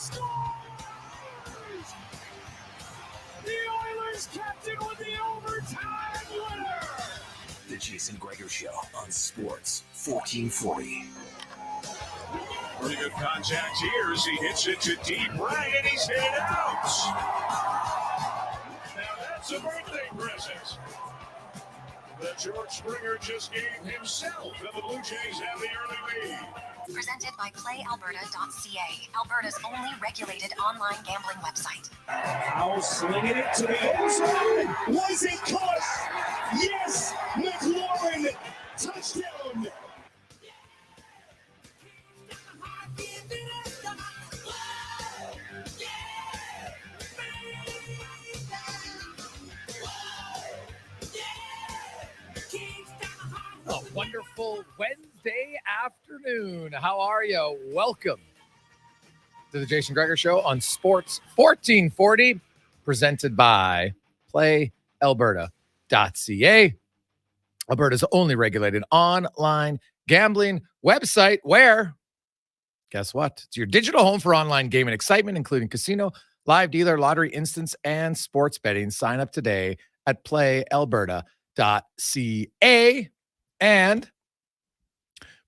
scores! The Oilers captain with the overtime winner! The Jason Gregor Show on Sports 1440. Pretty good contact here as he hits it to deep right, and he's hit out. Now that's a birthday present that George Springer just gave himself, and the Blue Jays have the early lead. Presented by PlayAlberta.ca, Alberta's only regulated online gambling website. Now slinging it to the end zone. Was it caught? Yes! McLaurin! Touchdown! A wonderful Wednesday afternoon. How are you? Welcome to the Jason Gregor Show on Sports 1440, presented by PlayAlberta.ca, Alberta's only regulated online gambling website where, guess what? It's your digital home for online gaming excitement, including casino, live dealer, lottery, instance, and sports betting. Sign up today at PlayAlberta.ca. And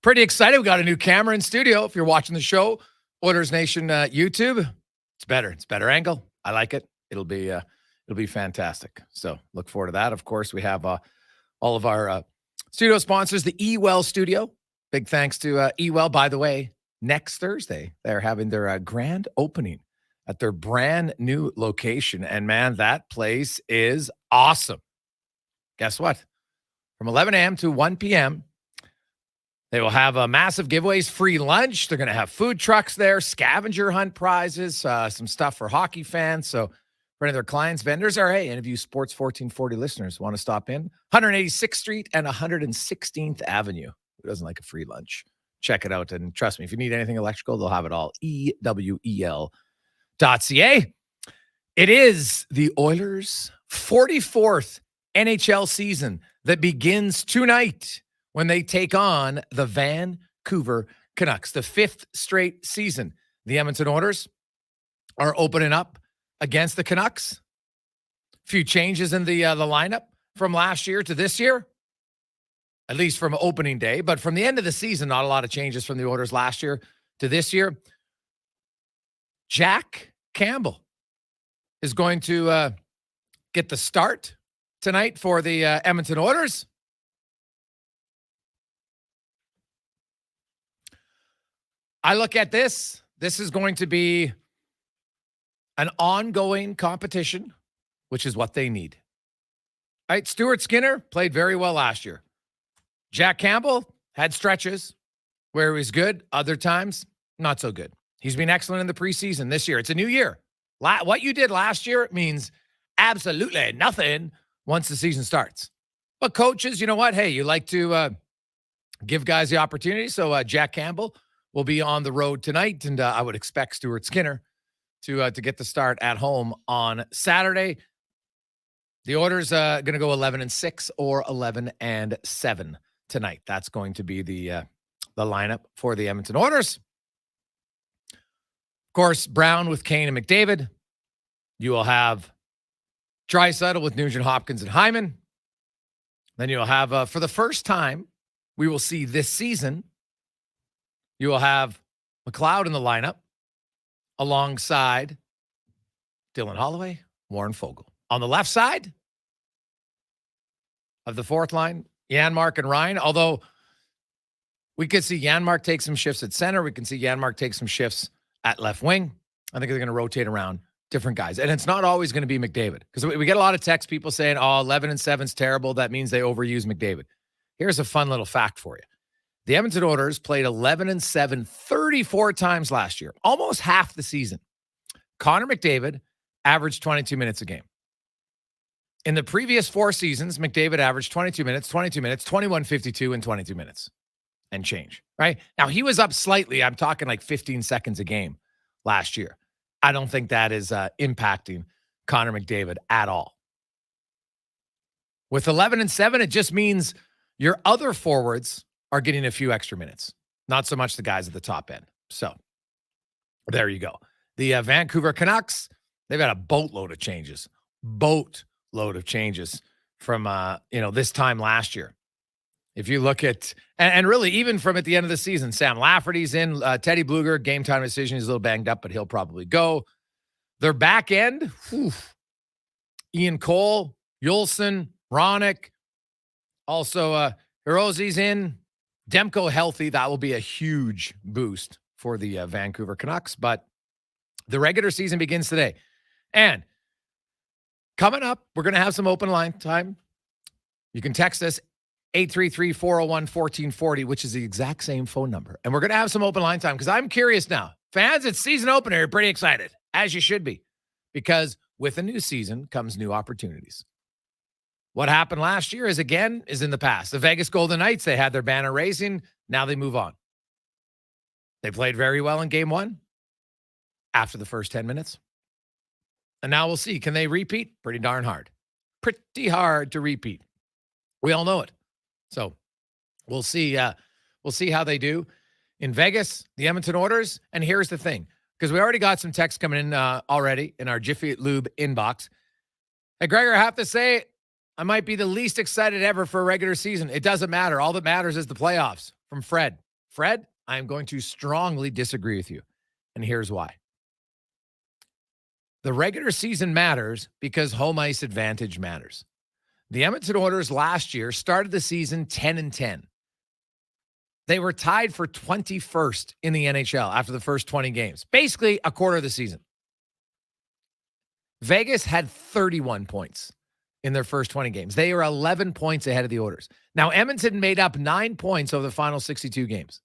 pretty excited. We got a new camera in studio. If you're watching the show, Oilers Nation YouTube, it's better. It's better angle. I like it. It'll be fantastic. So look forward to that. Of course, we have all of our studio sponsors, the eWell Studio. Big thanks to eWell. By the way, next Thursday, they're having their grand opening at their brand new location. And man, that place is awesome. Guess what? From 11 a.m. to 1 p.m., they will have massive giveaways, free lunch. They're going to have food trucks there, scavenger hunt prizes, some stuff for hockey fans. So for any of their clients, vendors, or hey, any of you Sports 1440 listeners want to stop in, 186th Street and 116th Avenue. Who doesn't like a free lunch? Check it out. And trust me, if you need anything electrical, they'll have it all. EWEL.ca. It is the Oilers' 44th NHL season that begins tonight when they take on the Vancouver Canucks. The fifth straight season. The Edmonton Oilers are opening up against the Canucks. A few changes in the lineup from last year to this year, at least from opening day. But from the end of the season, not a lot of changes from the Oilers last year to this year. Jack Campbell is going to get the start tonight for the Edmonton Oilers. I look at this. This is going to be an ongoing competition, which is what they need. All right, Stuart Skinner played very well last year. Jack Campbell had stretches where he was good, other times not so good. He's been excellent in the preseason this year. It's a new year. What you did last year means absolutely nothing once the season starts. But coaches, you know what? Hey, you like to give guys the opportunity. So Jack Campbell will be on the road tonight, and I would expect Stuart Skinner to get the start at home on Saturday. The Oilers going to go 11-6 or 11-7 tonight. That's going to be the lineup for the Edmonton Oilers. Of course, Brown with Kane and McDavid. You will have Draisaitl with Nugent Hopkins and Hyman. Then you'll have, for the first time we will see this season, you will have McLeod in the lineup alongside Dylan Holloway, Warren Foegele. On the left side of the fourth line, Janmark and Ryan, although we could see Janmark take some shifts at center. We can see Janmark take some shifts at left wing. I think they're going to rotate around different guys. And it's not always going to be McDavid, because we get a lot of text people saying, oh, 11-7 is terrible. That means they overuse McDavid. Here's a fun little fact for you. The Edmonton Oilers played 11-7 34 times last year, almost half the season. Connor McDavid averaged 22 minutes a game. In the previous 4 seasons, McDavid averaged 22 minutes, 21-52, and 22 minutes and change, right? Now, he was up slightly. I'm talking like 15 seconds a game last year. I don't think that is impacting Connor McDavid at all. With 11-7, it just means your other forwards are getting a few extra minutes, not so much the guys at the top end. So there you go. The Vancouver Canucks, they've got a boatload of changes from, this time last year. If you look at, and really even from at the end of the season, Sam Lafferty's in, Teddy Bluger, game time decision. He's a little banged up, but he'll probably go. Their back end, Ian Cole, Yulson, Ronick, also Hirosi's in. Demko healthy. That will be a huge boost for the Vancouver Canucks. But the regular season begins today. And coming up, we're going to have some open line time. You can text us 833-401-1440, which is the exact same phone number. And we're going to have some open line time because I'm curious now. Fans, it's season opener. You're pretty excited, as you should be, because with a new season comes new opportunities. What happened last year is in the past. The Vegas Golden Knights, they had their banner raising. Now they move on. They played very well in game 1 after the first 10 minutes. And now we'll see. Can they repeat? Pretty darn hard. Pretty hard to repeat. We all know it. So we'll see. We'll see how they do in Vegas, the Edmonton Oilers. And here's the thing, because we already got some text coming in already in our Jiffy Lube inbox. Hey, Gregor, I have to say, I might be the least excited ever for a regular season. It doesn't matter. All that matters is the playoffs. From Fred. Fred, I am going to strongly disagree with you. And here's why. The regular season matters because home ice advantage matters. The Edmonton Oilers last year started the season 10-10. They were tied for 21st in the NHL after the first 20 games. Basically, a quarter of the season. Vegas had 31 points in their first 20 games. They are 11 points ahead of the Oilers. Now, Edmonton made up 9 points over the final 62 games.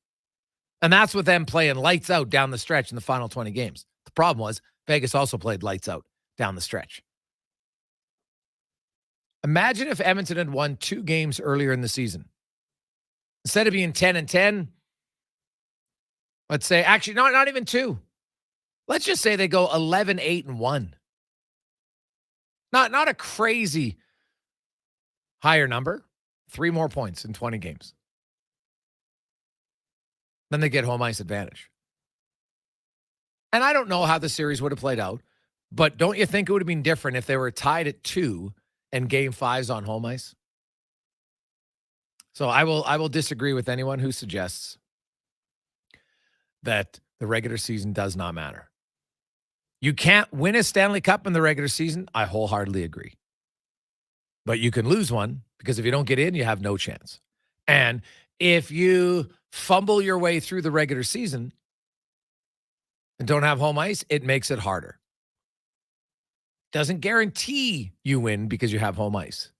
And that's with them playing lights out down the stretch in the final 20 games. The problem was Vegas also played lights out down the stretch. Imagine if Edmonton had won 2 games earlier in the season. Instead of being 10-10, let's say, actually, not even 2. Let's just say they go 11-8-1. Not a crazy higher number. 3 more points in 20 games. Then they get home ice advantage. And I don't know how the series would have played out, but don't you think it would have been different if they were tied at 2 and game 5's on home ice? So I will disagree with anyone who suggests that the regular season does not matter. You can't win a Stanley Cup in the regular season. I wholeheartedly agree. But you can lose one because if you don't get in, you have no chance. And if you fumble your way through the regular season and don't have home ice, it makes it harder. Doesn't guarantee you win because you have home ice,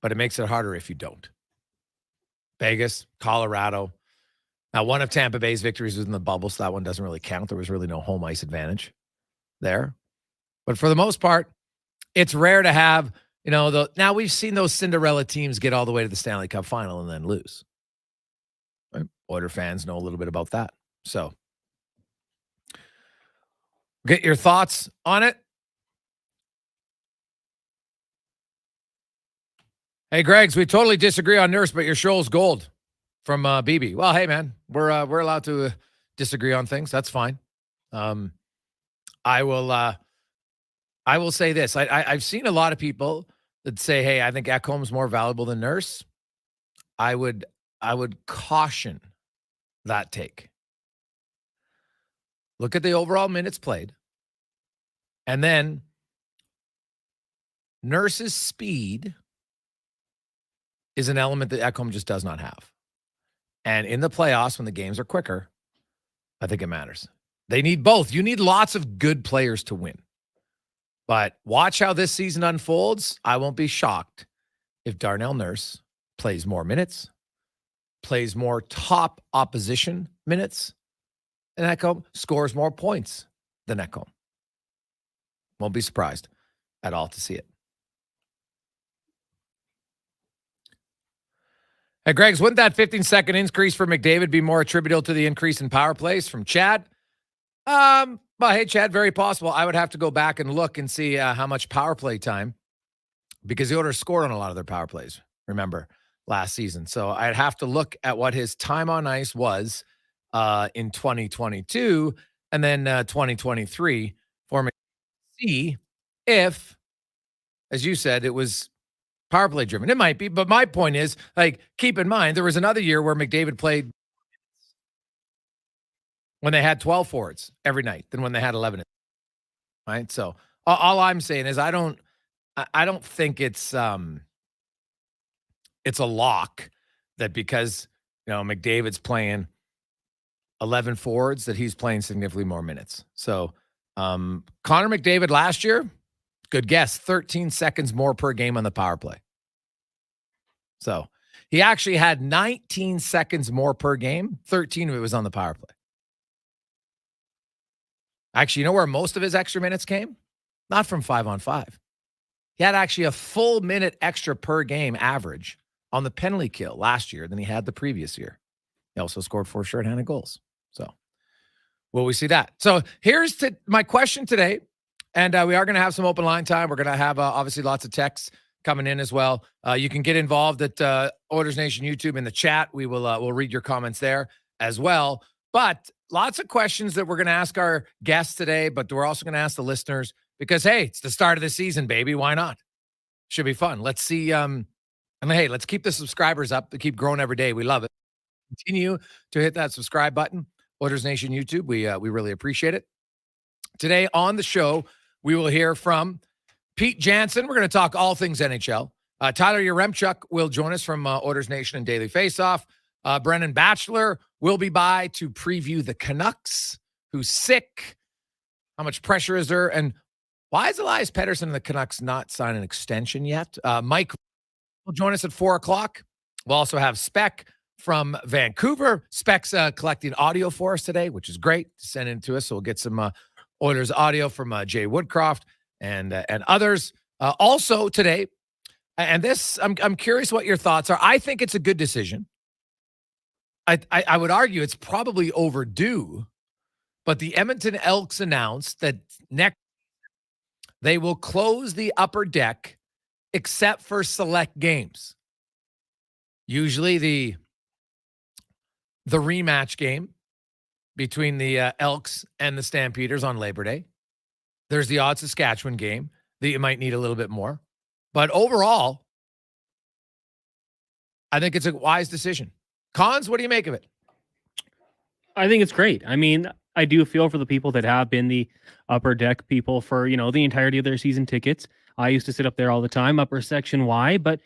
but it makes it harder if you don't. Vegas, Colorado. Now, one of Tampa Bay's victories was in the bubble, so that one doesn't really count. There was really no home ice advantage there. But for the most part, it's rare to have, now we've seen those Cinderella teams get all the way to the Stanley Cup final and then lose. Right? Oilers fans know a little bit about that. So get your thoughts on it. Hey, Greggs, we totally disagree on Nurse, but your show's gold from BB. Well, hey, man, we're allowed to disagree on things. That's fine. I will say this. I've seen a lot of people that say, hey, I think Ekholm's more valuable than Nurse. I would caution that take. Look at the overall minutes played. And then Nurse's speed is an element that Ekholm just does not have. And in the playoffs, when the games are quicker, I think it matters. They need both. You need lots of good players to win. But watch how this season unfolds. I won't be shocked if Darnell Nurse plays more minutes, plays more top opposition minutes, and Ekholm scores more points than Ekholm. Won't be surprised at all to see it. Hey, Greggs, wouldn't that 15-second increase for McDavid be more attributable to the increase in power plays from Chad? Well, hey, Chad, very possible. I would have to go back and look and see how much power play time, because the Oilers scored on a lot of their power plays, remember, last season. So I'd have to look at what his time on ice was in 2022 and then 2023 for see if, as you said, it was power play driven. It might be, but my point is, like, keep in mind, there was another year where McDavid played when they had 12 forwards every night than when they had 11. Right? So all I'm saying is I don't think it's a lock that because, McDavid's playing 11 forwards that he's playing significantly more minutes. So Connor McDavid last year, good guess, 13 seconds more per game on the power play. So he actually had 19 seconds more per game. 13 of it was on the power play. Actually, you know where most of his extra minutes came? Not from 5-on-5. He had actually a full minute extra per game average on the penalty kill last year than he had the previous year. He also scored 4 shorthanded goals. So will we see that? So here's my question today. And we are going to have some open line time. We're going to have obviously lots of texts coming in as well. You can get involved at Oilers Nation YouTube in the chat. We'll read your comments there as well. But lots of questions that we're going to ask our guests today, but we're also going to ask the listeners because, hey, it's the start of the season, baby. Why not? Should be fun. Let's see. Hey, let's keep the subscribers up. They keep growing every day. We love it. Continue to hit that subscribe button. Oilers Nation YouTube. We really appreciate it. Today on the show, we will hear from Pete Jansen. We're going to talk all things NHL. Tyler Yaremchuk will join us from Oilers Nation and Daily Faceoff. Brennan Batchelor will be by to preview the Canucks. Who's sick? How much pressure is there? And why is Elias Pettersson and the Canucks not sign an extension yet? Mike will join us at 4 o'clock. We'll also have Spec from Vancouver. Spec's collecting audio for us today, which is great. Send it to us, so we'll get some Oilers audio from Jay Woodcraft and others. Also today, and this, I'm curious what your thoughts are. I think it's a good decision. I would argue it's probably overdue, but the Edmonton Elks announced that next they will close the upper deck except for select games. Usually the rematch game between the Elks and the Stampeders on Labor Day. There's the odd Saskatchewan game that you might need a little bit more. But overall, I think it's a wise decision. Cons, what do you make of it? I think it's great. I mean, I do feel for the people that have been the upper deck people for, the entirety of their season tickets. I used to sit up there all the time, upper section Y, but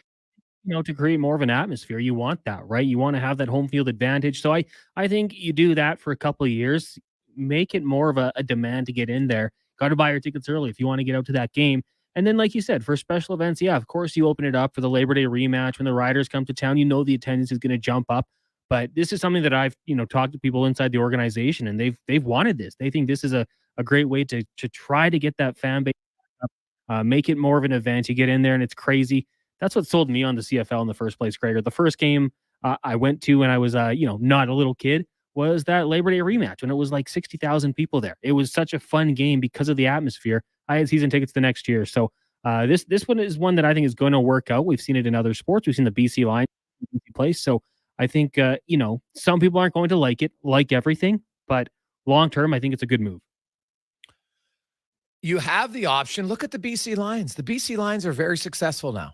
to create more of an atmosphere, you want that, right? You want to have that home field advantage. So I think you do that for a couple of years, make it more of a demand to get in there. Got to buy your tickets early if you want to get out to that game. And then, like you said, for special events, yeah, of course you open it up for the Labor Day rematch. When the Riders come to town, the attendance is going to jump up. But this is something that I've, talked to people inside the organization, and they've wanted this. They think this is a great way to try to get that fan base up, make it more of an event. You get in there and it's crazy. That's what sold me on the CFL in the first place, Gregor. The first game I went to when I was, not a little kid was that Labor Day rematch when it was like 60,000 people there. It was such a fun game because of the atmosphere. I had season tickets the next year. So this one is one that I think is going to work out. We've seen it in other sports. We've seen the BC line place. So I think, some people aren't going to like it, like everything, but long-term, I think it's a good move. You have the option. Look at the BC Lions. The BC Lions are very successful now.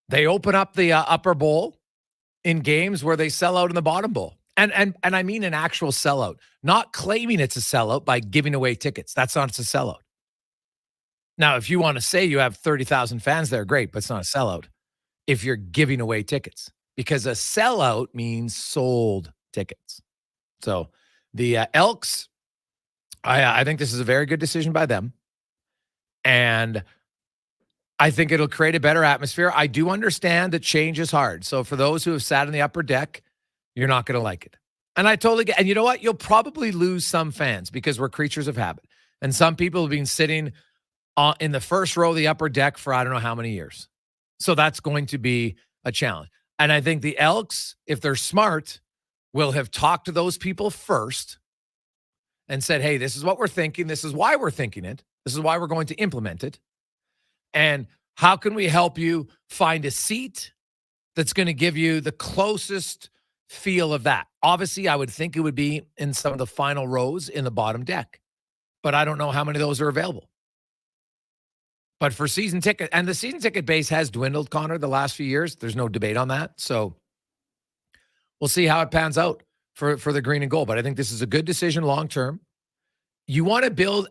They open up the upper bowl in games where they sell out in the bottom bowl. And I mean an actual sellout, not claiming it's a sellout by giving away tickets. That's not a sellout. Now, if you want to say you have 30,000 fans there, great, but it's not a sellout if you're giving away tickets, because a sellout means sold tickets. So the Elks, I think this is a very good decision by them. And I think it'll create a better atmosphere. I do understand that change is hard. So for those who have sat in the upper deck, you're not going to like it. And I totally get, and you know what? You'll probably lose some fans because we're creatures of habit. And some people have been sitting in the first row of the upper deck for I don't know how many years. So that's going to be a challenge. And I think the Elks, if they're smart, will have talked to those people first and said, hey, this is what we're thinking. This is why we're thinking it. This is why we're going to implement it. And how can we help you find a seat that's going to give you the closest feel of that. Obviously, I would think it would be in some of the final rows in the bottom deck, but I don't know how many of those are available. But for season ticket, and the season ticket base has dwindled, Connor, the last few years. There's no debate on that. So we'll see how it pans out for the green and gold. But I think this is a good decision long term. You want to build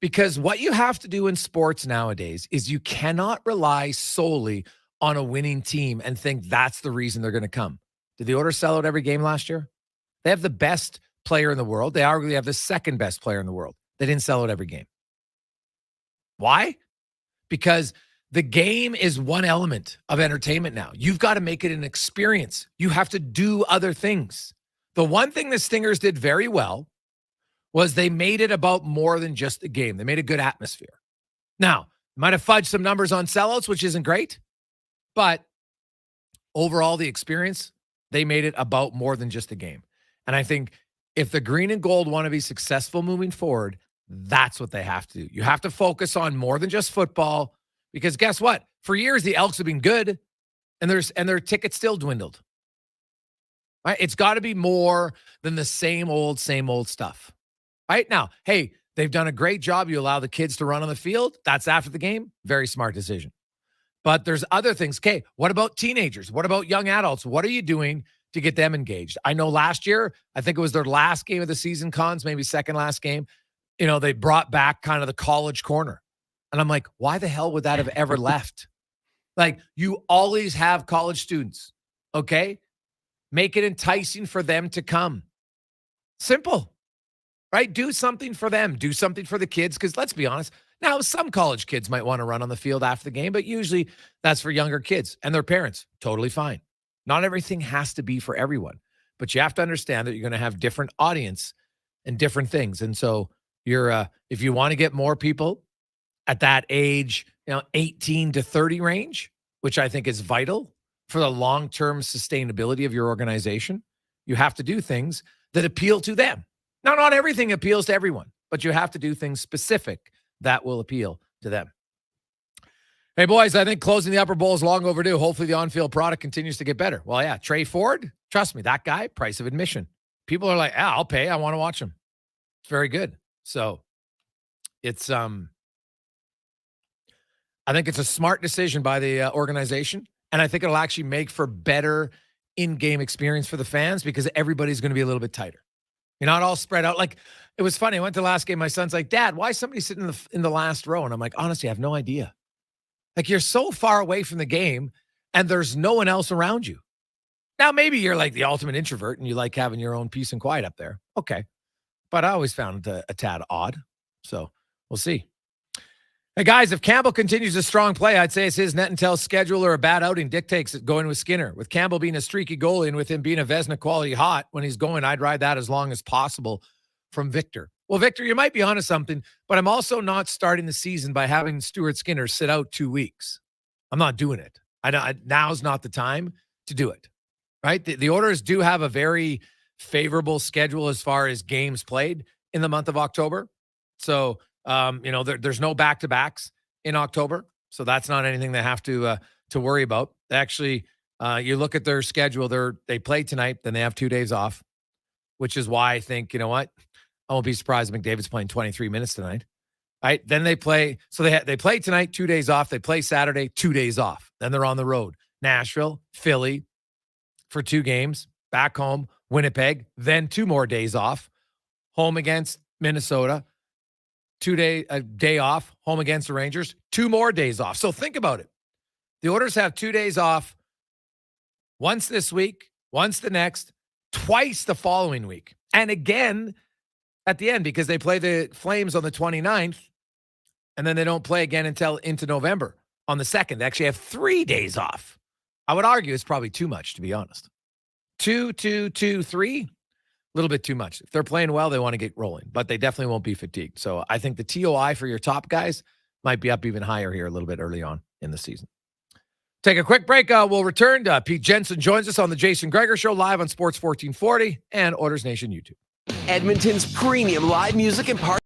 because what you have to do in sports nowadays is you cannot rely solely on a winning team and think that's the reason they're going to come. Did the Oilers sell out every game last year? They have the best player in the world. They arguably have the second best player in the world. They didn't sell out every game. Why? Because the game is one element of entertainment now. You've got to make it an experience. You have to do other things. The one thing the Stingers did very well was they made it about more than just the game. They made a good atmosphere. Now, might have fudged some numbers on sellouts, which isn't great, but overall, the experience, they made it about more than just the game. And I think if the green and gold want to be successful moving forward, that's what they have to do. You have to focus on more than just football, because guess what? For years, the Elks have been good, and their tickets still dwindled. Right? It's got to be more than the same old stuff. Right now, hey, they've done a great job. You allow the kids to run on the field. That's after the game. Very smart decision. But there's other things. Okay, what about teenagers? What about young adults? What are you doing to get them engaged? I know last year, I think it was their last game of the season, Cons, maybe second last game. You know, they brought back kind of the college corner. And I'm like, why the hell would that have ever left? Like, you always have college students, okay? Make it enticing for them to come. Simple. Right? Do something for them. Do something for the kids. Because let's be honest, now some college kids might want to run on the field after the game, but usually that's for younger kids and their parents. Totally fine. Not everything has to be for everyone, but you have to understand that you're going to have different audience and different things. And so if you want to get more people at that age, 18 to 30 range, which I think is vital for the long-term sustainability of your organization, you have to do things that appeal to them. Now, not everything appeals to everyone, but you have to do things specific that will appeal to them. Hey, boys, I think closing the upper bowl is long overdue. Hopefully the on-field product continues to get better. Well, yeah, Trey Ford, trust me, that guy, price of admission. People are like, I'll pay. I want to watch him. It's very good. So it's, I think it's a smart decision by the organization, and I think it'll actually make for better in-game experience for the fans because everybody's going to be a little bit tighter. You're not all spread out. Like, it was funny. I went to the last game. My son's like, Dad, why is somebody sitting in the last row? And I'm like, honestly, I have no idea. Like, you're so far away from the game and there's no one else around you. Now, maybe you're like the ultimate introvert and you like having your own peace and quiet up there. Okay. But I always found it a tad odd. So we'll see. Hey, guys, if Campbell continues a strong play, I'd say it's his net and tail schedule or a bad outing dictates it going with Skinner. With Campbell being a streaky goalie and with him being a Vezina quality hot when he's going, I'd ride that as long as possible from Victor. Well, Victor, you might be onto something, but I'm also not starting the season by having Stuart Skinner sit out 2 weeks. I'm not doing it. Now's not the time to do it, right? The Oilers do have a very favorable schedule as far as games played in the month of October. So, there's no back-to-backs in October, so that's not anything they have to worry about. Actually, you look at their schedule; they play tonight, then they have 2 days off, which is why I think, you know what, I won't be surprised if McDavid's playing 23 minutes tonight. Right? Then they play, so they play tonight, 2 days off. They play Saturday, 2 days off. Then they're on the road, Nashville, Philly, for 2 games, back home, Winnipeg, then 2 more days off, home against Minnesota. A day off, home against the Rangers, 2 more days off. So think about it. The Oilers have 2 days off, once this week, once the next, twice the following week. And again at the end because they play the Flames on the 29th, and then they don't play again until into November on the 2nd. They actually have 3 days off. I would argue it's probably too much, to be honest. 2, 2, 2, 3. A little bit too much. If they're playing well, they want to get rolling, but they definitely won't be fatigued. So I think the TOI for your top guys might be up even higher here a little bit early on in the season. Take a quick break. We'll return. Pete Jensen joins us on the Jason Gregor Show live on Sports 1440 and Oilers Nation YouTube. Edmonton's premium live music and party.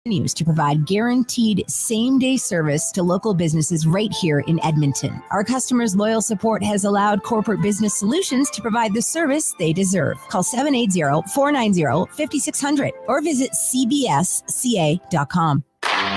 continues to provide guaranteed same-day service to local businesses right here in Edmonton. Our customers' loyal support has allowed Corporate Business Solutions to provide the service they deserve. Call 780-490-5600 or visit cbsca.com.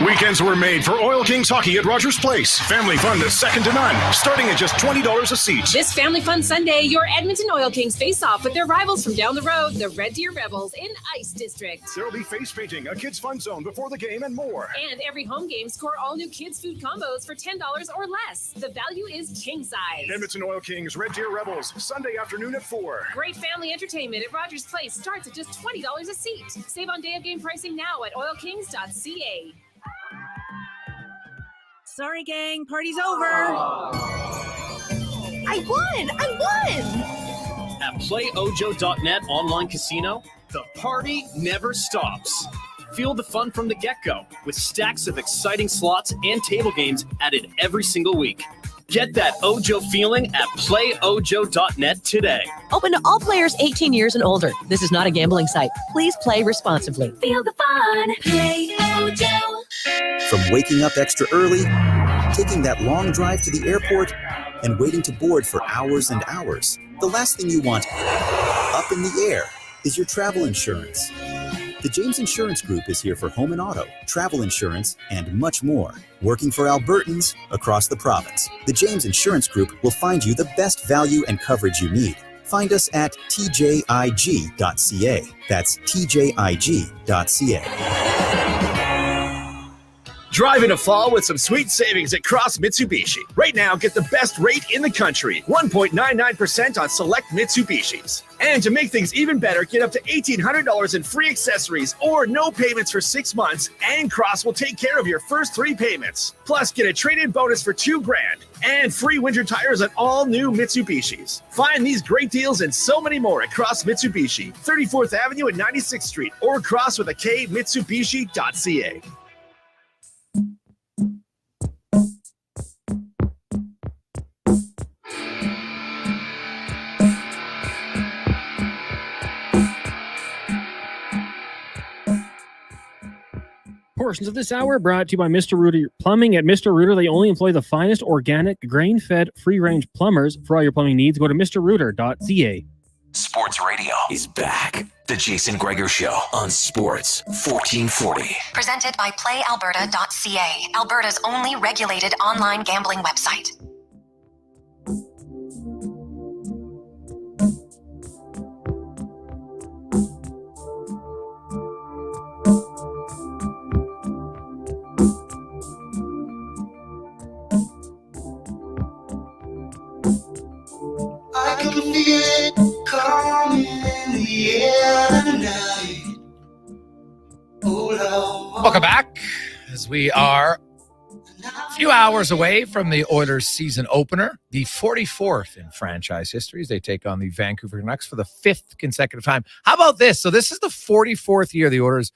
Weekends were made for Oil Kings hockey at Rogers Place. Family fun that's second to none, starting at just $20 a seat. This Family Fun Sunday, your Edmonton Oil Kings face off with their rivals from down the road, the Red Deer Rebels in Ice District. There will be face painting, a kids' fun zone before the game, and more. And every home game, score all new kids' food combos for $10 or less. The value is king size. Edmonton Oil Kings, Red Deer Rebels, Sunday afternoon at 4. Great family entertainment at Rogers Place starts at just $20 a seat. Save on day of game pricing now at oilkings.ca. Sorry, gang. Party's over. I won! At playojo.net online casino, the party never stops. Feel the fun from the get-go with stacks of exciting slots and table games added every single week. Get that Ojo feeling at playojo.net today. Open to all players 18 years and older. This is not a gambling site. Please play responsibly. Feel the fun. Play Ojo. From waking up extra early, taking that long drive to the airport, and waiting to board for hours and hours, the last thing you want up in the air is your travel insurance. The James Insurance Group is here for home and auto, travel insurance, and much more. Working for Albertans across the province, the James Insurance Group will find you the best value and coverage you need. Find us at tjig.ca. That's tjig.ca. Drive into fall with some sweet savings at Cross Mitsubishi. Right now, get the best rate in the country, 1.99% on select Mitsubishis. And to make things even better, get up to $1,800 in free accessories or no payments for 6 months, and Cross will take care of your first 3 payments. Plus, get a trade-in bonus for $2,000 and free winter tires on all new Mitsubishis. Find these great deals and so many more at Cross Mitsubishi, 34th Avenue and 96th Street, or cross with a K, Mitsubishi.ca. Portions of this hour brought to you by Mr. Rooter Plumbing. At Mr. Rooter, they only employ the finest organic, grain-fed, free-range plumbers. For all your plumbing needs, go to mrrooter.ca. Sports Radio is back. The Jason Gregor Show on Sports 1440. Presented by PlayAlberta.ca, Alberta's only regulated online gambling website. I can feel it coming in the air tonight. Oh, Lord. Welcome back, as we are a few hours away from the Oilers season opener, the 44th in franchise history as they take on the Vancouver Canucks for the 5th consecutive time. How about this? So this is the 44th year the Oilers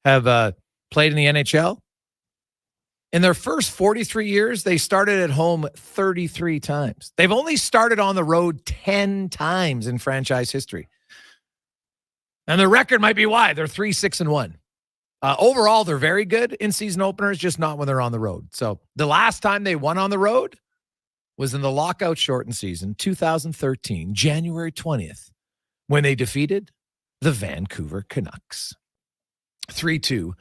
have played in the NHL. In their first 43 years, they started at home 33 times. They've only started on the road 10 times in franchise history. And the record might be why. They're 3-6-1. Overall, they're very good in season openers, just not when they're on the road. So the last time they won on the road was in the lockout shortened season, 2013, January 20th, when they defeated the Vancouver Canucks 3-2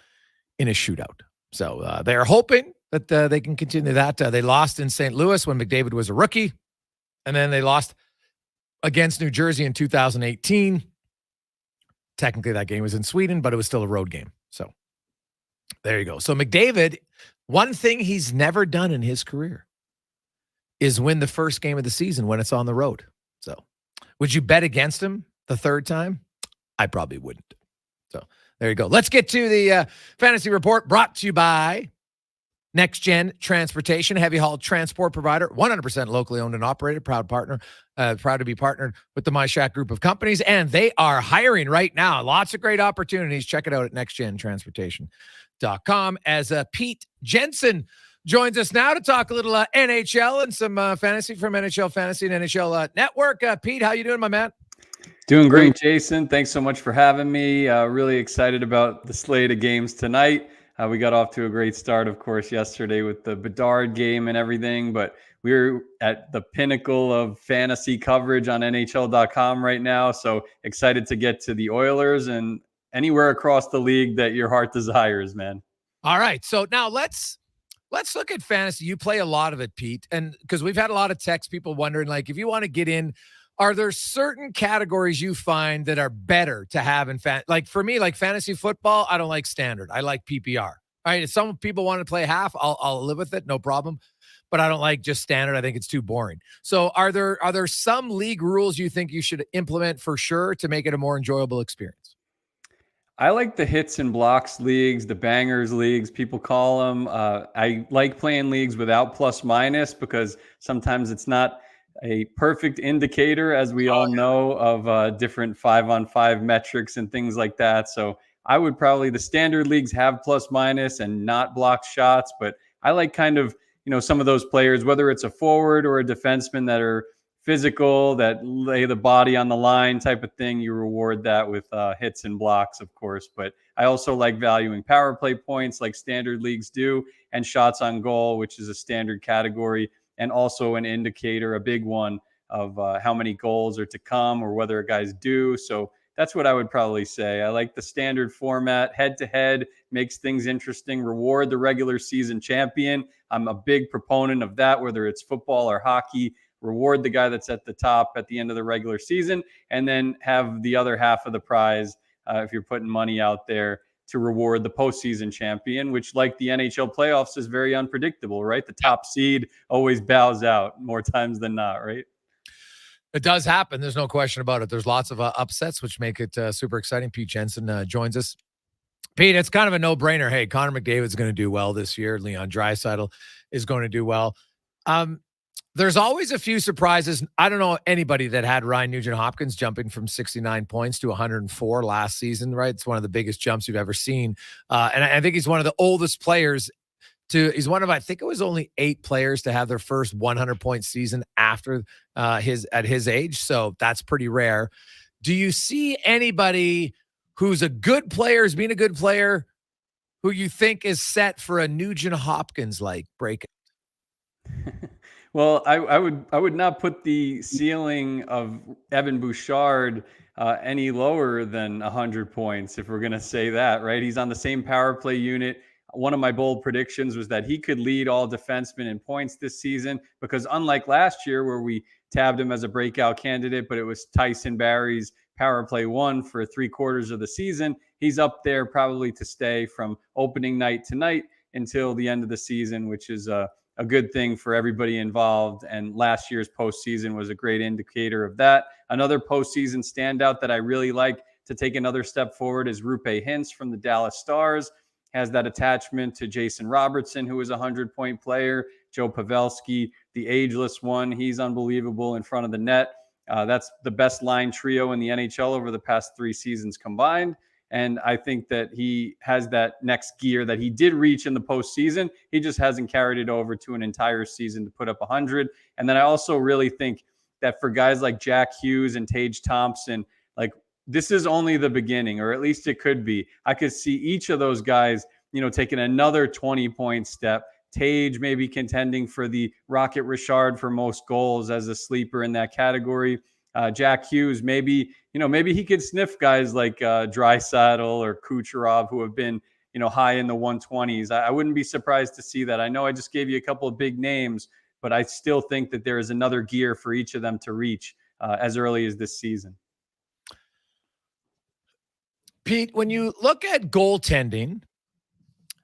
in a shootout. So they're hoping that they can continue that. They lost in St. Louis when McDavid was a rookie. And then they lost against New Jersey in 2018. Technically, that game was in Sweden, but it was still a road game. So there you go. So McDavid, one thing he's never done in his career is win the first game of the season when it's on the road. So would you bet against him the third time? I probably wouldn't. So there you go. Let's get to the fantasy report brought to you by Next Gen Transportation, heavy haul transport provider, 100% locally owned and operated, proud to be partnered with the MyShack group of companies, and they are hiring right now. Lots of great opportunities. Check it out at nextgentransportation.com. As Pete Jensen joins us now to talk a little NHL and some fantasy from NHL Fantasy and NHL Network. Pete, how you doing, my man? Doing great, Jason. Thanks so much for having me. Really excited about the slate of games tonight. We got off to a great start, of course, yesterday with the Bedard game and everything, but we're at the pinnacle of fantasy coverage on NHL.com right now. So excited to get to the Oilers and anywhere across the league that your heart desires, man. All right. So now let's look at fantasy. You play a lot of it, Pete, and because we've had a lot of text people wondering, like, if you want to get in, are there certain categories you find that are better to have in like for me, like fantasy football, I don't like standard. I like PPR. All right. If some people want to play half, I'll live with it. No problem. But I don't like just standard. I think it's too boring. So are there some league rules you think you should implement for sure to make it a more enjoyable experience? I like the hits and blocks leagues, the bangers leagues, people call them. I like playing leagues without plus minus because sometimes it's not a perfect indicator, as we all know, of different 5-on-5 metrics and things like that. So I would probably, the standard leagues have plus minus and not block shots, but I like kind of, some of those players, whether it's a forward or a defenseman that are physical, that lay the body on the line type of thing. You reward that with hits and blocks, of course. But I also like valuing power play points like standard leagues do, and shots on goal, which is a standard category, and also an indicator, a big one, of how many goals are to come or whether a guy's due. So that's what I would probably say. I like the standard format. Head-to-head makes things interesting. Reward the regular season champion. I'm a big proponent of that, whether it's football or hockey. Reward the guy that's at the top at the end of the regular season, and then have the other half of the prize, if you're putting money out there, to reward the postseason champion, which, like the NHL playoffs, is very unpredictable, right? The top seed always bows out more times than not, right? It does happen. There's no question about it. There's lots of upsets, which make it super exciting. Pete Jensen joins us. Pete, it's kind of a no-brainer. Hey, Connor McDavid's going to do well this year. Leon Draisaitl is going to do well. There's always a few surprises. I don't know anybody that had Ryan Nugent-Hopkins jumping from 69 points to 104 last season, right? It's one of the biggest jumps you've ever seen. And I think he's one of the oldest players he's one of, I think it was only 8 players to have their first 100-point season after at his age. So that's pretty rare. Do you see anybody who's a good player, has been a good player, who you think is set for a Nugent-Hopkins-like breakout? Well, I would not put the ceiling of Evan Bouchard any lower than 100 points, if we're going to say that, right? He's on the same power play unit. One of my bold predictions was that he could lead all defensemen in points this season, because unlike last year where we tabbed him as a breakout candidate, but it was Tyson Barrie's power play 1 for 3/4 of the season, he's up there probably to stay from opening night tonight until the end of the season, which is a good thing for everybody involved. And last year's postseason was a great indicator of that. Another postseason standout that I really like to take another step forward is Rupe Hintz from the Dallas Stars. Has that attachment to Jason Robertson, who is a 100-point player. Joe Pavelski, the ageless one. He's unbelievable in front of the net. That's the best line trio in the NHL over the past 3 seasons combined. And I think that he has that next gear that he did reach in the postseason. He just hasn't carried it over to an entire season to put up 100. And then I also really think that for guys like Jack Hughes and Tage Thompson, like, this is only the beginning, or at least it could be. I could see each of those guys, taking another 20-point step. Tage maybe contending for the Rocket Richard for most goals as a sleeper in that category. Jack Hughes, maybe he could sniff guys like Draisaitl or Kucherov, who have been, high in the 120s. I wouldn't be surprised to see that. I know I just gave you a couple of big names, but I still think that there is another gear for each of them to reach as early as this season. Pete, when you look at goaltending,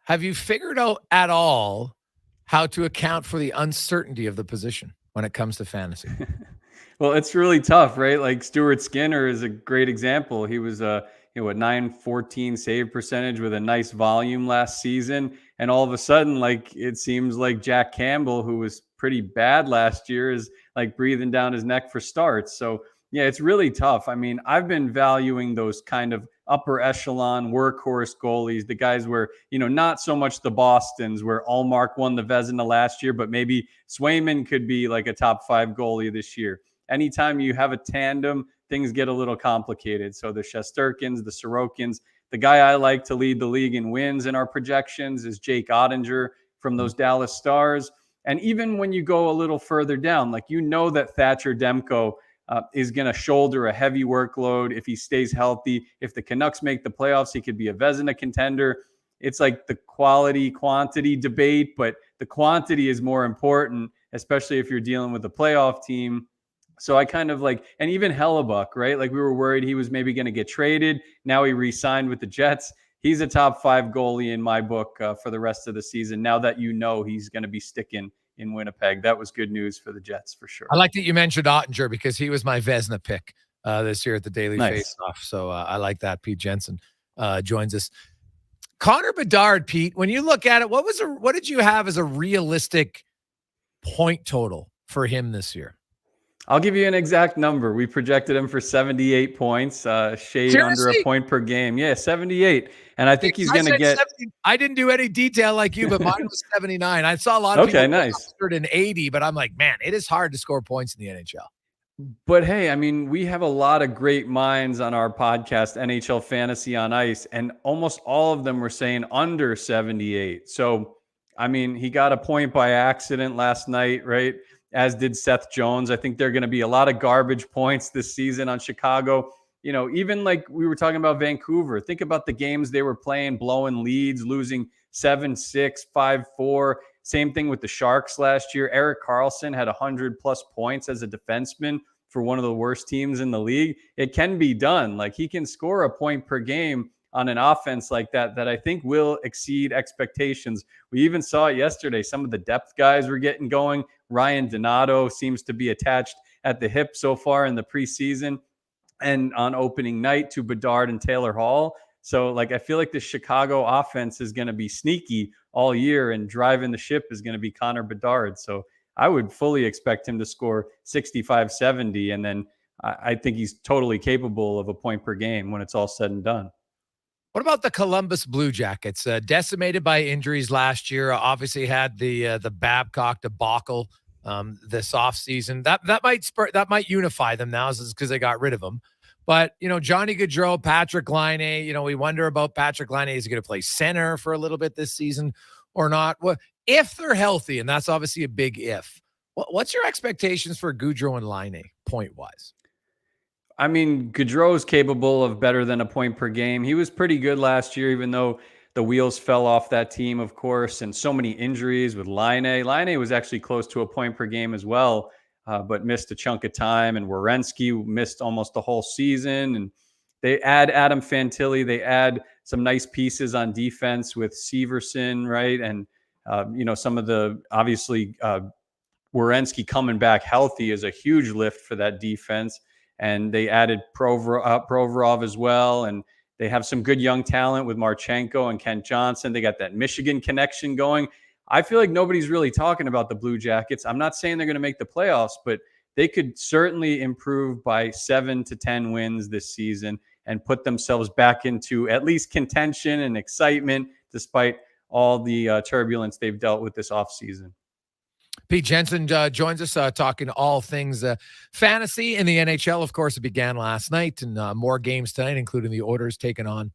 have you figured out at all how to account for the uncertainty of the position when it comes to fantasy? Well, it's really tough, right? Like Stuart Skinner is a great example. He was a 914 save percentage with a nice volume last season, and all of a sudden, like, it seems like Jack Campbell, who was pretty bad last year, is like breathing down his neck for starts. So yeah, it's really tough. I mean, I've been valuing those kind of upper echelon workhorse goalies, the guys where, not so much the Bostons where Ullmark won the Vezina last year, but maybe Swayman could be like a top 5 goalie this year. Anytime you have a tandem, things get a little complicated. So the Shesterkins, the Sorokins, The guy I like to lead the league in wins in our projections is Jake Ottinger from those Dallas Stars. And even when you go a little further down, like that Thatcher Demko is going to shoulder a heavy workload if he stays healthy. If the Canucks make the playoffs, he could be a Vezina contender. It's like the quality-quantity debate, but the quantity is more important, especially if you're dealing with a playoff team. So I kind of and even Hellebuck, right? Like we were worried he was maybe going to get traded. Now he re-signed with the Jets. He's a top 5 goalie in my book for the rest of the season. Now that he's going to be sticking in Winnipeg. That was good news for the Jets for sure. I like that you mentioned Ottinger because he was my Vezina pick this year at the Daily Face-Off. So I like that. Pete Jensen joins us. Connor Bedard, Pete, when you look at it, what did you have as a realistic point total for him this year? I'll give you an exact number. We projected him for 78 points, shade under a point per game. Yeah, 78. And I think he's going to get 70. I didn't do any detail like you, but mine was 79. I saw a lot of people nice. 180, but I'm like, man, it is hard to score points in the NHL. But hey, I mean, we have a lot of great minds on our podcast, NHL Fantasy on Ice, and almost all of them were saying under 78. So, I mean, he got a point by accident last night, right? As did Seth Jones. I think there are going to be a lot of garbage points this season on Chicago. Even like we were talking about Vancouver, think about the games they were playing, blowing leads, losing 7-6, 5-4. Same thing with the Sharks last year. Erik Karlsson had 100+ points as a defenseman for one of the worst teams in the league. It can be done. Like he can score a point per game on an offense like that I think will exceed expectations. We even saw it yesterday. Some of the depth guys were getting going. Ryan Donato seems to be attached at the hip so far in the preseason and on opening night to Bedard and Taylor Hall. So I feel like the Chicago offense is going to be sneaky all year, and driving the ship is going to be Connor Bedard. So I would fully expect him to score 65, 70. And then I think he's totally capable of a point per game when it's all said and done. What about the Columbus Blue Jackets? Decimated by injuries last year. Obviously had the Babcock debacle this offseason. That might unify them now because they got rid of him. But, Johnny Gaudreau, Patrick Laine, we wonder about Patrick Laine. Is he going to play center for a little bit this season or not? Well, if they're healthy, and that's obviously a big if, what's your expectations for Gaudreau and Laine point-wise? I mean, Gaudreau is capable of better than a point per game. He was pretty good last year, even though the wheels fell off that team, of course, and so many injuries with Laine. Laine was actually close to a point per game as well, but missed a chunk of time. And Werenski missed almost the whole season. And they add Adam Fantilli. They add some nice pieces on defense with Severson, right? And, some of the, obviously, Werenski coming back healthy is a huge lift for that defense. And they added Provorov as well. And they have some good young talent with Marchenko and Kent Johnson. They got that Michigan connection going. I feel like nobody's really talking about the Blue Jackets. I'm not saying they're going to make the playoffs, but they could certainly improve by 7 to 10 wins this season and put themselves back into at least contention and excitement, despite all the turbulence they've dealt with this offseason. Pete Jensen joins us talking all things fantasy in the NHL. Of course, it began last night and more games tonight, including the Oilers taking on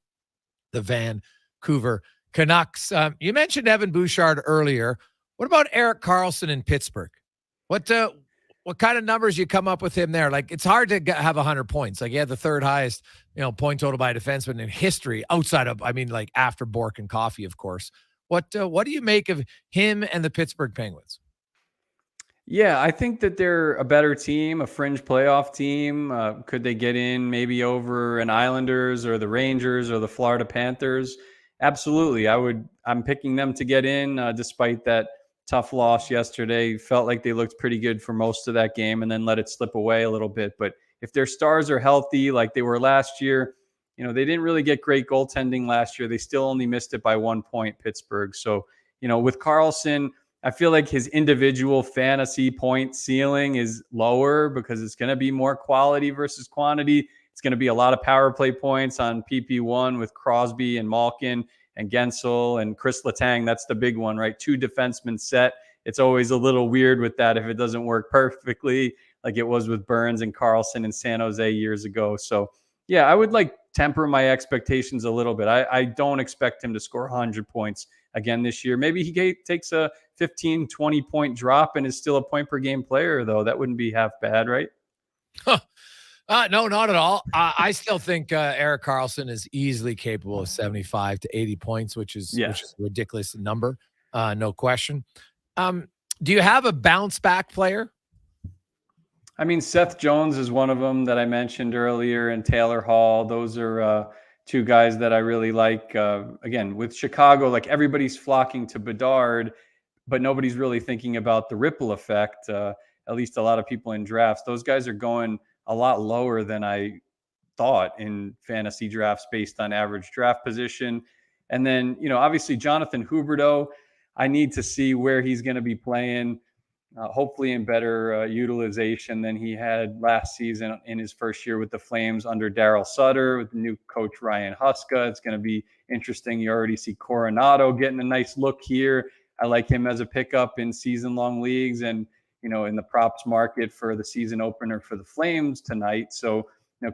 the Vancouver Canucks. You mentioned Evan Bouchard earlier. What about Erik Karlsson in Pittsburgh? What kind of numbers you come up with him there? It's hard to have 100 points. He had the third highest, point total by a defenseman in history outside of, after Bork and Coffey, of course. What do you make of him and the Pittsburgh Penguins? Yeah, I think that they're a better team, a fringe playoff team. Could they get in maybe over an Islanders or the Rangers or the Florida Panthers? Absolutely. I'm picking them to get in despite that tough loss yesterday. Felt like they looked pretty good for most of that game and then let it slip away a little bit. But if their stars are healthy like they were last year, they didn't really get great goaltending last year. They still only missed it by 1 point, Pittsburgh. So, with Karlsson, I feel like his individual fantasy point ceiling is lower because it's going to be more quality versus quantity. It's going to be a lot of power play points on PP1 with Crosby and Malkin and Gensel and Chris Letang. That's the big one, right? 2 defensemen set. It's always a little weird with that if it doesn't work perfectly like it was with Burns and Karlsson in San Jose years ago. So, yeah, I would like temper my expectations a little bit. I don't expect him to score 100 points again this year. Maybe he takes a 15, 20 point drop and is still a point per game player, though. That wouldn't be half bad, right? No, not at all. I still think Erik Karlsson is easily capable of 75 to 80 points, which is a ridiculous number. No question. Do you have a bounce back player? I mean, Seth Jones is one of them that I mentioned earlier, and Taylor Hall. Those are two guys that I really like. Again, with Chicago, like everybody's flocking to Bedard, but nobody's really thinking about the ripple effect. At least a lot of people in drafts. Those guys are going a lot lower than I thought in fantasy drafts based on average draft position. And then, obviously Jonathan Huberdeau, I need to see where he's going to be playing, hopefully in better utilization than he had last season in his first year with the Flames under Daryl Sutter, with the new coach Ryan Huska. It's going to be interesting. You already see Coronado getting a nice look here. I like him as a pickup in season-long leagues and, in the props market for the season opener for the Flames tonight. So,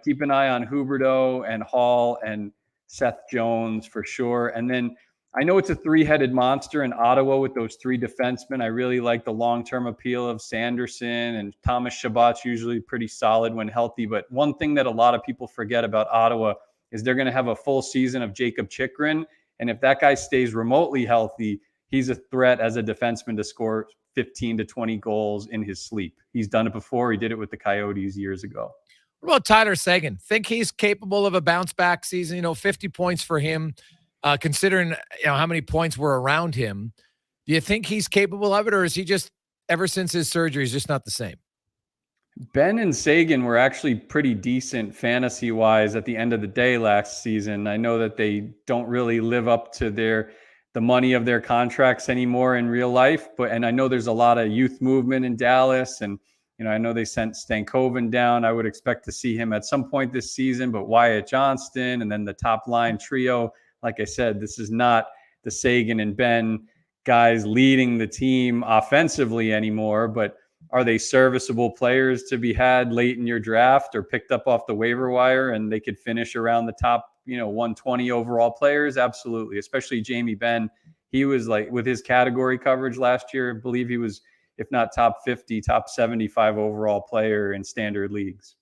keep an eye on Huberdeau and Hall and Seth Jones for sure. And then I know it's a three-headed monster in Ottawa with those three defensemen. I really like the long-term appeal of Sanderson, and Thomas Chabot's usually pretty solid when healthy. But one thing that a lot of people forget about Ottawa is they're going to have a full season of Jacob Chychrun. And if that guy stays remotely healthy, he's a threat as a defenseman to score 15 to 20 goals in his sleep. He's done it before. He did it with the Coyotes years ago. What about Tyler Seguin? Think he's capable of a bounce back season? 50 points for him, considering how many points were around him. Do you think he's capable of it, or is he just, ever since his surgery, he's just not the same? Ben and Seguin were actually pretty decent fantasy-wise at the end of the day last season. I know that they don't really live up to the money of their contracts anymore in real life. And I know there's a lot of youth movement in Dallas, and I know they sent Stankoven down. I would expect to see him at some point this season, but Wyatt Johnston and then the top line trio. Like I said, this is not the Seguin and Ben guys leading the team offensively anymore, but are they serviceable players to be had late in your draft or picked up off the waiver wire and they could finish around the top 120 overall players? Absolutely. Especially Jamie Benn. He was like, with his category coverage last year, I believe he was, if not top 50, top 75 overall player in standard leagues.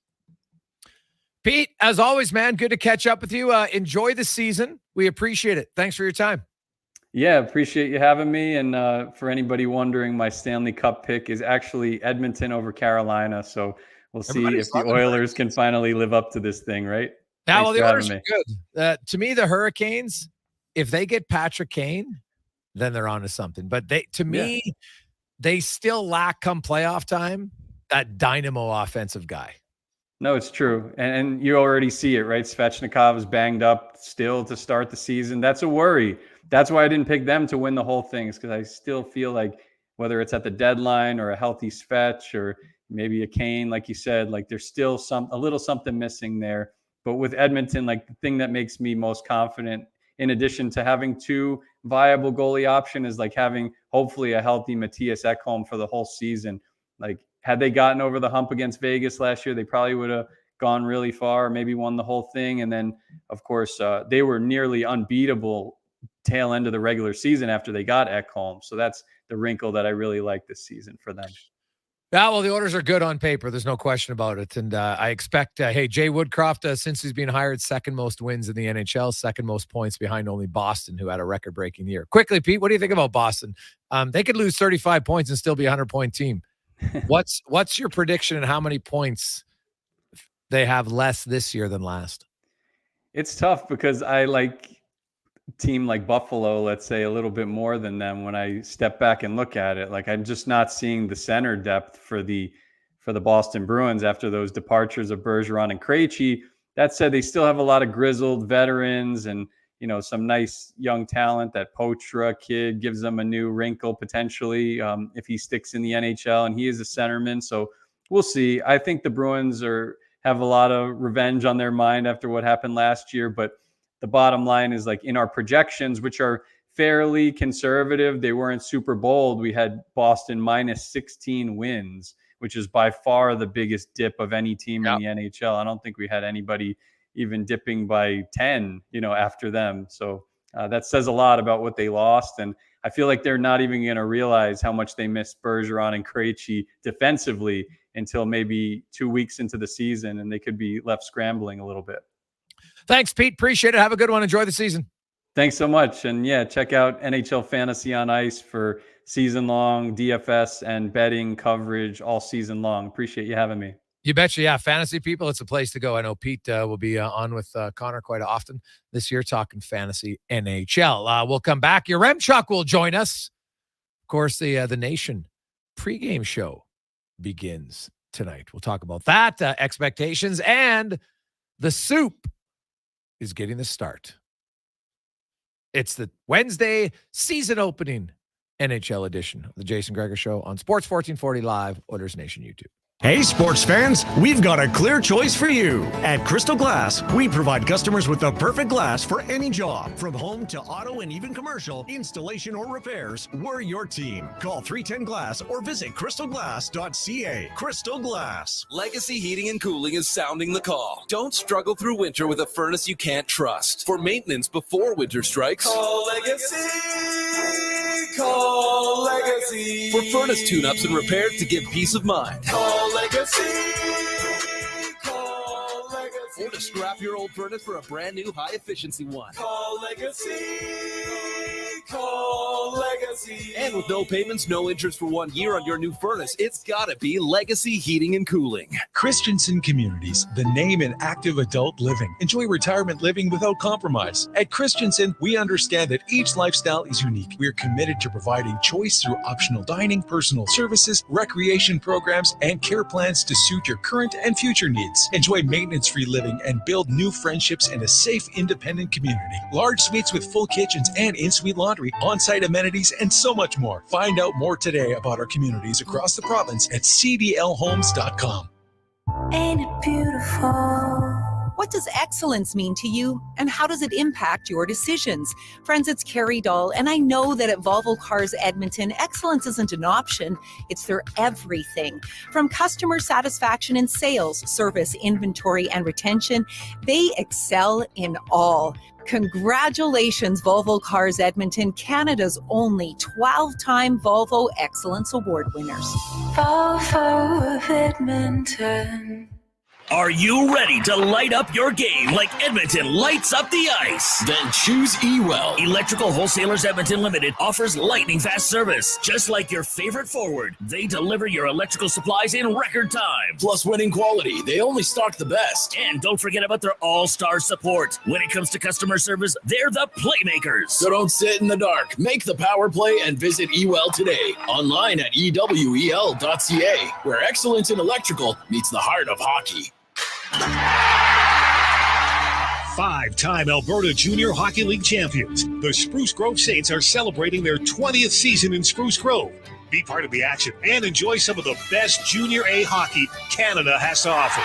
Pete, as always, man, good to catch up with you. Enjoy the season. We appreciate it. Thanks for your time. Yeah, appreciate you having me. And for anybody wondering, my Stanley Cup pick is actually Edmonton over Carolina. So we'll see if the Oilers can finally live up to this thing, right? Now, well, the Oilers are good. To me, the Hurricanes, if they get Patrick Kane, then they're onto something. But they still lack, come playoff time, that dynamo offensive guy. No, it's true. And you already see it, right? Svechnikov is banged up still to start the season. That's a worry. That's why I didn't pick them to win the whole thing, is because I still feel like whether it's at the deadline or a healthy Svech or maybe a Kane, like you said, like there's still a little something missing there. But with Edmonton, like the thing that makes me most confident, in addition to having two viable goalie option, is like having hopefully a healthy Matthias Ekholm for the whole season. Like had they gotten over the hump against Vegas last year, they probably would have gone really far, maybe won the whole thing. And then, of course, they were nearly unbeatable tail end of the regular season after they got Ekholm. So that's the wrinkle that I really like this season for them. Yeah, well, the Oilers are good on paper. There's no question about it. And I expect, Jay Woodcraft, since he's been hired, second most wins in the NHL, second most points behind only Boston, who had a record-breaking year. Quickly, Pete, what do you think about Boston? They could lose 35 points and still be a 100-point team. What's your prediction and how many points they have less this year than last? It's tough because I like team like Buffalo, let's say, a little bit more than them when I step back and look at it. Like I'm just not seeing the center depth for the Boston Bruins after those departures of Bergeron and Krejci. That said, they still have a lot of grizzled veterans and some nice young talent. That Pochra kid gives them a new wrinkle potentially if he sticks in the NHL, and he is a centerman. So we'll see. I think the Bruins have a lot of revenge on their mind after what happened last year, but the bottom line is, like, in our projections, which are fairly conservative, they weren't super bold. We had Boston minus 16 wins, which is by far the biggest dip of any team in the NHL. I don't think we had anybody even dipping by 10, after them. So that says a lot about what they lost. And I feel like they're not even going to realize how much they missed Bergeron and Krejci defensively until maybe 2 weeks into the season, and they could be left scrambling a little bit. Thanks, Pete. Appreciate it. Have a good one. Enjoy the season. Thanks so much. And yeah, check out NHL Fantasy on Ice for season-long DFS and betting coverage all season long. Appreciate you having me. You betcha. Yeah, fantasy people, it's a place to go. I know Pete will be on with Connor quite often this year talking fantasy NHL. We'll come back. Yaremchuk will join us. Of course, the Nation pregame show begins tonight. We'll talk about that, expectations, and the soup is getting the start. It's the Wednesday season opening NHL edition of the Jason Gregor Show on Sports 1440 Live, Oilers Nation YouTube. Hey, sports fans, we've got a clear choice for you. At Crystal Glass, we provide customers with the perfect glass for any job. From home to auto and even commercial, installation or repairs, we're your team. Call 310 Glass or visit crystalglass.ca. Crystal Glass. Legacy Heating and Cooling is sounding the call. Don't struggle through winter with a furnace you can't trust. For maintenance before winter strikes, call Legacy. Call Legacy. For furnace tune-ups and repairs to give peace of mind, call Legacy. Call Legacy. Or to scrap your old furnace for a brand new high-efficiency one, call Legacy. Call Legacy. And with no payments, no interest for 1 year on your new furnace, it's gotta be Legacy Heating and Cooling. Christensen Communities, the name in active adult living. Enjoy retirement living without compromise. At Christensen, we understand that each lifestyle is unique. We are committed to providing choice through optional dining, personal services, recreation programs, and care plans to suit your current and future needs. Enjoy maintenance-free living and build new friendships in a safe, independent community. Large suites with full kitchens and in-suite laundry, on-site amenities, and so much more. Find out more today about our communities across the province at cdlhomes.com. Ain't it beautiful? What does excellence mean to you, and how does it impact your decisions? Friends, it's Carrie Dahl, and I know that at Volvo Cars Edmonton, excellence isn't an option, it's their everything. From customer satisfaction in sales, service, inventory, and retention, they excel in all. Congratulations, Volvo Cars Edmonton, Canada's only 12-time Volvo Excellence Award winners. Volvo of Edmonton. Are you ready to light up your game like Edmonton lights up the ice? Then choose Ewell. Electrical Wholesalers Edmonton Limited offers lightning fast service. Just like your favorite forward, they deliver your electrical supplies in record time. Plus winning quality. They only stock the best. And don't forget about their all-star support. When it comes to customer service, they're the playmakers. So don't sit in the dark. Make the power play and visit Ewell today. Online at ewel.ca, where excellence in electrical meets the heart of hockey. Five-time Alberta Junior Hockey League champions, the Spruce Grove Saints are celebrating their 20th season in Spruce Grove. Be part of the action and enjoy some of the best Junior A hockey Canada has to offer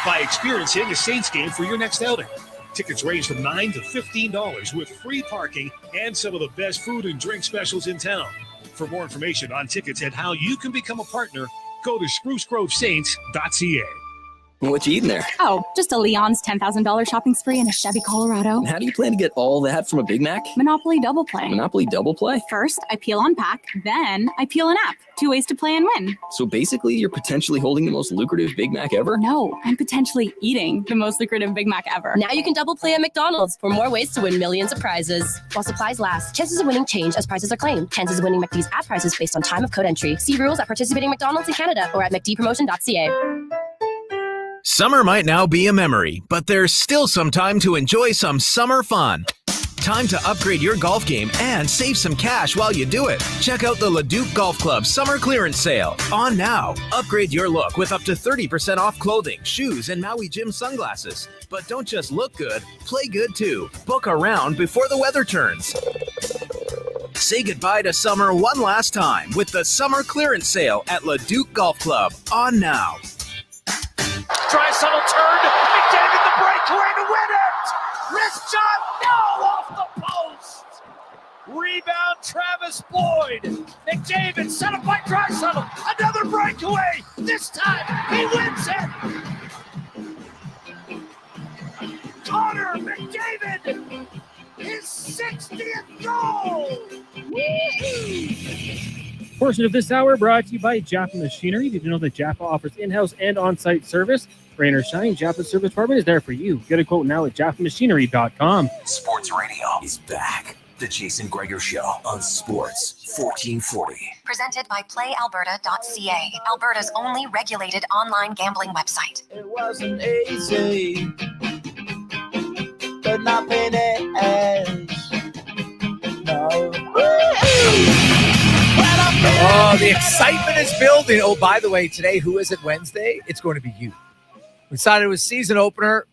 by experiencing a Saints game for your next outing. Tickets range from $9 to $15 with free parking and some of the best food and drink specials in town. For more information on tickets and how you can become a partner, go to sprucegrovesaints.ca. What you eating there? Oh, just a Leon's $10,000 shopping spree in a Chevy Colorado. How do you plan to get all that from a Big Mac? Monopoly Double Play. Monopoly Double Play? First, I peel on pack, then I peel an app. 2 ways to play and win. So basically, you're potentially holding the most lucrative Big Mac ever? No, I'm potentially eating the most lucrative Big Mac ever. Now you can double play at McDonald's for more ways to win millions of prizes. While supplies last, chances of winning change as prizes are claimed. Chances of winning McD's app prizes based on time of code entry. See rules at participating McDonald's in Canada or at mcdpromotion.ca. Summer might now be a memory, but there's still some time to enjoy some summer fun. Time to upgrade your golf game and save some cash while you do it. Check out the Leduc Golf Club Summer Clearance Sale. On now. Upgrade your look with up to 30% off clothing, shoes, and Maui Gym sunglasses. But don't just look good, play good too. Book a round before the weather turns. Say goodbye to summer one last time with the Summer Clearance Sale at Leduc Golf Club. On now. Draisaitl turned. McDavid the breakaway to win it. Wrist shot. No, off the post. Rebound Travis Boyd. McDavid set up by Draisaitl. Another breakaway. This time he wins it. Connor McDavid, his 60th goal. Portion of this hour brought to you by Jaffa Machinery. Did you know that Jaffa offers in-house and on-site service? Rain or shine, Jaffa's service department is there for you. Get a quote now at jaffamachinery.com. Sports Radio is back. The Jason Gregor Show on Sports 1440. Presented by PlayAlberta.ca, Alberta's only regulated online gambling website. It wasn't easy, but nothing is. No. Oh, the excitement is building. Oh, by the way, today, who is it? Wednesday? It's going to be you. We decided it was season opener.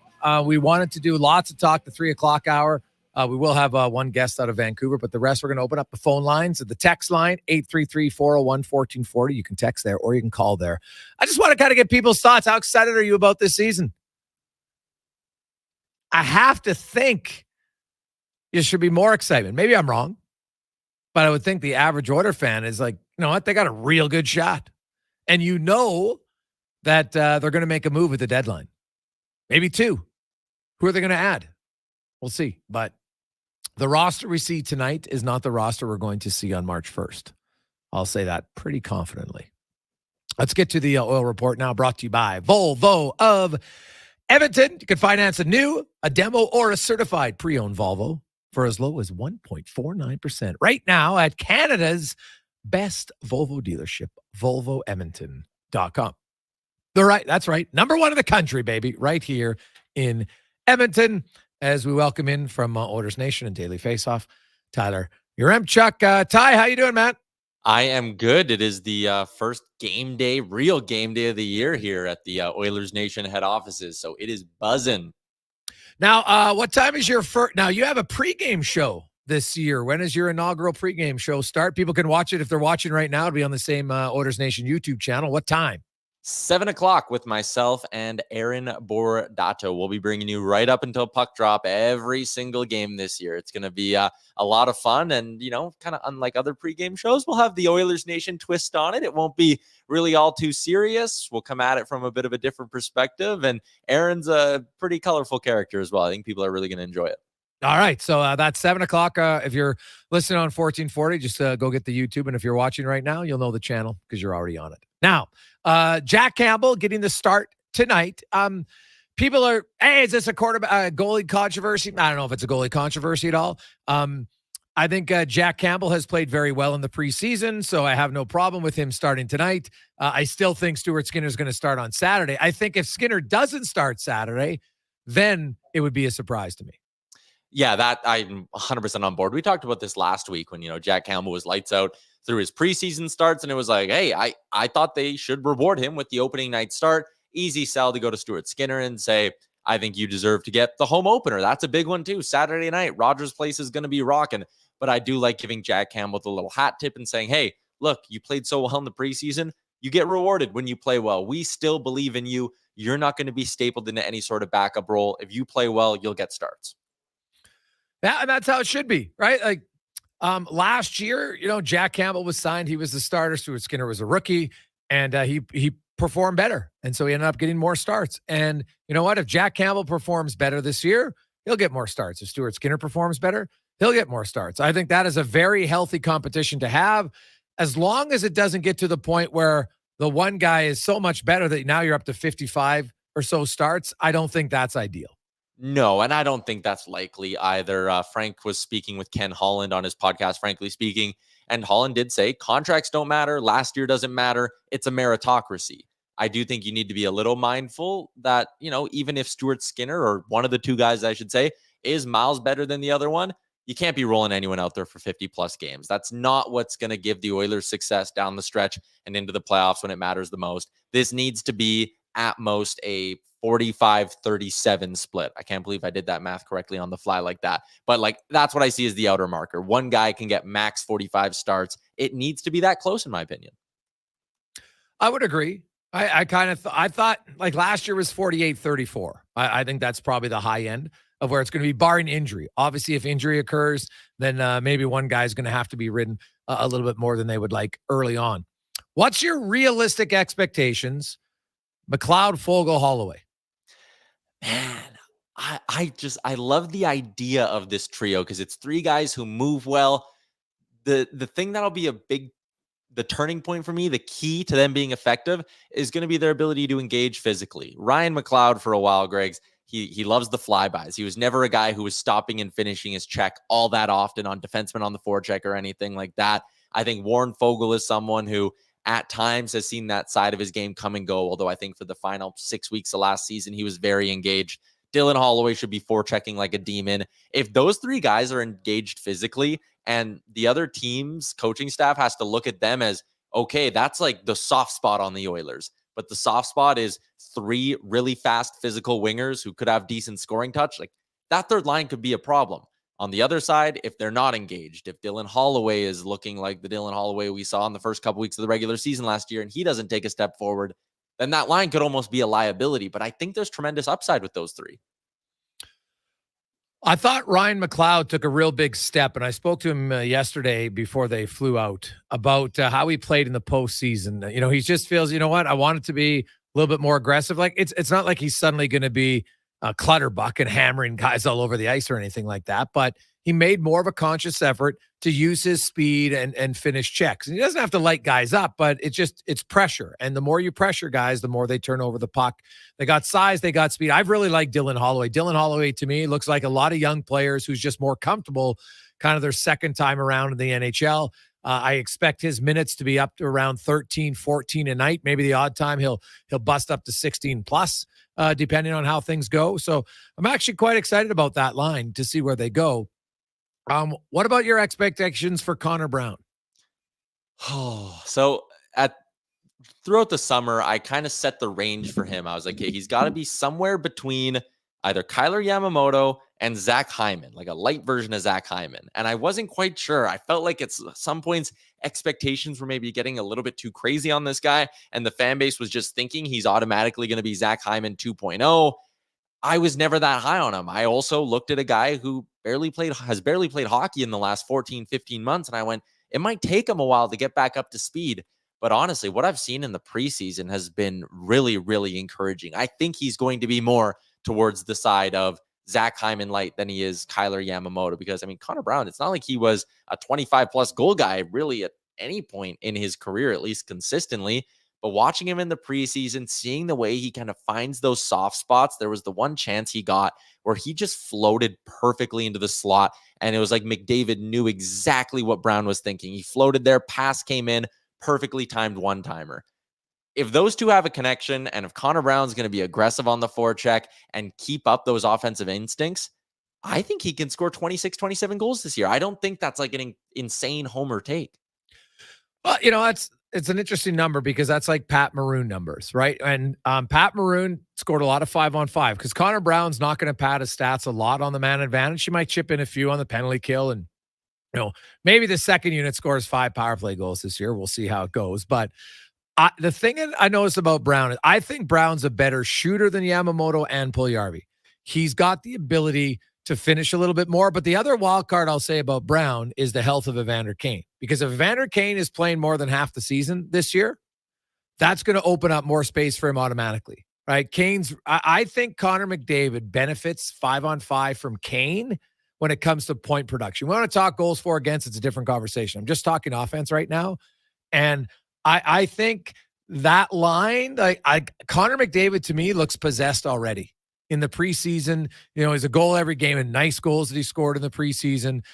We wanted to do lots of talk the 3 o'clock hour. We will have one guest out of Vancouver, but the rest we're going to open up the phone lines at the text line, 833-401-1440. You can text there or you can call there. I just want to kind of get people's thoughts. How excited are you about this season? I have to think you should be more excited. Maybe I'm wrong, but I would think the average Oiler fan is like, you know what? They got a real good shot. And you know that they're going to make a move at the deadline. Maybe two. Who are they going to add? We'll see. But the roster we see tonight is not the roster we're going to see on March 1st. I'll say that pretty confidently. Let's get to the oil report now, brought to you by Volvo of Edmonton. You can finance a new, a demo, or a certified pre-owned Volvo for as low as 1.49% right now at Canada's best Volvo dealership, VolvoEdmonton.com. That's right. Number one in the country, baby, right here in Edmonton. As we welcome in from Oilers Nation and Daily Faceoff, Tyler Yaremchuk. Ty, how you doing, man? I am good. It is the first game day, real game day of the year here at the Oilers Nation head offices, so it is buzzing. Now, what time is your first? Now, you have a pregame show this year. When is your inaugural pregame show start? People can watch it if they're watching right now. It'll be on the same Oilers Nation YouTube channel. What time? 7 o'clock with myself and Aaron Bordato. We'll be bringing you right up until puck drop every single game this year. It's going to be a lot of fun, and, you know, kind of unlike other pregame shows, we'll have the Oilers Nation twist on it. It won't be really all too serious. We'll come at it from a bit of a different perspective, and Aaron's a pretty colorful character as well. I think people are really going to enjoy it. All right, so that's 7 o'clock. If you're listening on 1440, just go get the YouTube, and if you're watching right now, you'll know the channel because you're already on it. Now, Jack Campbell getting the start tonight. People are, hey, is this a goalie controversy? I don't know if it's a goalie controversy at all. I think Jack Campbell has played very well in the preseason, so I have no problem with him starting tonight. I still think Stuart Skinner is going to start on Saturday. I think if Skinner doesn't start Saturday, then it would be a surprise to me. Yeah, that I'm 100% on board. We talked about this last week when, Jack Campbell was lights out through his preseason starts, and it was like, hey, I thought they should reward him with the opening night start. Easy sell to go to Stuart Skinner and say, I think you deserve to get the home opener. That's a big one too. Saturday night, Rogers Place is going to be rocking. But I do like giving Jack Campbell the little hat tip and saying, hey, look, you played so well in the preseason. You get rewarded when you play well. We still believe in you. You're not going to be stapled into any sort of backup role. If you play well, you'll get starts. And that's how it should be, right? Like last year, Jack Campbell was signed. He was the starter. Stuart Skinner was a rookie, and he performed better. And so he ended up getting more starts. And you know what? If Jack Campbell performs better this year, he'll get more starts. If Stuart Skinner performs better, he'll get more starts. I think that is a very healthy competition to have, as long as it doesn't get to the point where the one guy is so much better that now you're up to 55 or so starts. I don't think that's ideal. No, and I don't think that's likely either. Frank was speaking with Ken Holland on his podcast, Frankly Speaking, and Holland did say contracts don't matter. Last year doesn't matter. It's a meritocracy. I do think you need to be a little mindful that, even if Stuart Skinner, or one of the two guys, I should say, is miles better than the other one, you can't be rolling anyone out there for 50-plus games. That's not what's going to give the Oilers success down the stretch and into the playoffs when it matters the most. This needs to be, at most, a 45-37 split. I can't believe I did that math correctly on the fly like that. But that's what I see as the outer marker. One guy can get max 45 starts. It needs to be that close, in my opinion. I would agree. I thought like last year was 48-34. I think that's probably the high end of where it's going to be, barring injury. Obviously, if injury occurs, then maybe one guy's going to have to be ridden a little bit more than they would like early on. What's your realistic expectations, McLeod, Fogle, Holloway? Man, I love the idea of this trio because it's three guys who move well. The thing that'll be the turning point for me, the key to them being effective is going to be their ability to engage physically. Ryan McLeod for a while, Greg's, he loves the flybys. He was never a guy who was stopping and finishing his check all that often on defensemen on the forecheck or anything like that. I think Warren Fogle is someone who at times has seen that side of his game come and go, although I think for the final 6 weeks of last season, he was very engaged. Dylan Holloway should be forechecking like a demon. If those three guys are engaged physically and the other team's coaching staff has to look at them as, okay, that's like the soft spot on the Oilers. But the soft spot is three really fast physical wingers who could have decent scoring touch. Like that third line could be a problem. On the other side, if they're not engaged, if Dylan Holloway is looking like the Dylan Holloway we saw in the first couple weeks of the regular season last year and he doesn't take a step forward, then that line could almost be a liability. But I think there's tremendous upside with those three. I thought Ryan McLeod took a real big step, and I spoke to him yesterday before they flew out about how he played in the postseason. You know, he just feels, you know what, I want it to be a little bit more aggressive. Like it's not like he's suddenly going to be a clutterbuck and hammering guys all over the ice or anything like that, but he made more of a conscious effort to use his speed and finish checks. And he doesn't have to light guys up, but it's pressure. And the more you pressure guys, the more they turn over the puck. They got size, they got speed. I've really liked Dylan Holloway. Dylan Holloway, to me, looks like a lot of young players who's just more comfortable kind of their second time around in the NHL. I expect his minutes to be up to around 13, 14 a night. Maybe the odd time he'll bust up to 16 plus, depending on how things go. So I'm actually quite excited about that line to see where they go. What about your expectations for Connor Brown? So throughout the summer, I kind of set the range for him. I was like, hey, he's got to be somewhere between either Kyler Yamamoto and Zach Hyman, like a light version of Zach Hyman. And I wasn't quite sure. I felt like at some points expectations were maybe getting a little bit too crazy on this guy. And the fan base was just thinking he's automatically going to be Zach Hyman 2.0. I was never that high on him. I also looked at a guy who has barely played hockey in the last 14, 15 months. And I went, it might take him a while to get back up to speed. But honestly, what I've seen in the preseason has been really, really encouraging. I think he's going to be more towards the side of Zach Hyman light than he is Kyler Yamamoto. Because, I mean, Connor Brown, it's not like he was a 25-plus goal guy really at any point in his career, at least consistently. But watching him in the preseason, seeing the way he kind of finds those soft spots, there was the one chance he got where he just floated perfectly into the slot. And it was like McDavid knew exactly what Brown was thinking. He floated there, pass came in, perfectly timed one-timer. If those two have a connection, and if Connor Brown's going to be aggressive on the forecheck and keep up those offensive instincts, I think he can score 26, 27 goals this year. I don't think that's like an insane homer take. Well, you know, it's an interesting number because that's like Pat Maroon numbers, right? And Pat Maroon scored a lot of 5-on-5 because Connor Brown's not going to pad his stats a lot on the man advantage. He might chip in a few on the penalty kill, and you know, maybe the second unit scores 5 power play goals this year. We'll see how it goes. But the thing I noticed about Brown is I think Brown's a better shooter than Yamamoto and Puljujarvi. He's got the ability to finish a little bit more. But the other wild card I'll say about Brown is the health of Evander Kane. Because if Evander Kane is playing more than half the season this year, that's going to open up more space for him automatically, right? I think Connor McDavid benefits 5-on-5 from Kane when it comes to point production. We want to talk goals for against, it's a different conversation. I'm just talking offense right now. And I think that line, Connor McDavid to me looks possessed already. In the preseason, you know, he's a goal every game and nice goals that he scored in the preseason.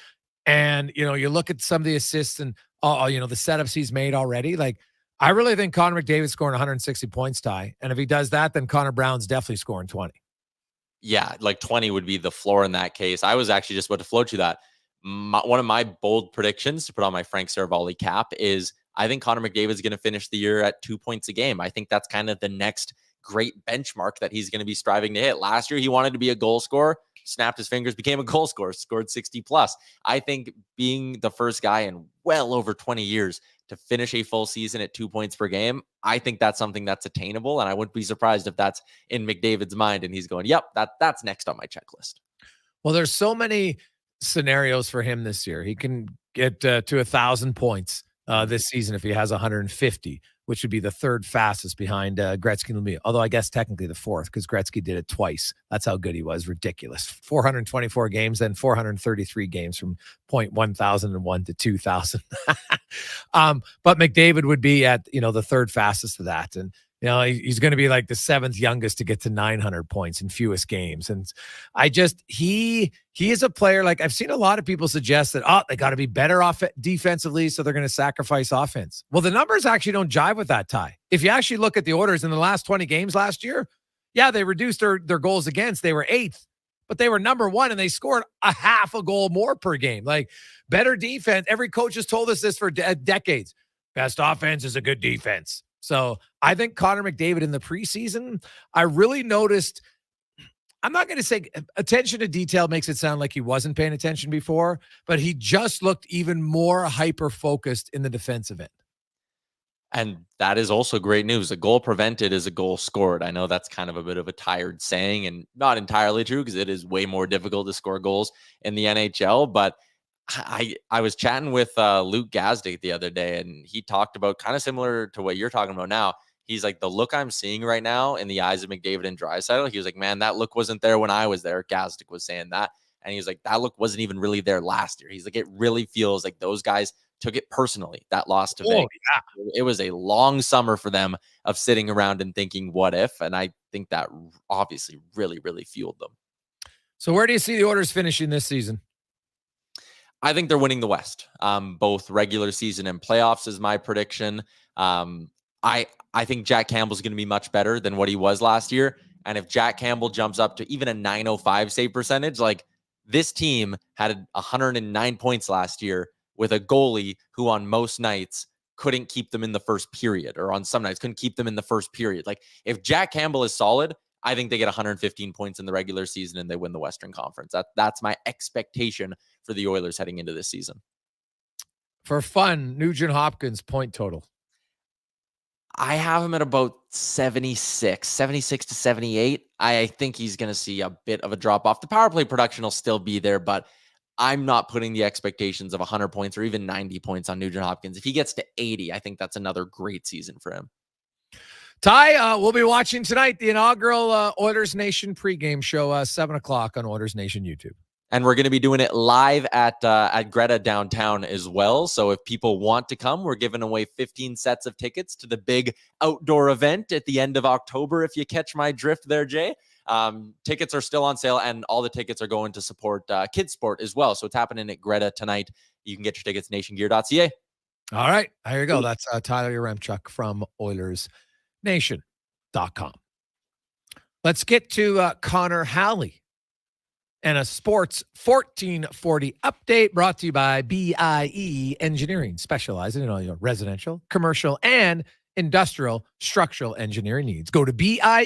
And, you know, you look at some of the assists and, you know, the setups he's made already. Like, I really think Connor McDavid's scoring 160 points, Ty. And if he does that, then Connor Brown's definitely scoring 20. Yeah, like 20 would be the floor in that case. I was actually just about to float you that. One of my bold predictions to put on my Frank Saravalli cap is I think Connor McDavid's going to finish the year at 2 points a game. I think that's kind of the next great benchmark that he's going to be striving to hit. Last year, he wanted to be a goal scorer, snapped his fingers, became a goal scorer, scored 60 plus. I think being the first guy in well over 20 years to finish a full season at 2 points per game, I think that's something that's attainable. And I wouldn't be surprised if that's in McDavid's mind and he's going, yep, that's next on my checklist. Well, there's so many scenarios for him this year. He can get to 1,000 points this season if he has 150, which would be the third fastest behind Gretzky and Lemieux. Although I guess technically the fourth because Gretzky did it twice. That's how good he was. Ridiculous. 424 games, then 433 games from 1001 to 2000. But McDavid would be at, the third fastest of that. And, he's going to be like the seventh youngest to get to 900 points in fewest games. And he is a player, like I've seen a lot of people suggest that, they got to be better off defensively, so they're going to sacrifice offense. Well, the numbers actually don't jive with that, Ty. If you actually look at the Oilers in the last 20 games last year, yeah, they reduced their goals against. They were 8th, but they were number 1 and they scored a half a goal more per game. Like better defense. Every coach has told us this for decades. Best offense is a good defense. So I think Connor McDavid in the preseason, I really noticed, I'm not going to say attention to detail makes it sound like he wasn't paying attention before, but he just looked even more hyper-focused in the defensive end. And that is also great news. A goal prevented is a goal scored. I know that's kind of a bit of a tired saying and not entirely true because it is way more difficult to score goals in the NHL, but I was chatting with Luke Gazdic the other day, and he talked about kind of similar to what you're talking about now. He's like, the look I'm seeing right now in the eyes of McDavid and Draisaitl, he was like, man, that look wasn't there when I was there. Gazdic was saying that. And he was like, that look wasn't even really there last year. He's like, it really feels like those guys took it personally, that loss to Vegas. Yeah. It was a long summer for them of sitting around and thinking, what if? And I think that obviously really, really fueled them. So where do you see the Oilers finishing this season? I think they're winning the West, both regular season and playoffs is my prediction. I think Jack Campbell's going to be much better than what he was last year. And if Jack Campbell jumps up to even a .905 save percentage, like this team had 109 points last year with a goalie who on most nights couldn't keep them in the first period, or on some nights couldn't keep them in the first period. Like if Jack Campbell is solid, I think they get 115 points in the regular season and they win the Western Conference. That's my expectation for the Oilers heading into this season. For fun, Nugent Hopkins point total. I have him at about 76 to 78. I think he's going to see a bit of a drop off. The power play production will still be there, but I'm not putting the expectations of 100 points or even 90 points on Nugent Hopkins. If he gets to 80, I think that's another great season for him. Ty, we'll be watching tonight the inaugural Oilers Nation pregame show, 7 o'clock on Oilers Nation YouTube. And we're going to be doing it live at Greta downtown as well. So if people want to come, we're giving away 15 sets of tickets to the big outdoor event at the end of October, if you catch my drift there, Jay. Tickets are still on sale, and all the tickets are going to support kids sport as well. So it's happening at Greta tonight. You can get your tickets nationgear.ca. All right, there you go. That's Tyler Yaremchuk from OilersNation.com. Let's get to Connor Halley and a Sports 1440 update brought to you by BIE Engineering, specializing in all your residential, commercial, and industrial structural engineering needs. Go to BIEENG.com.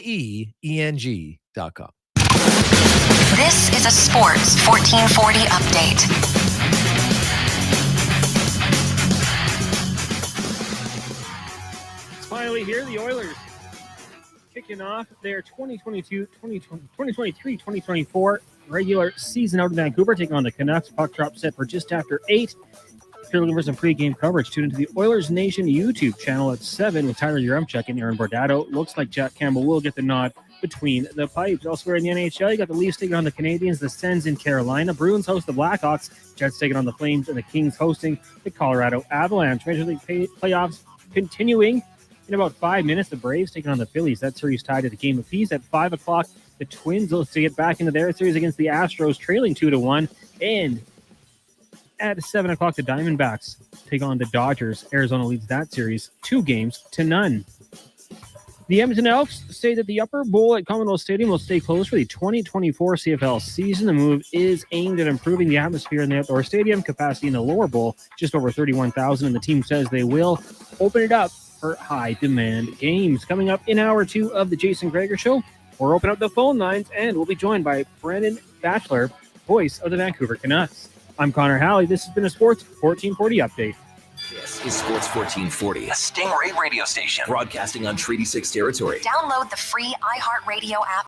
This is a Sports 1440 update. It's finally here, the Oilers kicking off their 2023-2024 regular season out in Vancouver, taking on the Canucks. Puck drop set for just after 8. If you're looking for some pregame coverage, tune into the Oilers Nation YouTube channel at 7 with Tyler Yaremchuk and Aaron Bordato. Looks like Jack Campbell will get the nod between the pipes. Elsewhere in the NHL, you got the Leafs taking on the Canadiens, the Sens in Carolina, Bruins host the Blackhawks, Jets taking on the Flames, and the Kings hosting the Colorado Avalanche. Major League playoffs continuing in about 5 minutes. The Braves taking on the Phillies. That series tied at a game apiece. At 5 o'clock, the Twins look to get back into their series against the Astros, trailing 2-1. And at 7 o'clock, the Diamondbacks take on the Dodgers. Arizona leads that series 2-0. The Edmonton Elks say that the upper bowl at Commonwealth Stadium will stay closed for the 2024 CFL season. The move is aimed at improving the atmosphere in the outdoor stadium. Capacity in the lower bowl, just over 31,000, and the team says they will open it up for high-demand games. Coming up in hour 2 of the Jason Gregor Show, we'll open up the phone lines, and we'll be joined by Brandon Batchelor, voice of the Vancouver Canucks. I'm Connor Halley. This has been a Sports 1440 update. This is Sports 1440, a Stingray radio station broadcasting on Treaty 6 territory. Download the free iHeartRadio app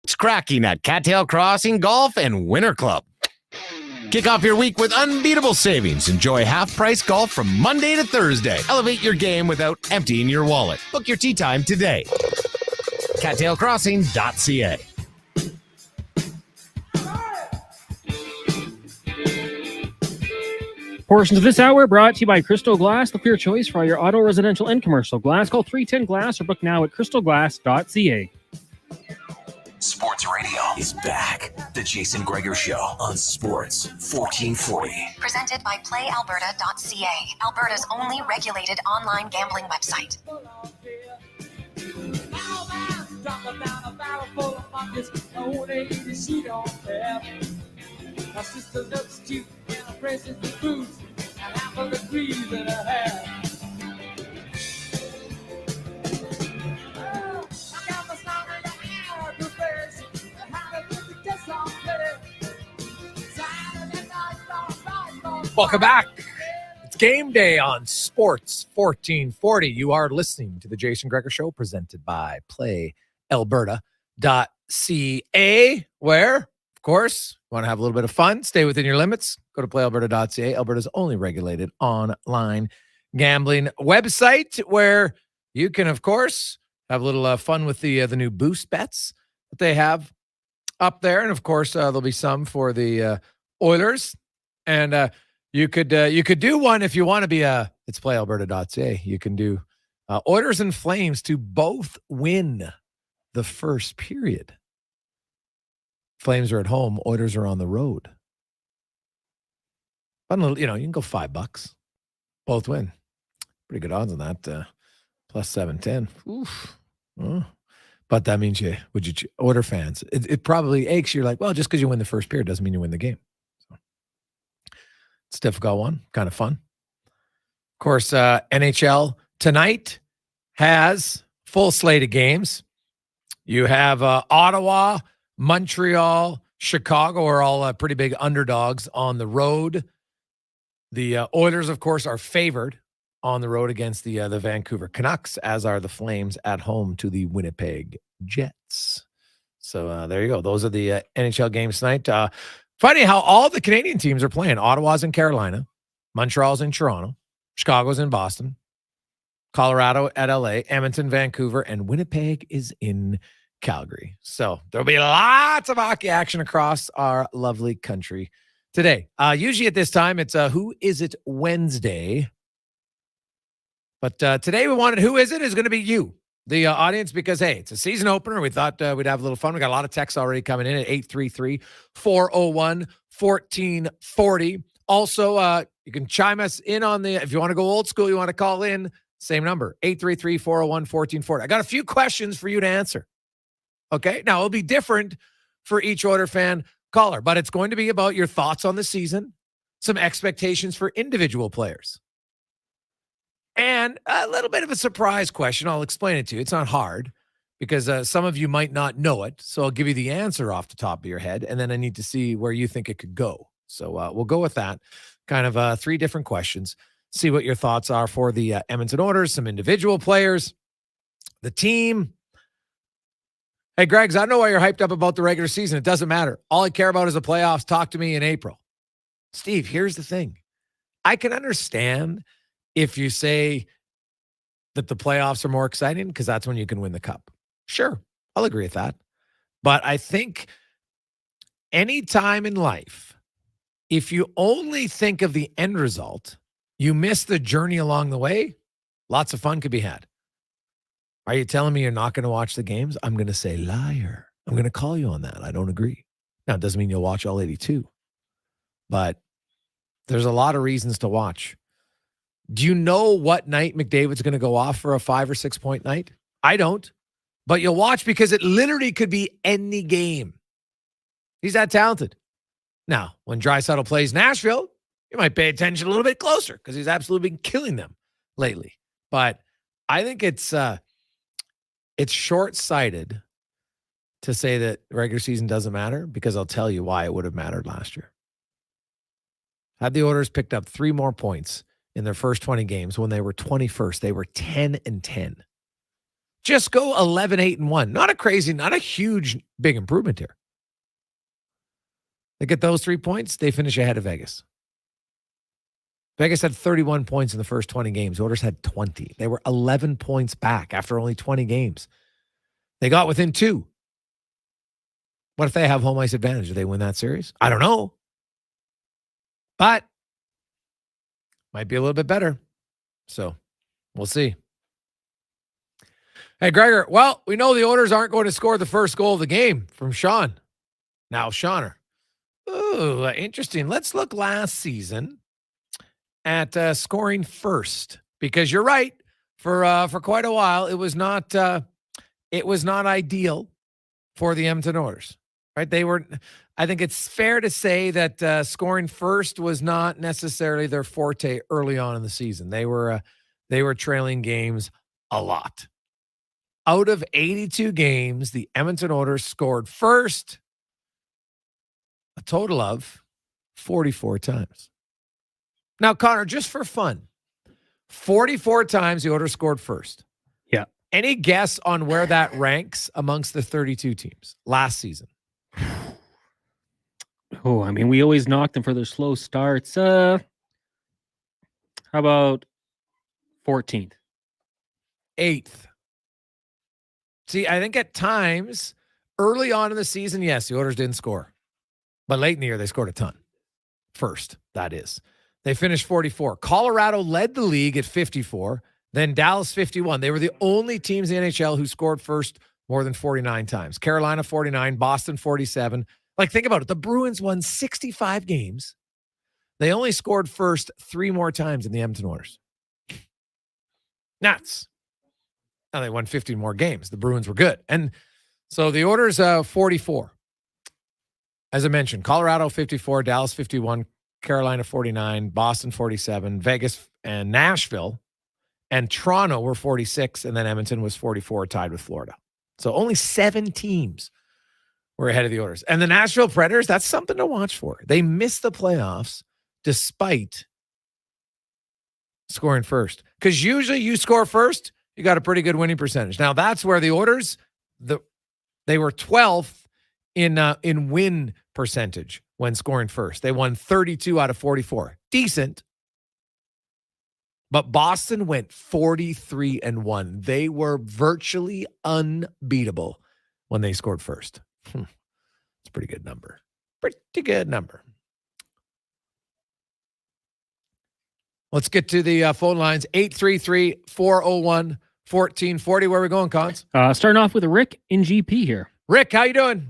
It's cracking at Cattail Crossing Golf and Winter Club. Kick off your week with unbeatable savings. Enjoy half-price golf from Monday to Thursday. Elevate your game without emptying your wallet. Book your tee time today. cattailcrossing.ca. Portions of this hour brought to you by Crystal Glass, the clear choice for all your auto, residential, and commercial glass. Call 310 Glass or book now at crystalglass.ca. Sports Radio is back. The Jason Gregor Show on Sports 1440. Presented by PlayAlberta.ca, Alberta's only regulated online gambling website. My sister looks cute and her presence is boots and half of the degrees that I have. I got my song in the air to face. I had a good test on play. Saturday night. Welcome back. It's game day on Sports 1440. You are listening to the Jason Gregor Show presented by PlayAlberta.ca, where, of course, want to have a little bit of fun, stay within your limits, go to playalberta.ca, Alberta's only regulated online gambling website, where you can, of course, have a little fun with the new boost bets that they have up there. And, of course, there'll be some for the Oilers. And you could do one if you want to be it's playalberta.ca. You can do Oilers and Flames to both win the first period. Flames are at home. Oilers are on the road. Fun little, you can go $5. Both win. Pretty good odds on that. Plus 710. Oof. But that means Oiler fans, it probably aches. You're like, well, just because you win the first period doesn't mean you win the game. So it's a difficult one. Kind of fun. Of course, NHL tonight has full slate of games. You have Ottawa, Montreal, Chicago are all pretty big underdogs on the road. The Oilers, of course, are favored on the road against the Vancouver Canucks, as are the Flames at home to the Winnipeg Jets. So there you go. Those are the NHL games tonight. Funny how all the Canadian teams are playing. Ottawa's in Carolina, Montreal's in Toronto, Chicago's in Boston, Colorado at LA, Edmonton, Vancouver, and Winnipeg is in Calgary. So there'll be lots of hockey action across our lovely country today. Usually at this time, it's Who Is It Wednesday. But today we wanted Who Is It is going to be you, the audience, because, hey, it's a season opener. We thought we'd have a little fun. We got a lot of texts already coming in at 833-401-1440. Also, you can chime us in on if you want to go old school, you want to call in, same number, 833-401-1440. I got a few questions for you to answer. Okay, now it'll be different for each Oiler fan caller, but it's going to be about your thoughts on the season, some expectations for individual players, and a little bit of a surprise question. I'll explain it to you. It's not hard because some of you might not know it, so I'll give you the answer off the top of your head, and then I need to see where you think it could go. So we'll go with that. Kind of 3 different questions. See what your thoughts are for the Edmonton Oilers, some individual players, the team. Hey, Greggs, I know why you're hyped up about the regular season. It doesn't matter. All I care about is the playoffs. Talk to me in April. Steve, here's the thing. I can understand if you say that the playoffs are more exciting because that's when you can win the cup. Sure, I'll agree with that. But I think any time in life, if you only think of the end result, you miss the journey along the way, lots of fun could be had. Are you telling me you're not going to watch the games? I'm going to say liar. I'm going to call you on that. I don't agree. Now, it doesn't mean you'll watch all 82, but there's a lot of reasons to watch. Do you know what night McDavid's going to go off for a 5 or 6 point night? I don't, but you'll watch because it literally could be any game. He's that talented. Now, when Draisaitl plays Nashville, you might pay attention a little bit closer because he's absolutely been killing them lately. But I think it's short-sighted to say that regular season doesn't matter, because I'll tell you why it would have mattered last year. Had the Oilers picked up 3 more points in their first 20 games when they were 21st, they were 10-10. Just go 11-8-1. Not a crazy, not a huge, big improvement here. They get those 3 points, they finish ahead of Vegas. Vegas had 31 points in the first 20 games. Oilers had 20. They were 11 points back after only 20 games. They got within 2. What if they have home ice advantage? Do they win that series? I don't know. But might be a little bit better. So we'll see. Hey, Gregor, well, we know the Oilers aren't going to score the first goal of the game from Sean. Now, Shauner. Ooh, interesting. Let's look last season at scoring first, because you're right. For quite a while, it was not ideal for the Edmonton Oilers. Right? I think it's fair to say that scoring first was not necessarily their forte early on in the season. They were trailing games a lot. Out of 82 games, the Edmonton Oilers scored first a total of 44 times. Now, Connor, just for fun, 44 times the Oilers scored first. Yeah. Any guess on where that ranks amongst the 32 teams last season? Oh, I mean, we always knock them for their slow starts. How about 14th? 8th. See, I think at times, early on in the season, yes, the Oilers didn't score. But late in the year, they scored a ton. First, that is. They finished 44. Colorado led the league at 54. Then Dallas 51. They were the only teams in the NHL who scored first more than 49 times. Carolina 49, Boston 47. Like, think about it. The Bruins won 65 games. They only scored first 3 more times than the Edmonton Oilers. Nuts. Now they won 15 more games. The Bruins were good. And so the Oilers 44. As I mentioned, Colorado 54, Dallas 51, Carolina 49, Boston 47, Vegas and Nashville and Toronto were 46, and then Edmonton was 44, tied with Florida. So only 7 teams were ahead of the Oilers. And the Nashville Predators, that's something to watch for. They missed the playoffs despite scoring first. Because usually you score first, you got a pretty good winning percentage. Now, that's where the Oilers, they were 12th in win percentage when scoring first. They won 32 out of 44. Decent. But Boston went 43-1. They were virtually unbeatable when they scored first. It's a pretty good number. Pretty good number. Let's get to the phone lines. 833-401-1440. Where are we going, Cons? Starting off with Rick in GP here. Rick, how you doing?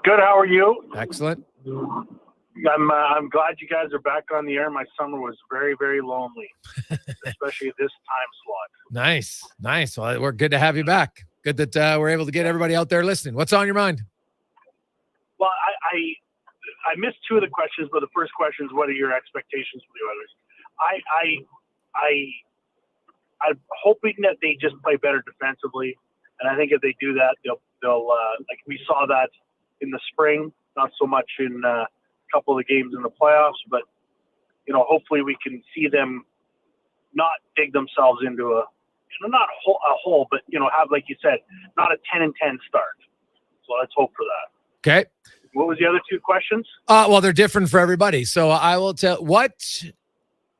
Good. How are you? Excellent. I'm glad you guys are back on the air. My summer was very, very lonely, especially this time slot. Nice. Well, we're good to have you back. Good that we're able to get everybody out there listening. What's on your mind? Well, I missed 2 of the questions, but the first question is, what are your expectations for the Oilers? I'm hoping that they just play better defensively, and I think if they do that, they'll like we saw that in the spring, not so much in a couple of the games in the playoffs, but hopefully we can see them not dig themselves into a not a hole, but have, like you said, not a 10-10 start. So let's hope for that. Okay. What was the other 2 questions? Well, they're different for everybody. So I will tell. What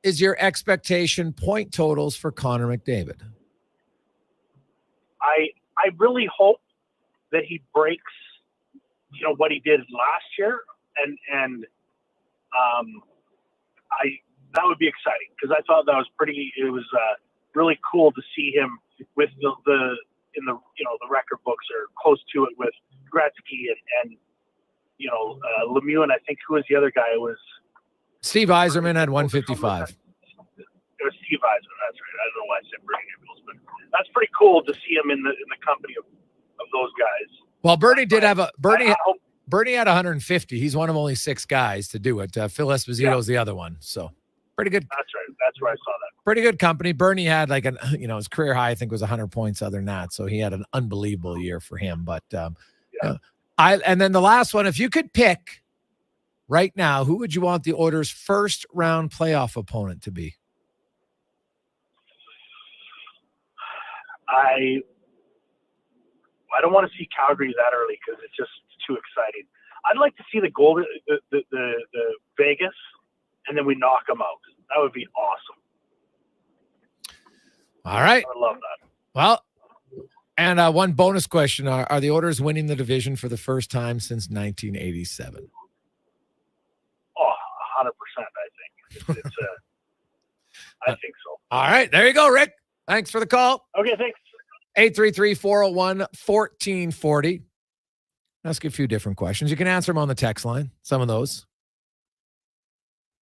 is your expectation point totals for Connor McDavid? I really hope that he breaks, what he did last year, and that would be exciting, because I thought that was it was really cool to see him with the record books, or close to it, with Gretzky and Lemieux, and I think who was the other guy? It was Steve Yzerman had 155. It was Steve Yzerman. That's right. I don't know why I said Brady Bills, but that's pretty cool to see him in the company of those guys. Well, Bernie did have Bernie had 150. He's one of only 6 guys to do it. Phil Esposito's the other one. So pretty good. That's right. That's where I saw that. Pretty good company. Bernie had his career high, I think, was 100 points other than that. So he had an unbelievable year for him. But and then the last one, if you could pick right now, who would you want the Oilers' first round playoff opponent to be? I don't want to see Calgary that early because it's just too exciting. I'd like to see the Vegas, and then we knock them out. That would be awesome. All right. I would love that. Well, and one bonus question. Are the Oilers winning the division for the first time since 1987? Oh, 100%, I think. I think so. All right. There you go, Rick. Thanks for the call. Okay, thanks. 833-401-1440. Ask you a few different questions. You can answer them on the text line, some of those.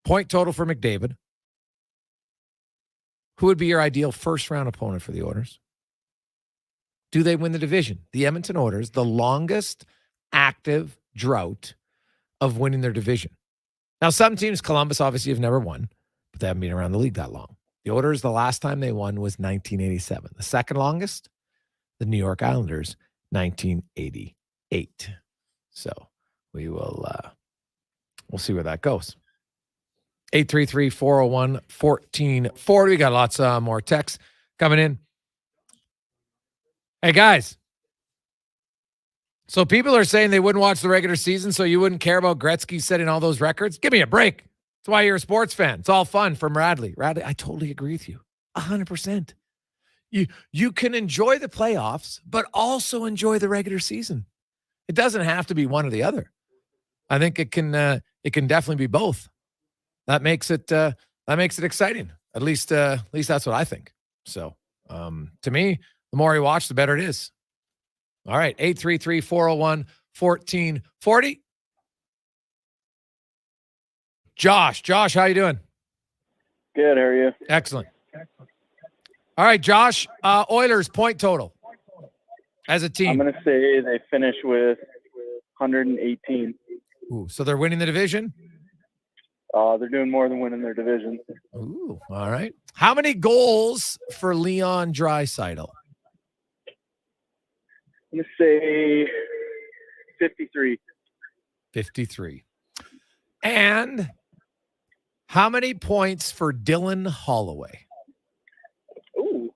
Point total for McDavid. Who would be your ideal first-round opponent for the Oilers? Do they win the division? The Edmonton Oilers, the longest active drought of winning their division. Now, some teams, Columbus, obviously have never won, but they haven't been around the league that long. The Oilers, the last time they won was 1987. The second longest, the New York Islanders, 1988. So we will we'll see where that goes. 833-401-1440. We got lots more texts coming in. Hey, guys. So people are saying they wouldn't watch the regular season, so you wouldn't care about Gretzky setting all those records? Give me a break. That's why you're a sports fan. It's all fun from Radley. Radley, I totally agree with you. 100%. You can enjoy the playoffs, but also enjoy the regular season. It doesn't have to be one or the other. I think it can definitely be both. That makes it exciting. At least that's what I think. So to me, the more you watch, the better it is. All right, 833-401-1440. Josh, how you doing? Good, how are you? Excellent. All right, Josh, Oilers point total as a team. I'm going to say they finish with 118. Ooh, so they're winning the division? They're doing more than winning their division. Ooh, all right. How many goals for Leon Draisaitl? I'm going to say 53. 53. And how many points for Dylan Holloway? Ooh.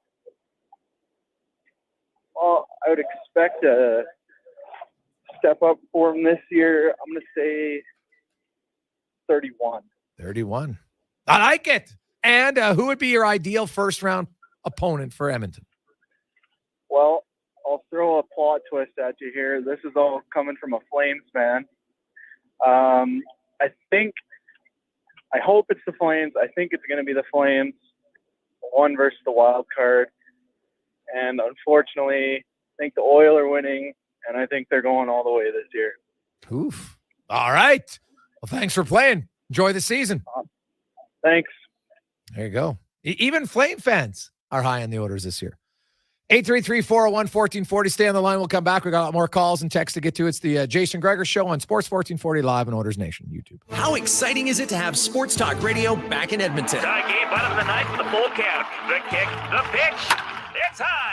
Well, I would expect a step up for him this year. I'm going to say 31. 31. I like it. And who would be your ideal first-round opponent for Edmonton? Well, I'll throw a plot twist at you here. This is all coming from a Flames fan. I hope it's the Flames. I think it's going to be the Flames, one versus the wild card. And unfortunately, I think the Oilers are winning, and I think they're going all the way this year. Oof. All right. Well, thanks for playing. Enjoy the season. Thanks. There you go. Even Flame fans are high on the Oilers this year. 833-401-1440. Stay on the line. We'll come back. We got a lot more calls and texts to get to. It's the Jason Gregor Show on Sports 1440 live on Oilers Nation YouTube. How exciting is it to have Sports Talk Radio back in Edmonton? Tie game, bottom of the ninth with a full count. The kick, the pitch. It's high.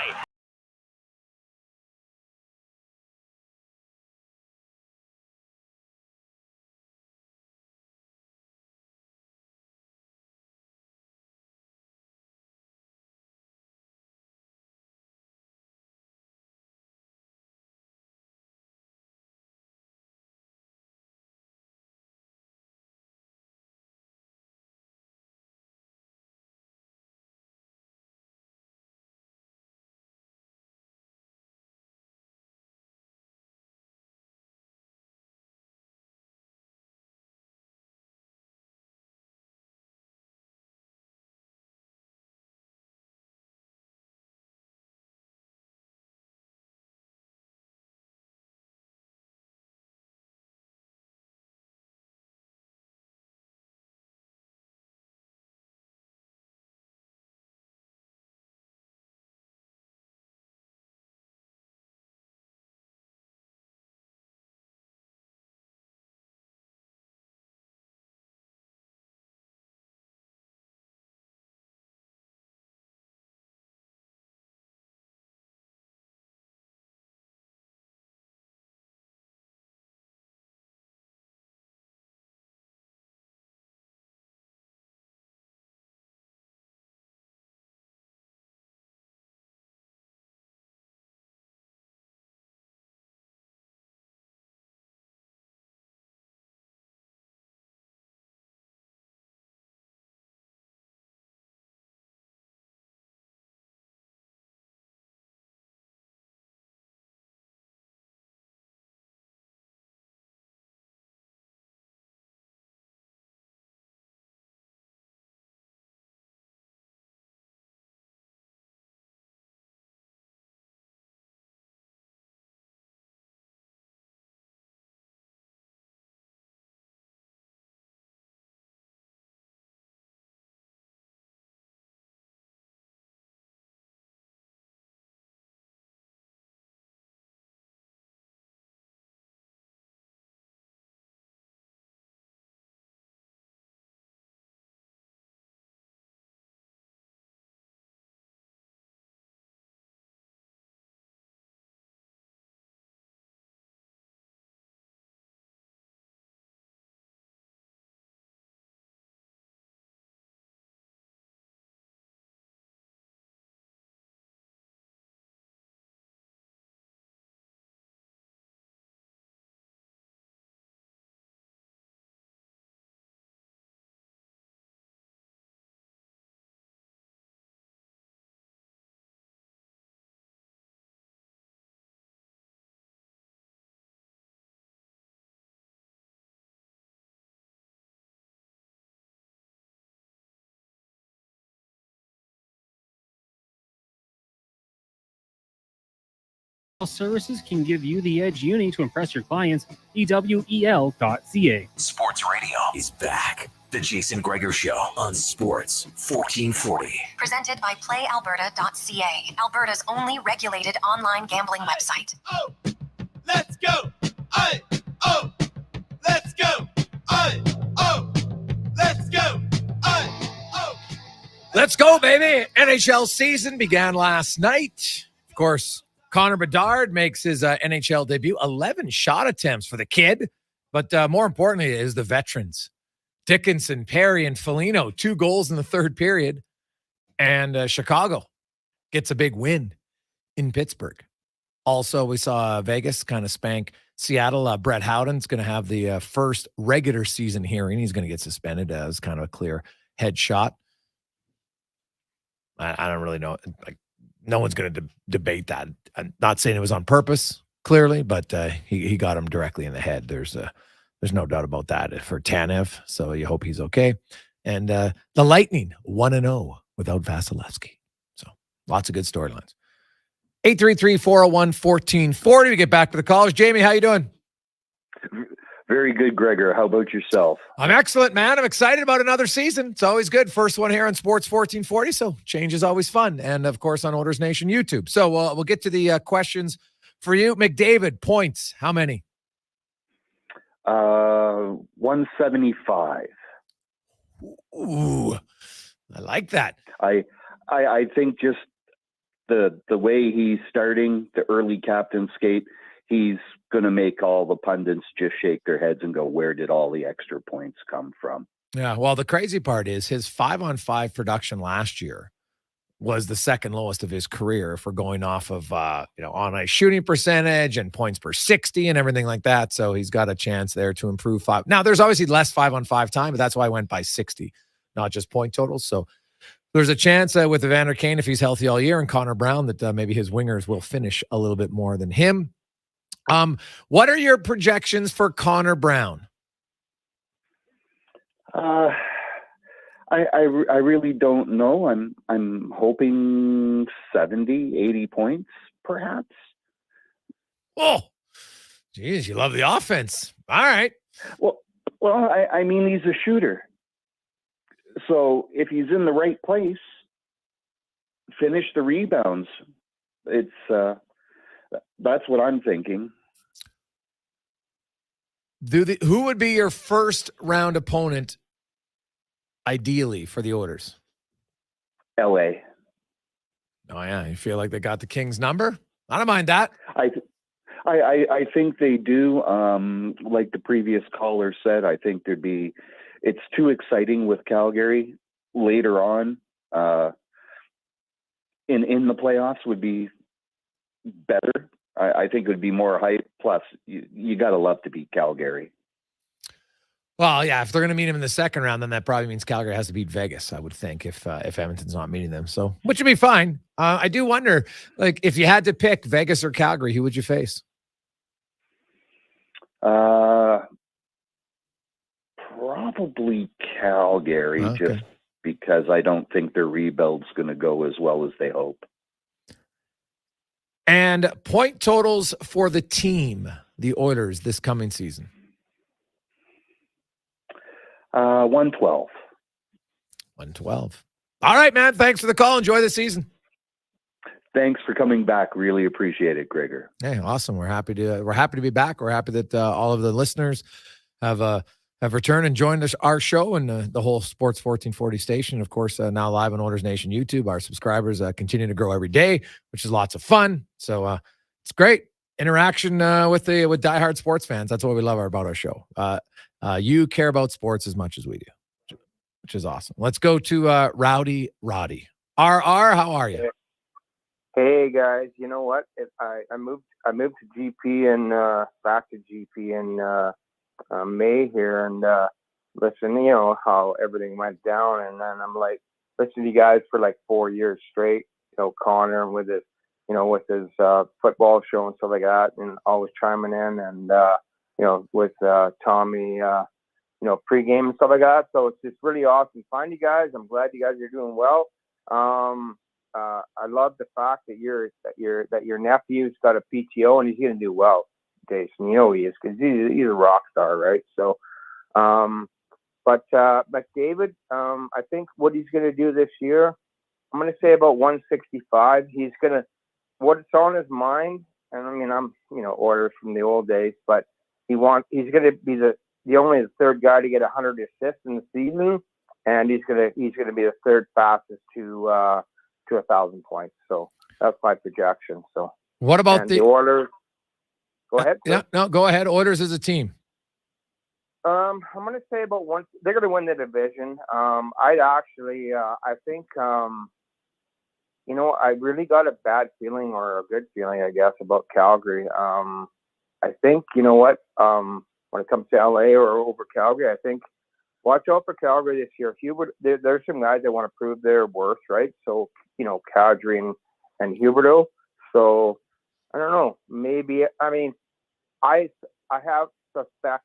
services can give you the edge you need to impress your clients. EWEL.ca. Sports Radio is back. The Jason Gregor Show on Sports 1440. Presented by PlayAlberta.ca, Alberta's only regulated online gambling website. Oh, let's go. Oh, let's go. Oh, let's go. Let's go, baby. NHL season began last night. Of course, Connor Bedard makes his NHL debut. 11 shot attempts for the kid. But more importantly is the veterans. Dickinson, Perry, and Foligno, 2 goals in the third period. And Chicago gets a big win in Pittsburgh. Also, we saw Vegas kind of spank Seattle. Brett Howden's going to have the first regular season hearing. He's going to get suspended as kind of a clear headshot. I don't really know. Like, no one's going to debate that. I'm not saying it was on purpose, clearly, but he got him directly in the head. There's no doubt about that for Tanev, so you hope he's okay. And the Lightning, 1-0 without Vasilevsky. So lots of good storylines. 833-401-1440. We get back to the calls. Jamie, how you doing? Very good, Gregor. How about yourself? I'm excellent, man. I'm excited about another season. It's always good. First one here on Sports 1440, so change is always fun. And, of course, on Oilers Nation YouTube. So we'll get to the questions for you. McDavid, points, how many? 175. Ooh, I like that. I think just the way he's starting, the early captain skate, he's going to make all the pundits just shake their heads and go, where did all the extra points come from? Yeah, well, the crazy part is his 5-on-5 production last year was the second lowest of his career if we're going off of, on a shooting percentage and points per 60 and everything like that. So he's got a chance there to improve 5. Now, there's obviously less 5-on-5 time, but that's why I went by 60, not just point totals. So there's a chance with Evander Kane, if he's healthy all year, and Connor Brown, that maybe his wingers will finish a little bit more than him. What are your projections for Connor Brown? I really don't know. I'm hoping 70, 80 points, perhaps. Oh, geez, you love the offense. All right. Well, I mean, he's a shooter. So if he's in the right place, finish the rebounds. It's that's what I'm thinking. Who would be your first round opponent ideally for the Oilers? LA. Oh yeah, you feel like they got the Kings number? I don't mind that. I think they do. Like the previous caller said, I think it's too exciting with Calgary later on. In the playoffs would be better. I think it would be more hype. Plus, you got to love to beat Calgary. Well, yeah, if they're going to meet him in the second round, then that probably means Calgary has to beat Vegas, I would think, if Edmonton's not meeting them. So, which would be fine. I do wonder, like, if you had to pick Vegas or Calgary, who would you face? Probably Calgary, just because I don't think their rebuild's going to go as well as they hope. And point totals for the team, the Oilers, this coming season? 112. 112. All right, man. Thanks for the call. Enjoy the season. Thanks for coming back. Really appreciate it, Gregor. Hey, awesome. We're happy to be back. We're happy that all of the listeners have returned and joined our show and the whole Sports 1440 station. Of course, now live on Oilers Nation YouTube. Our subscribers continue to grow every day, which is lots of fun. So it's great interaction with diehard sports fans. That's what we love about our show. You care about sports as much as we do, which is awesome. Let's go to Rowdy Roddy. RR, how are you? Hey guys, you know what? I moved to GP and back to GP in May here, and listen, you know how everything went down, and then I'm like listening to you guys for like 4 years straight. You know, Connor with his football show and stuff like that, and always chiming in, and with Tommy, pregame and stuff like that. So it's just really awesome to find you guys. I'm glad you guys are doing well. I I love the fact that your nephew's got a PTO and he's going to do well, Jason. You know he is, because he's a rock star, right? So, but McDavid, I think what he's going to do this year, I'm going to say about 165. He's going to, what's on his mind, and I mean, I'm, orders from the old days, but he's going to be the third guy to get 100 assists in the season, and he's going to be the third fastest to 1,000 points. So that's my projection. So what about the Oilers? Go ahead. Go ahead. Oilers as a team. I'm going to say about one. They're going to win the division. I think, I really got a bad feeling, or a good feeling, I guess, about Calgary. I think, when it comes to LA or over Calgary, I think watch out for Calgary this year. There's some guys that want to prove their worth, right? So, Kadri and Huberdeau. So I don't know. Maybe, I have suspect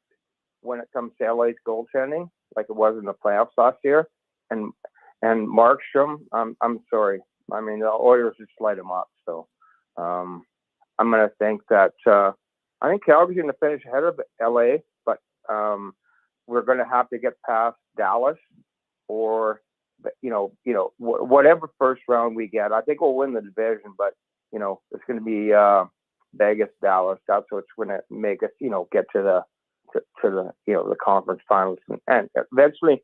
when it comes to LA's goaltending, like it was in the playoffs last year, and Markstrom, I'm sorry. The Oilers just light him up. So I'm going to think that I think Calgary's going to finish ahead of LA, but we're going to have to get past Dallas, or whatever first round we get. I think we'll win the division, but it's going to be Vegas, Dallas. That's what's going to make us get to the the conference finals, and eventually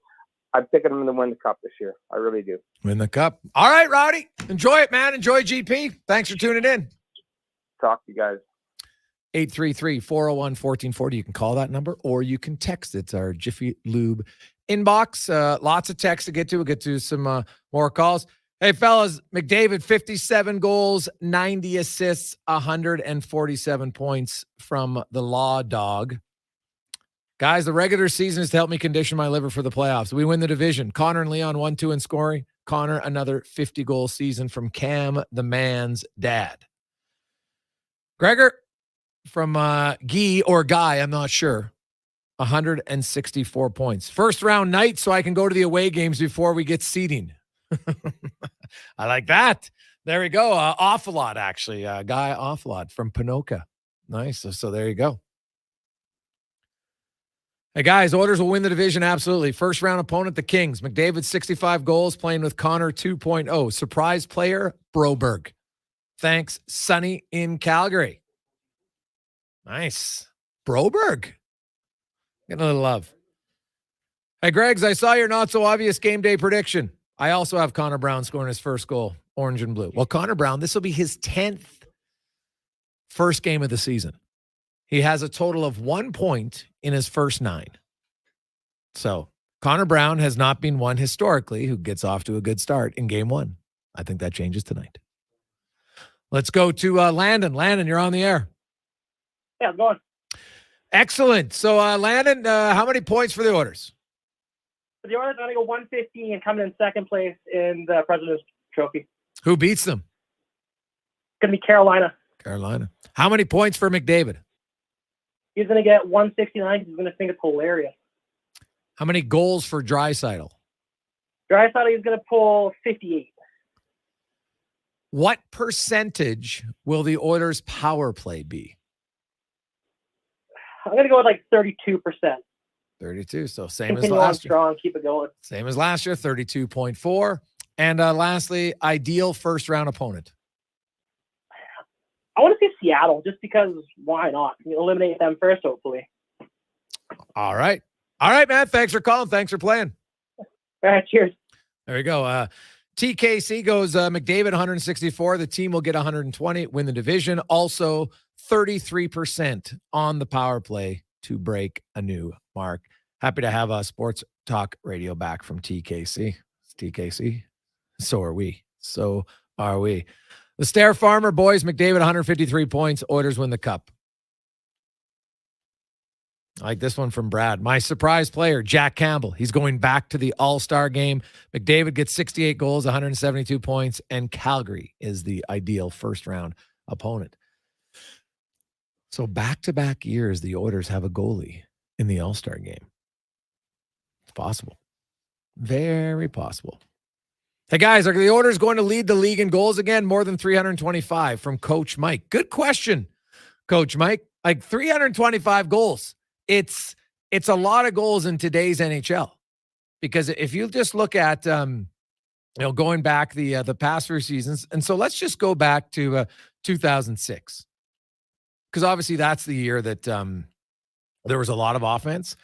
I'm picking them to win the cup this year. I really do. Win the cup. All right, Rowdy. Enjoy it, man. Enjoy GP. Thanks for tuning in. Talk to you guys. 833-401-1440. You can call that number, or you can text. It's our Jiffy Lube inbox. Lots of texts to get to. We'll get to some more calls. Hey, fellas, McDavid, 57 goals, 90 assists, 147 points from the Law Dog. Guys, the regular season is to help me condition my liver for the playoffs. We win the division. Connor and Leon 1-2 in scoring. Connor, another 50-goal season from Cam, the man's dad. Gregor from Guy or Guy, I'm not sure, 164 points. First round night, so I can go to the away games before we get seeding. I like that. There we go. Awful lot, actually. Guy Awful lot from Pinoca. Nice. So there you go. Hey, guys, Oilers will win the division, absolutely. First round opponent, the Kings. McDavid, 65 goals, playing with Connor 2.0. Surprise player, Broberg. Thanks, Sonny in Calgary. Nice. Broberg. Getting a little love. Hey, Greggs, I saw your not-so-obvious game day prediction. I also have Connor Brown scoring his first goal, orange and blue. Well, Connor Brown, this will be his 10th first game of the season. He has a total of 1 point in his first 9. So Connor Brown has not been one historically who gets off to a good start in game 1. I think that changes tonight. Let's go to Landon. Landon, you're on the air. Yeah, I'm going. Excellent. So Landon, how many points for the Oilers? For the Oilers, I'm going to go 150 and coming in second place in the President's Trophy. Who beats them? It's going to be Carolina. Carolina. How many points for McDavid? He's going to get 169. He's going to think it's hilarious. How many goals for Draisaitl? Draisaitl is going to pull 58. What percentage will the Oilers' power play be? I'm going to go with like 32%. 32. So same Continue as on last year. strong. Keep it going. Same as last year, 32.4. And lastly, ideal first-round opponent. I want to say Seattle, just because why not? You eliminate them first, hopefully. All right. All right, man. Thanks for calling. Thanks for playing. All right, cheers. There we go. TKC goes McDavid 164. The team will get 120, win the division. Also, 33% on the power play to break a new mark. Happy to have Sports Talk Radio back from TKC. It's TKC. So are we. So are we. The Stair Farmer boys, McDavid 153 points. Oilers win the cup. I like this one from Brad. My surprise player, Jack Campbell. He's going back to the All-Star game. McDavid gets 68 goals, 172 points, and Calgary is the ideal first-round opponent. So back-to-back years, the Oilers have a goalie in the All-Star game. It's possible. Very possible. Hey, guys, are the Oilers going to lead the league in goals again? More than 325 from Coach Mike. Good question, Coach Mike. Like 325 goals. It's a lot of goals in today's NHL. Because if you just look at, going back the past few seasons, and so let's just go back to 2006. Because obviously that's the year that there was a lot of offense.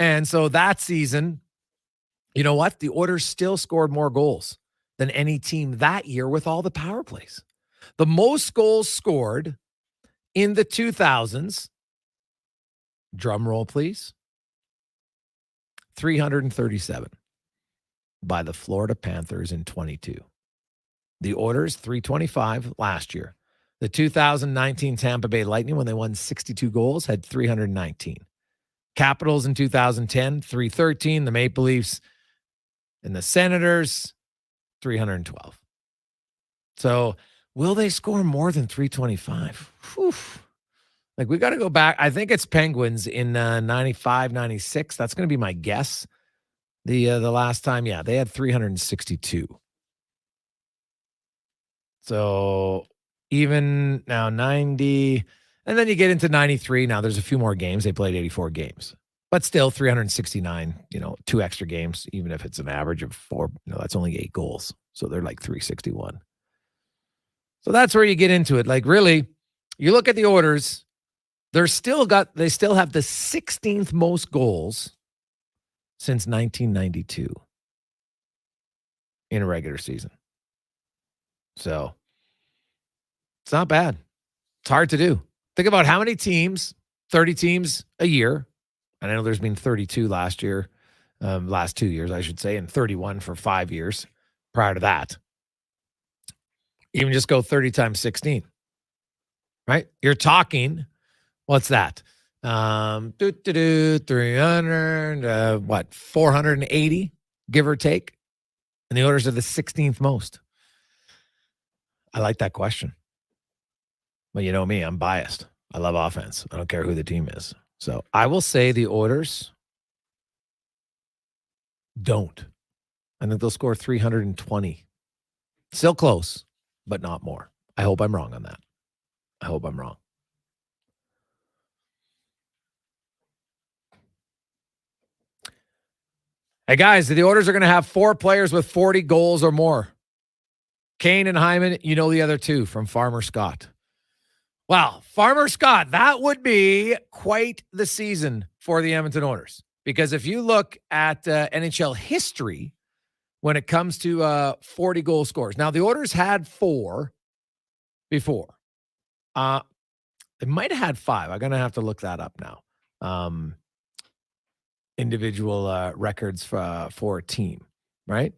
And so that season, you know what? The Oilers still scored more goals than any team that year with all the power plays. The most goals scored in the 2000s, drum roll please, 337 by the Florida Panthers in 22. The Oilers, 325 last year. The 2019 Tampa Bay Lightning, when they won 62 goals, had 319. Capitals in 2010, 313. The Maple Leafs and the Senators, 312. So will they score more than 325? Whew. Like, we got to go back. I think it's Penguins in 95, 96. That's going to be my guess. The last time, yeah, they had 362. So even now 90, and then you get into 93. Now there's a few more games. They played 84 games. But still 369, 2 extra games, even if it's an average of 4, that's only 8 goals. So they're like 361. So that's where you get into it. Like, really, you look at the Oilers, they still have the 16th most goals since 1992 in a regular season. So it's not bad. It's hard to do. Think about how many teams, 30 teams a year. And I know there's been 32 last year, last 2 years, I should say, and 31 for 5 years prior to that. Even just go 30 times 16, right? You're talking, what's that? 300, 480, give or take? And the Oilers are the 16th most. I like that question. Well, you know me, I'm biased. I love offense. I don't care who the team is. So I will say the Oilers don't. I think they'll score 320. Still close, but not more. I hope I'm wrong on that. I hope I'm wrong. Hey, guys, the Oilers are going to have 4 players with 40 goals or more. Kane and Hyman, the other 2 from Farmer Scott. Wow, Farmer Scott, that would be quite the season for the Edmonton Oilers. Because if you look at NHL history when it comes to 40 goal scores. Now, the Oilers had 4 before. They might have had 5. I'm going to have to look that up now. Individual records for a team, right?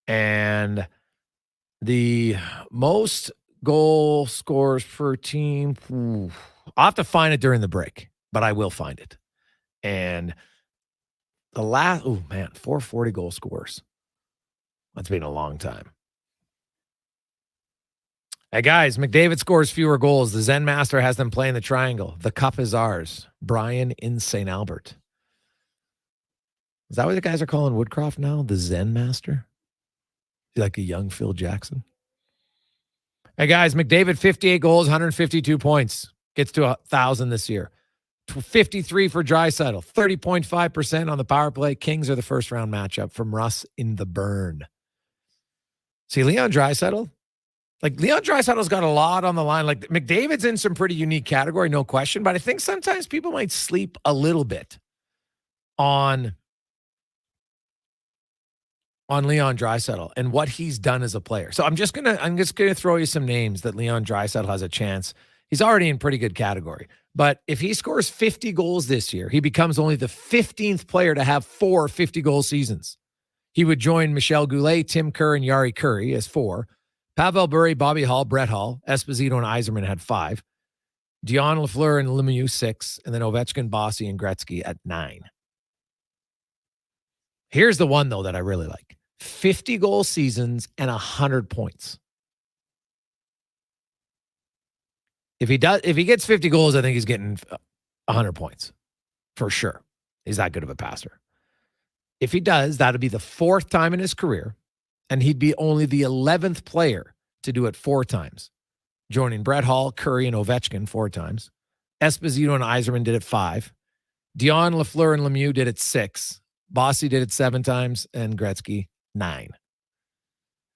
And the most goal scores per team, I'll have to find it during the break, but I will find it. And the last, 440 goal scores. That's been a long time. Hey, guys, McDavid scores fewer goals. The Zen Master has them playing the triangle. The cup is ours. Brian in St. Albert. Is that what the guys are calling Woodcraft now? The Zen Master? Like a young Phil Jackson? Hey, guys, McDavid, 58 goals, 152 points. Gets to 1,000 this year. 53 for Draisaitl. 30.5% on the power play. Kings are the first-round matchup from Russ in the burn. See, Leon Draisaitl's got a lot on the line. Like, McDavid's in some pretty unique category, no question. But I think sometimes people might sleep a little bit on Leon Draisaitl and what he's done as a player. So I'm just gonna throw you some names that Leon Draisaitl has a chance. He's already in pretty good category. But if he scores 50 goals this year, he becomes only the 15th player to have 4 50-goal seasons. He would join Michel Goulet, Tim Kerr, and Yari Curry as 4. Pavel Bure, Bobby Hall, Brett Hall, Esposito, and Yzerman had 5. Dion Lafleur and Lemieux 6. And then Ovechkin, Bossy, and Gretzky at 9. Here's the one, though, that I really like. 50-goal seasons and 100 points. If he gets 50 goals, I think he's getting 100 points for sure. He's that good of a passer. If he does, that'll be the 4th time in his career and he'd be only the 11th player to do it 4 times, joining Brett Hall, Curry, and Ovechkin 4 times. Esposito and Yzerman did it 5. Dion, Lafleur, and Lemieux did it 6. Bossy did it 7 times, and Gretzky 9.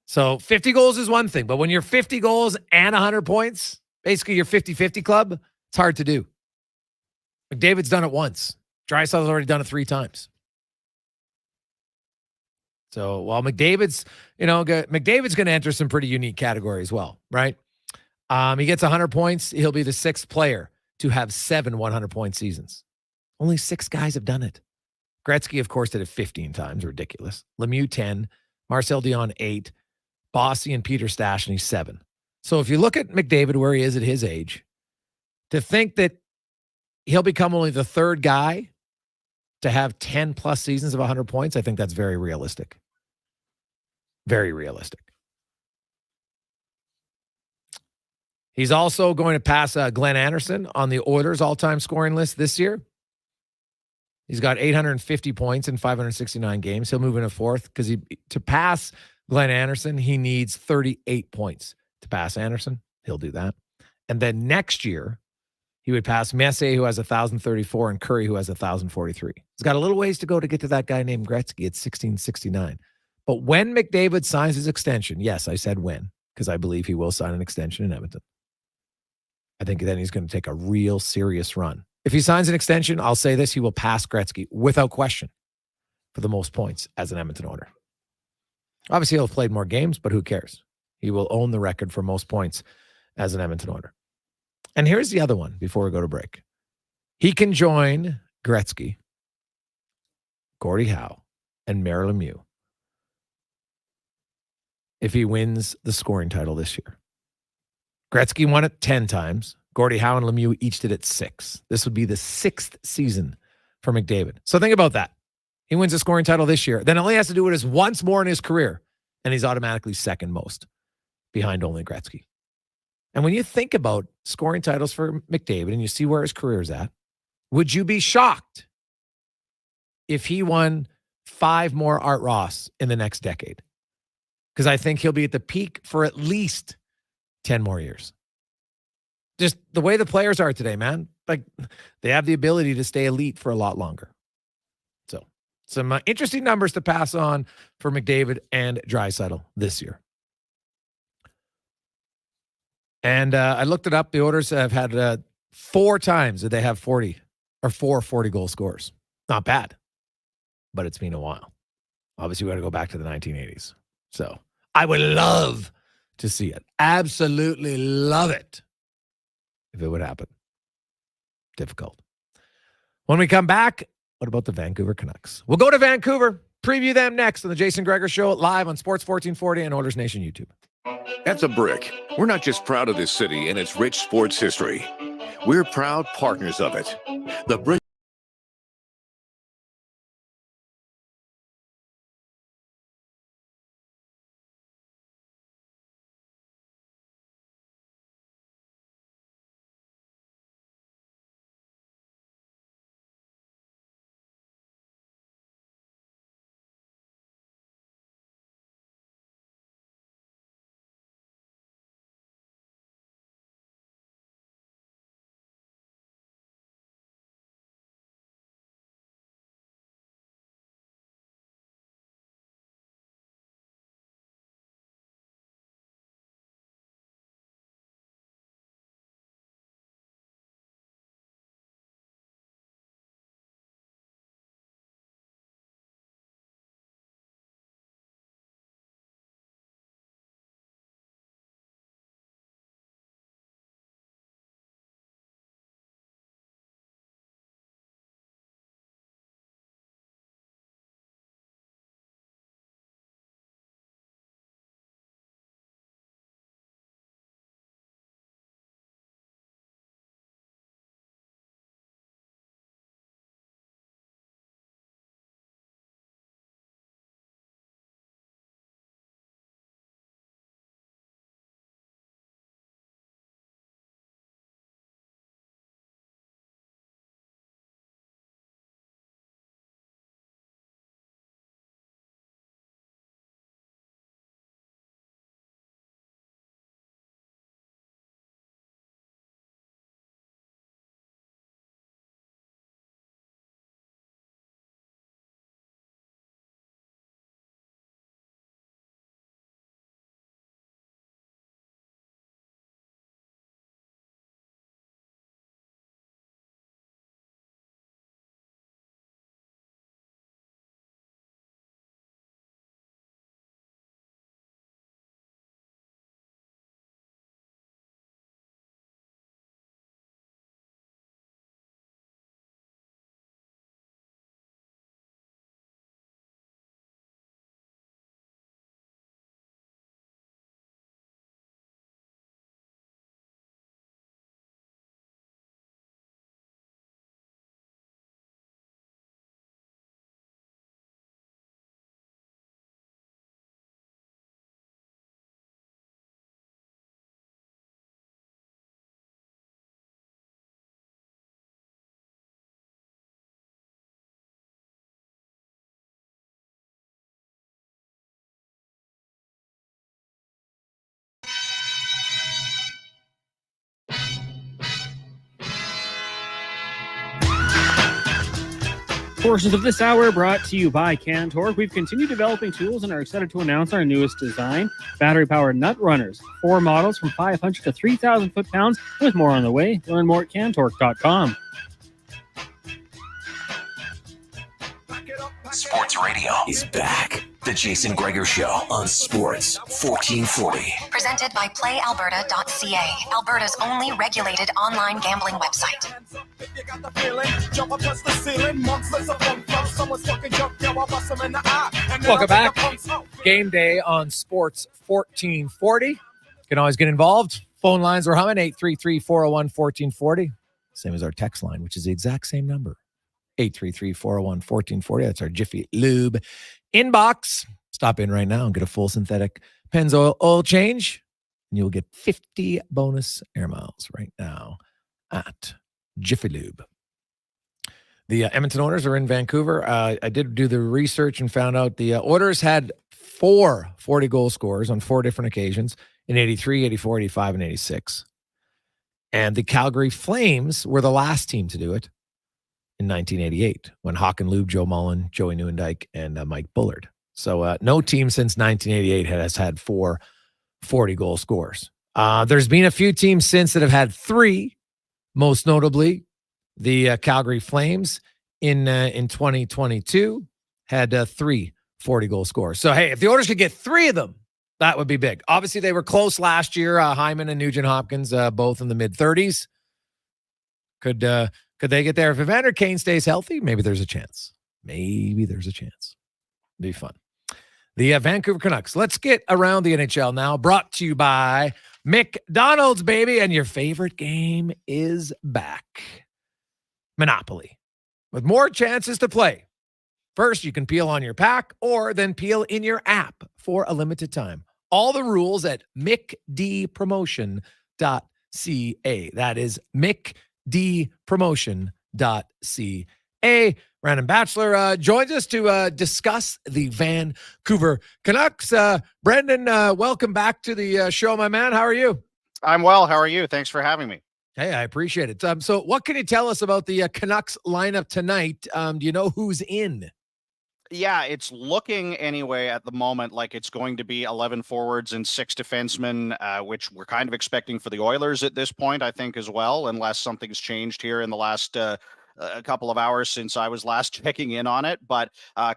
So 50 goals is one thing, but when you're 50 goals and 100 points, basically your 50-50 club, it's hard to do. McDavid's done it once. Draisaitl's already done it 3 times. So while McDavid's going to enter some pretty unique categories as well, right? He gets 100 points. He'll be the 6th player to have 7 100-point seasons. Only 6 guys have done it. Gretzky, of course, did it 15 times. Ridiculous. Lemieux, 10. Marcel Dion, 8. Bossy and Peter Stastny, 7. So if you look at McDavid, where he is at his age, to think that he'll become only the 3rd guy to have 10-plus seasons of 100 points, I think that's very realistic. Very realistic. He's also going to pass Glenn Anderson on the Oilers all-time scoring list this year. He's got 850 points in 569 games. He'll move into 4th because to pass Glenn Anderson, he needs 38 points to pass Anderson. He'll do that. And then next year, he would pass Messier, who has 1,034, and Curry, who has 1,043. He's got a little ways to go to get to that guy named Gretzky at 1,669. But when McDavid signs his extension, yes, I said when, because I believe he will sign an extension in Edmonton. I think then he's going to take a real serious run. If he signs an extension, I'll say this, he will pass Gretzky without question for the most points as an Edmonton owner. Obviously, he'll have played more games, but who cares? He will own the record for most points as an Edmonton owner. And here's the other one before we go to break. He can join Gretzky, Gordie Howe, and Mario Lemieux if he wins the scoring title this year. Gretzky won it 10 times. Gordie Howe and Lemieux each did it 6. This would be the 6th season for McDavid. So think about that. He wins the scoring title this year. Then all he has to do it is once more in his career, and he's automatically 2nd most, behind only Gretzky. And when you think about scoring titles for McDavid and you see where his career is at, would you be shocked if he won 5 more Art Ross in the next decade? Because I think he'll be at the peak for at least 10 more years. Just the way the players are today, man. Like, they have the ability to stay elite for a lot longer. So, some interesting numbers to pass on for McDavid and Draisaitl this year. And I looked it up. The Oilers have had 4 times that they have 40 or 4 40-goal scores. Not bad, but it's been a while. Obviously, we got to go back to the 1980s. So I would love to see it. Absolutely love it if it would happen. Difficult. When we come back, what about the Vancouver Canucks? We'll go to Vancouver, preview them next on the Jason Gregor Show, live on Sports 1440 and Oilers Nation YouTube. At The Brick, we're not just proud of this city and its rich sports history. We're proud partners of it. The Brick Portions of this hour brought to you by Cantork. We've continued developing tools and are excited to announce our newest design, battery-powered nut runners. 4 models from 500 to 3,000 foot-pounds, with more on the way. Learn more at cantork.com. Sports Radio is back. The Jason Gregor Show on Sports 1440. Presented by PlayAlberta.ca, Alberta's only regulated online gambling website. Welcome back. Game day on Sports 1440. You can always get involved. Phone lines are humming, 833-401-1440. Same as our text line, which is the exact same number. 833-401-1440. That's our Jiffy Lube inbox. Stop in right now and get a full synthetic Pennzoil oil change, and you'll get 50 bonus air miles right now at Jiffy Lube. The Edmonton Oilers are in Vancouver. I did do the research and found out the Oilers had 4 40-goal scorers on 4 different occasions in 83, 84, 85, and 86. And the Calgary Flames were the last team to do it in 1988, when Hawk and Lube, Joe Mullen, Joey Nieuwendyk, and Mike Bullard. So no team since 1988 has had 4 40-goal scores. There's been a few teams since that have had 3, most notably the Calgary Flames in 2022 had 3 40-goal scores. So, hey, if the Oilers could get 3 of them, that would be big. Obviously, they were close last year, Hyman and Nugent-Hopkins, both in the mid-30s. Could they get there? If Evander Kane stays healthy, maybe there's a chance. Maybe there's a chance. Be fun. The Vancouver Canucks. Let's get around the NHL now. Brought to you by McDonald's, baby. And your favorite game is back. Monopoly. With more chances to play. First, you can peel on your pack or then peel in your app for a limited time. All the rules at mcdpromotion.ca. That is mcdpromotion.ca. Brandon Batchelor joins us to discuss the Vancouver Canucks. Brendan, welcome back to the show, my man. How are you? I'm well. How are you? Thanks for having me. Hey, I appreciate it. So what can you tell us about the Canucks lineup tonight? Do you know who's in? Yeah, it's looking anyway at the moment like it's going to be 11 forwards and 6 defensemen, which we're kind of expecting for the Oilers at this point, I think, as well, unless something's changed here in the last a couple of hours since I was last checking in on it. But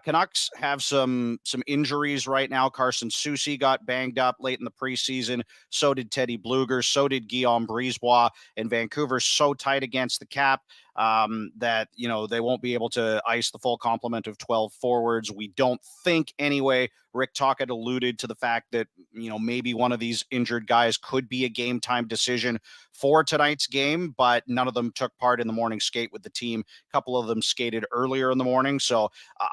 Canucks have some injuries right now. Carson Soucy got banged up late in the preseason. So did Teddy Bluger. So did Guillaume Brisebois. And Vancouver's so tight against the cap that, you know, they won't be able to ice the full complement of 12 forwards. We don't think anyway. Rick Tocchet alluded to the fact that, you know, maybe one of these injured guys could be a game time decision for tonight's game, but none of them took part in the morning skate with the team. A couple of them skated earlier in the morning. So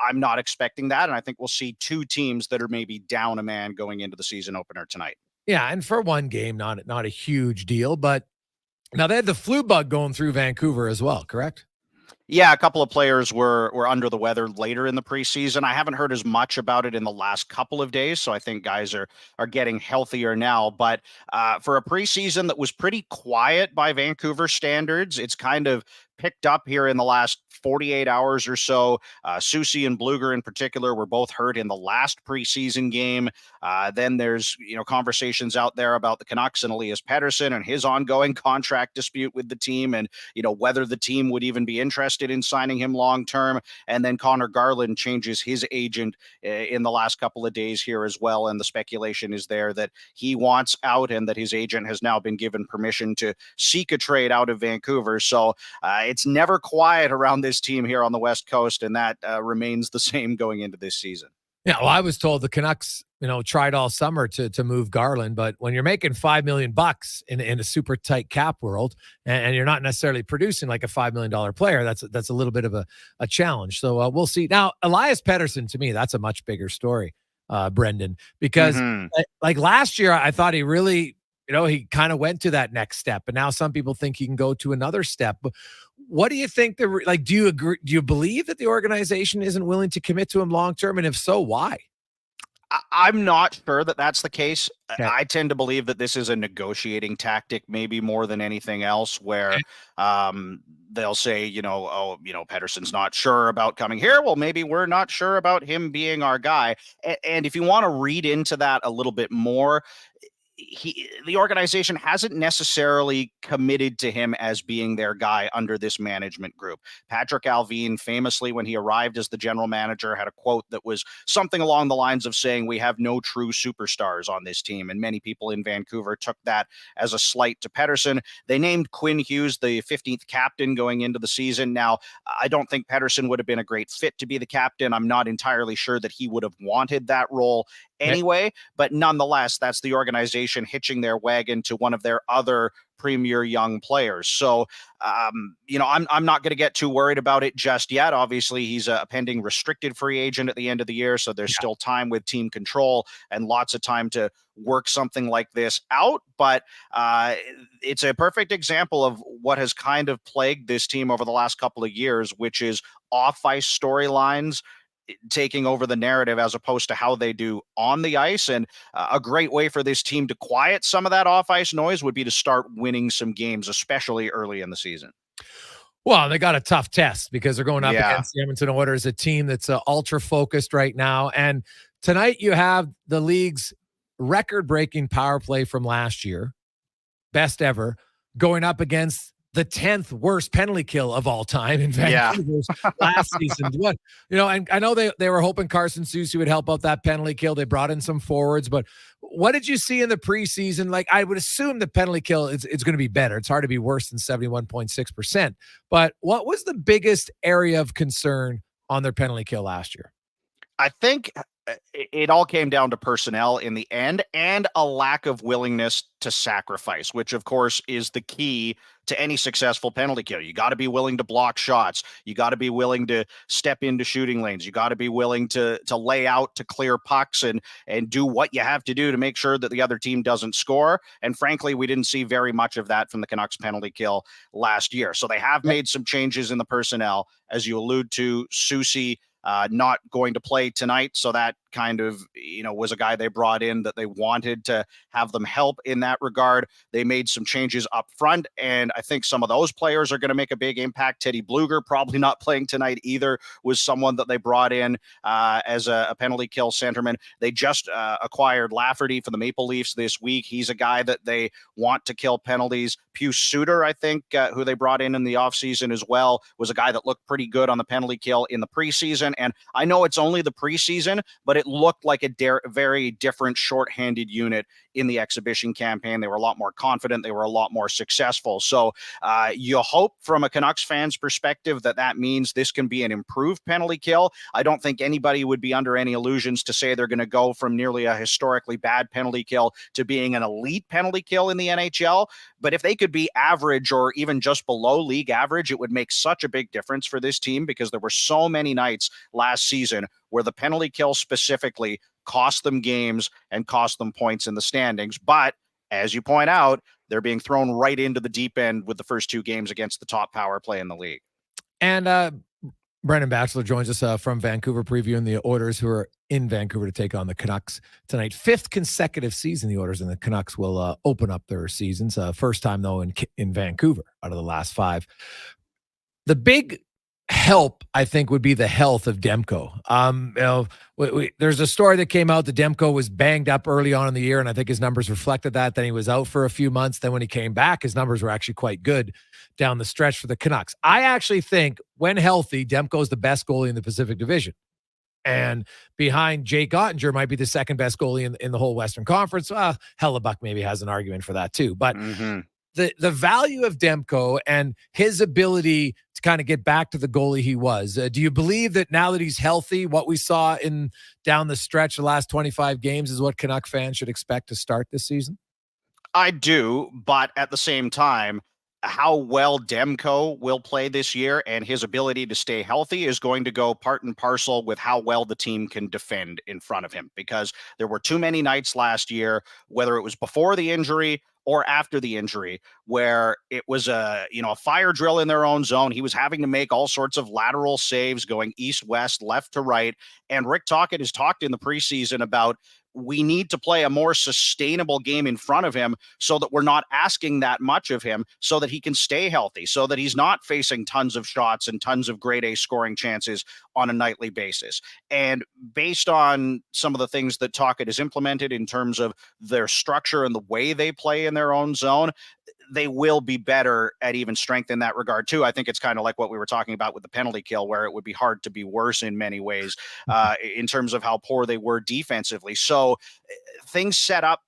I'm not expecting that. And I think we'll see 2 teams that are maybe down a man going into the season opener tonight. Yeah. And for one game, not a huge deal, but now they had the flu bug going through Vancouver as well, correct? Yeah, a couple of players were under the weather later in the preseason. I haven't heard as much about it in the last couple of days, so I think guys are getting healthier now. But for a preseason that was pretty quiet by Vancouver standards, it's kind of picked up here in the last 48 hours or so. Soucy and Bluger in particular were both hurt in the last preseason game. Then there's, you know, conversations out there about the Canucks and Elias Pettersson and his ongoing contract dispute with the team, and, you know, whether the team would even be interested in signing him long term. And then Connor Garland changes his agent in the last couple of days here as well, and the speculation is there that he wants out and that his agent has now been given permission to seek a trade out of Vancouver. So it's never quiet around this team here on the West Coast, and that remains the same going into this season. Yeah, well, I was told the Canucks, you know, tried all summer to move Garland, but when you're making $5 million in a super tight cap world, and you're not necessarily producing like a $5 million player, that's a little bit of a challenge. So we'll see. Now, Elias Pettersson, to me, that's a much bigger story, Brendan, because like last year, I thought he really, you know, he kind of went to that next step, and now some people think he can go to another step. But what do you think? Do you agree? Do you believe that the organization isn't willing to commit to him long term? And if so, why? I'm not sure that that's the case. Okay. I tend to believe that this is a negotiating tactic, maybe more than anything else, where they'll say, Pettersson's not sure about coming here. Well, maybe we're not sure about him being our guy. And if you want to read into that a little bit more, the organization hasn't necessarily committed to him as being their guy under this management group. Patrick Alvin famously, when he arrived as the general manager, had a quote that was something along the lines of saying, "We have no true superstars on this team." And many people in Vancouver took that as a slight to Pettersson. They named Quinn Hughes the 15th captain going into the season. Now, I don't think Pettersson would have been a great fit to be the captain. I'm not entirely sure that he would have wanted that role anyway, but nonetheless, that's the organization hitching their wagon to one of their other premier young players. So, I'm not going to get too worried about it just yet. Obviously, he's a pending restricted free agent at the end of the year, so there's still time with team control and lots of time to work something like this out. But it's a perfect example of what has kind of plagued this team over the last couple of years, which is off-ice storylines taking over the narrative as opposed to how they do on the ice. And a great way for this team to quiet some of that off-ice noise would be to start winning some games, especially early in the season. Well, they got a tough test because they're going up against the Edmonton Oilers, a team that's ultra focused right now. And tonight you have the league's record-breaking power play from last year, best ever, going up against the 10th worst penalty kill of all time in Vancouver's last season. And I know they were hoping Carson Soucy would help out that penalty kill. They brought in some forwards, but what did you see in the preseason? Like, I would assume the penalty kill it's going to be better. It's hard to be worse than 71.6%. But what was the biggest area of concern on their penalty kill last year? I think it all came down to personnel in the end and a lack of willingness to sacrifice, which of course is the key to any successful penalty kill. You got to be willing to block shots. You got to be willing to step into shooting lanes. You got to be willing to lay out, to clear pucks and do what you have to do to make sure that the other team doesn't score. And frankly, we didn't see very much of that from the Canucks penalty kill last year. So they have made some changes in the personnel, as you allude to. Soucy not going to play tonight. So that kind of, was a guy they brought in that they wanted to have them help in that regard. They made some changes up front, and I think some of those players are going to make a big impact. Teddy Bluger, probably not playing tonight either, was someone that they brought in as a penalty kill centerman. They just acquired Lafferty for the Maple Leafs this week. He's a guy that they want to kill penalties. Pius Suter, I think, who they brought in the offseason as well, was a guy that looked pretty good on the penalty kill in the preseason. And I know it's only the preseason, but it looked like a very different shorthanded unit in the exhibition campaign. They were a lot more confident. They were a lot more successful. So you hope from a Canucks fan's perspective that means this can be an improved penalty kill. I don't think anybody would be under any illusions to say they're going to go from nearly a historically bad penalty kill to being an elite penalty kill in the NHL. But if they could be average or even just below league average, it would make such a big difference for this team, because there were so many nights last season where the penalty kill specifically cost them games and cost them points in the standings. But as you point out, they're being thrown right into the deep end with the first two games against the top power play in the league. And Brendan Batchelor joins us from Vancouver, previewing the Oilers, who are in Vancouver to take on the Canucks tonight. 5th consecutive season the Oilers and the Canucks will open up their seasons. First time, though, in Vancouver out of the last 5. The big help, I think, would be the health of Demko. There's a story that came out that Demko was banged up early on in the year, and I think his numbers reflected that. Then he was out for a few months. Then when he came back, his numbers were actually quite good down the stretch for the Canucks. I actually think, when healthy, Demko is the best goalie in the Pacific Division. And behind Jake Ottinger might be the second best goalie in the whole Western Conference. Hellebuck maybe has an argument for that too. But the value of Demko and his ability to kind of get back to the goalie he was. Do you believe that now that he's healthy, what we saw in down the stretch the last 25 games is what Canuck fans should expect to start this season? I do, but at the same time, how well Demko will play this year and his ability to stay healthy is going to go part and parcel with how well the team can defend in front of him, because there were too many nights last year, whether it was before the injury or after the injury, where it was a fire drill in their own zone. He was having to make all sorts of lateral saves going east-west, left to right. And Rick Tocchet has talked in the preseason about we need to play a more sustainable game in front of him so that we're not asking that much of him, so that he can stay healthy, so that he's not facing tons of shots and tons of grade A scoring chances on a nightly basis. And based on some of the things that Tocchet has implemented in terms of their structure and the way they play in their own zone, they will be better at even strength in that regard too. I think it's kind of like what we were talking about with the penalty kill, where it would be hard to be worse in many ways in terms of how poor they were defensively. So things set up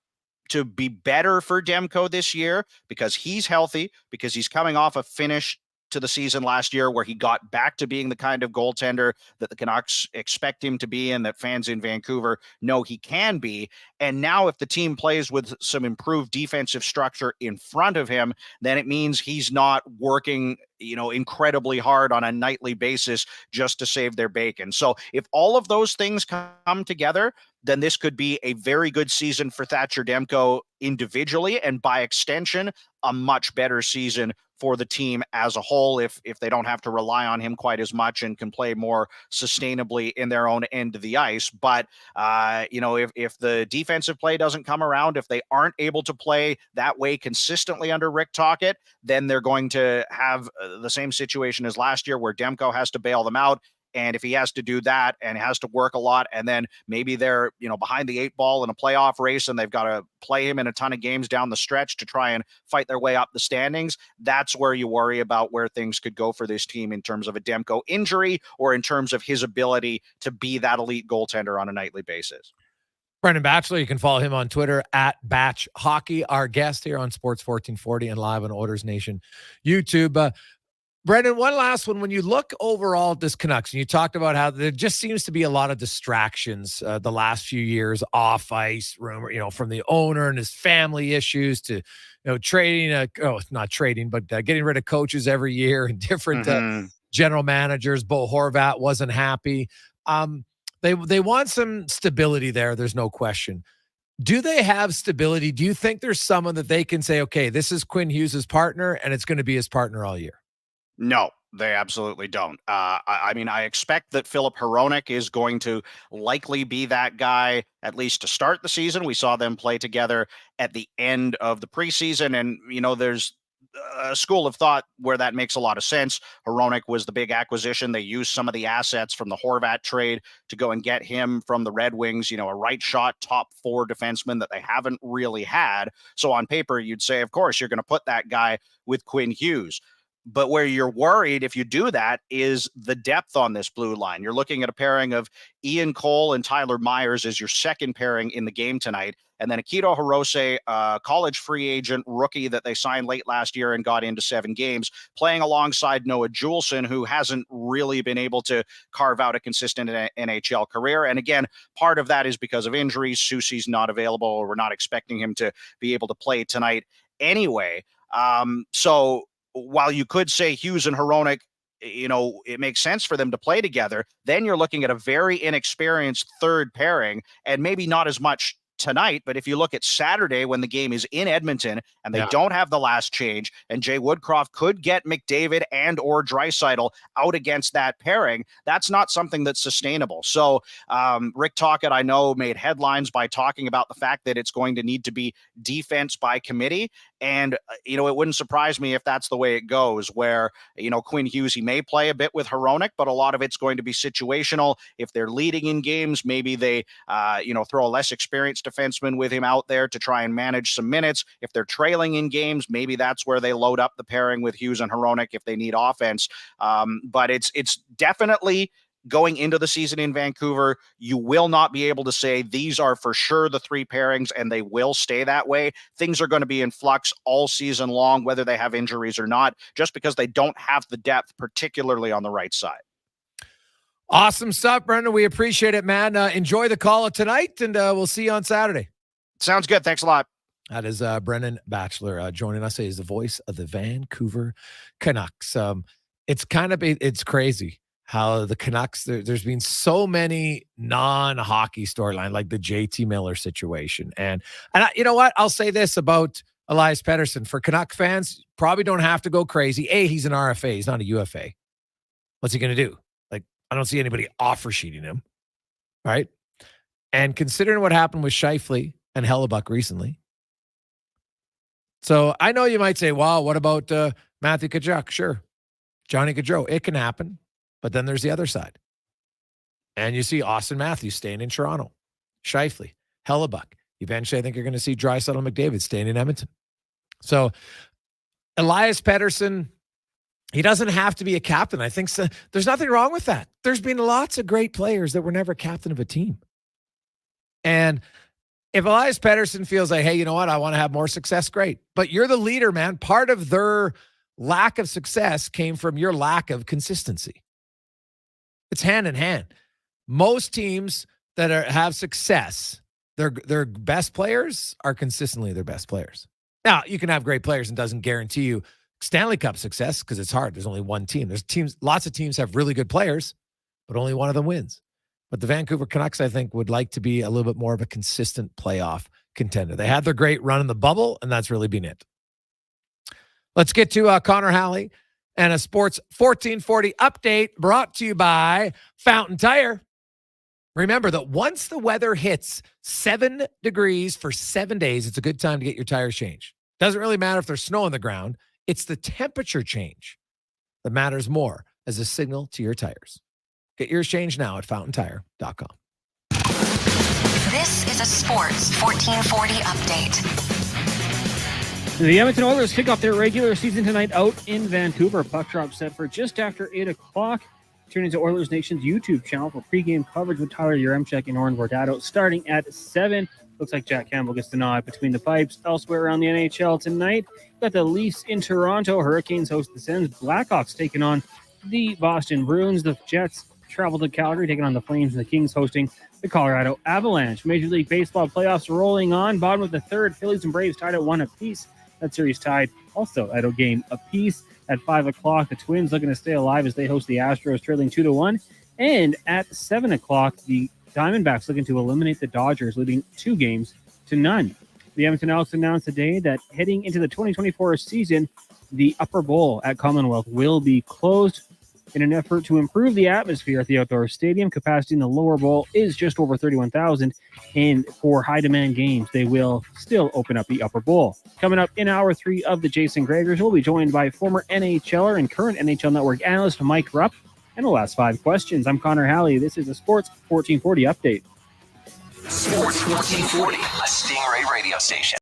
to be better for Demko this year because he's healthy, because he's coming off a finish to the season last year where he got back to being the kind of goaltender that the Canucks expect him to be and that fans in Vancouver know he can be. And now if the team plays with some improved defensive structure in front of him, then it means he's not working, incredibly hard on a nightly basis just to save their bacon. So if all of those things come together, then this could be a very good season for Thatcher Demko individually, and by extension, a much better season for the team as a whole if they don't have to rely on him quite as much and can play more sustainably in their own end of the ice. But, if the defensive play doesn't come around, if they aren't able to play that way consistently under Rick Tocchet, then they're going to have the same situation as last year where Demko has to bail them out. And if he has to do that and has to work a lot, and then maybe they're, behind the 8 ball in a playoff race and they've got to play him in a ton of games down the stretch to try and fight their way up the standings, that's where you worry about where things could go for this team in terms of a Demko injury or in terms of his ability to be that elite goaltender on a nightly basis. Brendan Batchelor, you can follow him on Twitter at Batch Hockey, our guest here on Sports 1440 and live on Oilers Nation YouTube. Brendan, one last one. When you look overall at this Canucks, and you talked about how there just seems to be a lot of distractions the last few years off ice, rumor, from the owner and his family issues to, trading, not trading, but getting rid of coaches every year and different general managers. Bo Horvat wasn't happy. They want some stability there. There's no question. Do they have stability? Do you think there's someone that they can say, okay, this is Quinn Hughes' partner and it's going to be his partner all year? No, they absolutely don't. I expect that Filip Hronek is going to likely be that guy, at least to start the season. We saw them play together at the end of the preseason, and, there's a school of thought where that makes a lot of sense. Hronek was the big acquisition. They used some of the assets from the Horvat trade to go and get him from the Red Wings, a right shot, top 4 defenseman that they haven't really had. So on paper, you'd say, of course, you're going to put that guy with Quinn Hughes. But where you're worried if you do that is the depth on this blue line. You're looking at a pairing of Ian Cole and Tyler Myers as your second pairing in the game tonight. And then Akito Hirose, college free agent rookie that they signed late last year and got into 7 games, playing alongside Noah Juleson, who hasn't really been able to carve out a consistent NHL career. And again, part of that is because of injuries. Soucy's not available, or we're not expecting him to be able to play tonight anyway. So while you could say Hughes and Hronek, it makes sense for them to play together, then you're looking at a very inexperienced third pairing, and maybe not as much tonight, but if you look at Saturday when the game is in Edmonton and they don't have the last change, and Jay Woodcraft could get McDavid and or Draisaitl out against that pairing, that's not something that's sustainable. So Rick Tocchet, I know, made headlines by talking about the fact that it's going to need to be defense by committee. And, it wouldn't surprise me if that's the way it goes, where, Quinn Hughes, he may play a bit with Hronek, but a lot of it's going to be situational. If they're leading in games, maybe they, throw a less experienced defenseman with him out there to try and manage some minutes. If they're trailing in games, maybe that's where they load up the pairing with Hughes and Hronek if they need offense. But it's definitely going into the season in Vancouver, you will not be able to say these are for sure the 3 pairings and they will stay that way. Things are going to be in flux all season long, whether they have injuries or not, just because they don't have the depth, particularly on the right side. Awesome stuff, Brendan. We appreciate it, man. Enjoy the call tonight, and we'll see you on Saturday. Sounds good. Thanks a lot. That is Brendan Batchelor joining us. He's the voice of the Vancouver Canucks. It's crazy how the Canucks, there's been so many non-hockey storyline, like the JT Miller situation. And you know what? I'll say this about Elias Pettersson. For Canuck fans, probably don't have to go crazy. A, he's an RFA. He's not a UFA. What's he going to do? Like, I don't see anybody offer sheeting him, right? And considering what happened with Scheifele and Hellebuck recently. So I know you might say, wow, what about Matthew Tkachuk? Sure. Johnny Gaudreau. It can happen. But then there's the other side. And you see Austin Matthews staying in Toronto. Scheifele, Hellebuck. Eventually, I think you're going to see Draisaitl and McDavid staying in Edmonton. So Elias Pettersson, he doesn't have to be a captain. I think so. There's nothing wrong with that. There's been lots of great players that were never captain of a team. And if Elias Pettersson feels like, hey, you know what? I want to have more success, great. But you're the leader, man. Part of their lack of success came from your lack of consistency. It's hand in hand. Most teams that have success, their best players are consistently their best players. Now, you can have great players and doesn't guarantee you Stanley Cup success because it's hard. There's only one team. There's teams, lots of teams have really good players, but only one of them wins. But the Vancouver Canucks, I think, would like to be a little bit more of a consistent playoff contender. They had their great run in the bubble, and that's really been it. Let's get to Connor Halley and a Sports 1440 update brought to you by Fountain Tire. Remember that once the weather hits 7 degrees for 7 days, it's a good time to get your tires changed. Doesn't really matter if there's snow on the ground. It's the temperature change that matters more as a signal to your tires. Get yours changed now at fountaintire.com. This is a Sports 1440 update. The Edmonton Oilers kick off their regular season tonight out in Vancouver. Puck drop set for just after 8 o'clock. Tune into Oilers Nation's YouTube channel for pregame coverage with Tyler Yaremchuk and Oren Bordado starting at 7. Looks like Jack Campbell gets the nod between the pipes. Elsewhere around the NHL tonight, got the Leafs in Toronto. Hurricanes host the Sens. Blackhawks taking on the Boston Bruins. The Jets travel to Calgary, taking on the Flames. And the Kings hosting the Colorado Avalanche. Major League Baseball playoffs rolling on. Bottom of the third, Phillies and Braves tied at 1 apiece. That series tied also at a game apiece. At 5 o'clock, the Twins looking to stay alive as they host the Astros, trailing 2-1. And at 7 o'clock, the Diamondbacks looking to eliminate the Dodgers, leading 2-0. The Edmonton Elks announced today that heading into the 2024 season, the Upper Bowl at Commonwealth will be closed in an effort to improve the atmosphere at the outdoor stadium. Capacity in the lower bowl is just over 31,000, and for high-demand games, they will still open up the upper bowl. Coming up in Hour 3 of the Jason Gregor Show, we'll be joined by former NHLer and current NHL Network analyst Mike Rupp, and we'll ask 5 questions. I'm Connor Halley. This is a Sports 1440 update. Sports 1440, a Stingray radio station.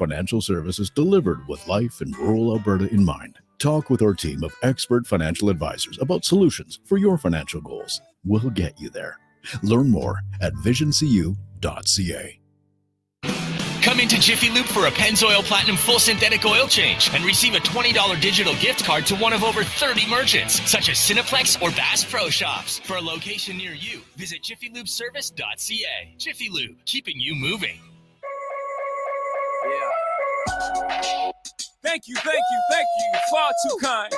financial services delivered with life in rural Alberta in mind. Talk with our team of expert financial advisors about solutions for your financial goals. We'll get you there. Learn more at visioncu.ca. Come into Jiffy Lube for a Pennzoil Platinum full synthetic oil change and receive a $20 digital gift card to one of over 30 merchants, such as Cineplex or Bass Pro Shops. For a location near you, visit jiffylubeservice.ca. Jiffy Lube, keeping you moving. Thank you. Far too kind.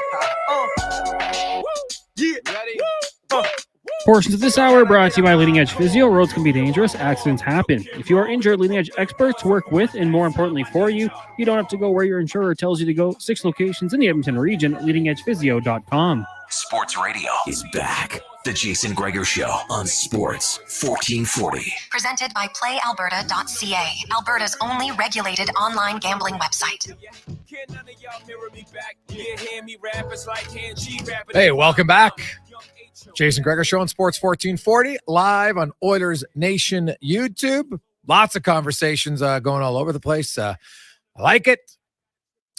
Yeah. Ready? Portions of this hour brought to you by Leading Edge Physio. Roads can be dangerous. Accidents happen. If you are injured, Leading Edge experts work with and, more importantly, for you. You don't have to go where your insurer tells you to go. 6 locations in the Edmonton region. LeadingEdgePhysio.com. Sports Radio is back. The Jason Gregor Show on Sports 1440. Presented by PlayAlberta.ca, Alberta's only regulated online gambling website. Hey, welcome back. Jason Gregor Show on Sports 1440, live on Oilers Nation YouTube. Lots of conversations going all over the place. I like it.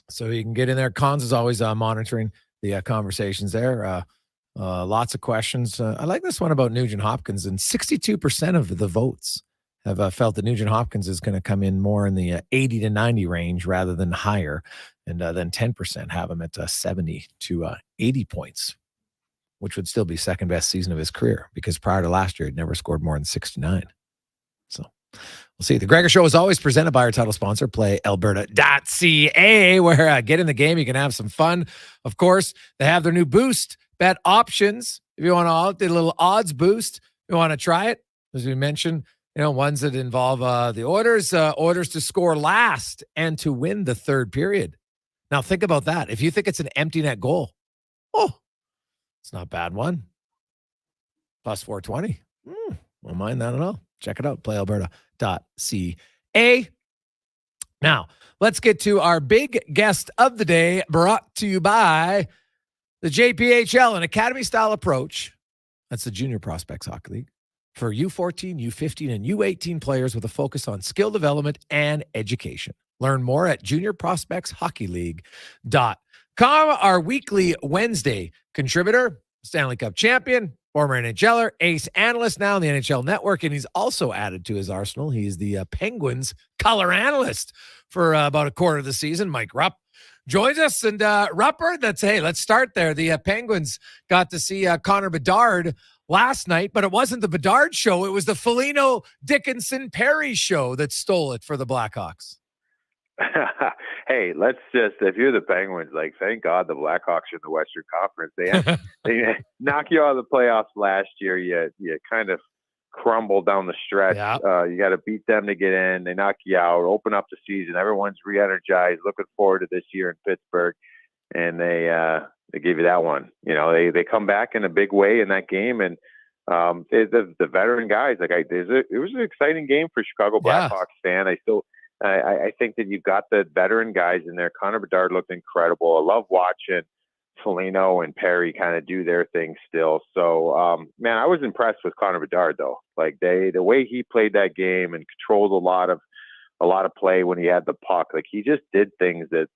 So you can get in there. Cons is always monitoring the conversations there. Lots of questions. I like this one about Nugent Hopkins, and 62% of the votes have felt that Nugent Hopkins is going to come in more in the 80 to 90 range rather than higher. And then 10% have him at 70 to 80 points, which would still be second best season of his career, because prior to last year, he'd never scored more than 69. So we'll see. The Gregor Show is always presented by our title sponsor, PlayAlberta.ca, where get in the game, you can have some fun. Of course, they have their new boost bet options. If you want to, a little odds boost, you want to try it. As we mentioned, ones that involve the Oilers to score last and to win the third period. Now think about that. If you think it's an empty net goal, it's not a bad one. Plus 420. Won't mind that at all. Check it out. PlayAlberta.ca. Now, let's get to our big guest of the day, brought to you by the JPHL, an academy-style approach. That's the Junior Prospects Hockey League for U14, U15, and U18 players with a focus on skill development and education. Learn more at juniorprospectshockeyleague.com. Our weekly Wednesday contributor, Stanley Cup champion, former NHLer, ace analyst now on the NHL Network, and he's also added to his arsenal. He's the Penguins color analyst for about a quarter of the season. Mike Rupp joins us, and Rupper, let's start there. The Penguins got to see Connor Bedard last night, but it wasn't the Bedard show. It was the Foligno Dickinson Perry show that stole it for the Blackhawks. Hey, let's just, if you're the Penguins, thank God the Blackhawks are in the Western Conference. They knock you out of the playoffs last year. You kind of crumble down the stretch. Yeah. You got to beat them to get in. They knock you out, open up the season. Everyone's re-energized, looking forward to this year in Pittsburgh. And they give you that one. They come back in a big way in that game. And the veteran guys, it was an exciting game for Chicago Blackhawks fan. I think that you've got the veteran guys in there. Connor Bedard looked incredible. I love watching Foligno and Perry kind of do their thing still. So, man, I was impressed with Connor Bedard though. The way he played that game and controlled a lot of play when he had the puck. He just did things that,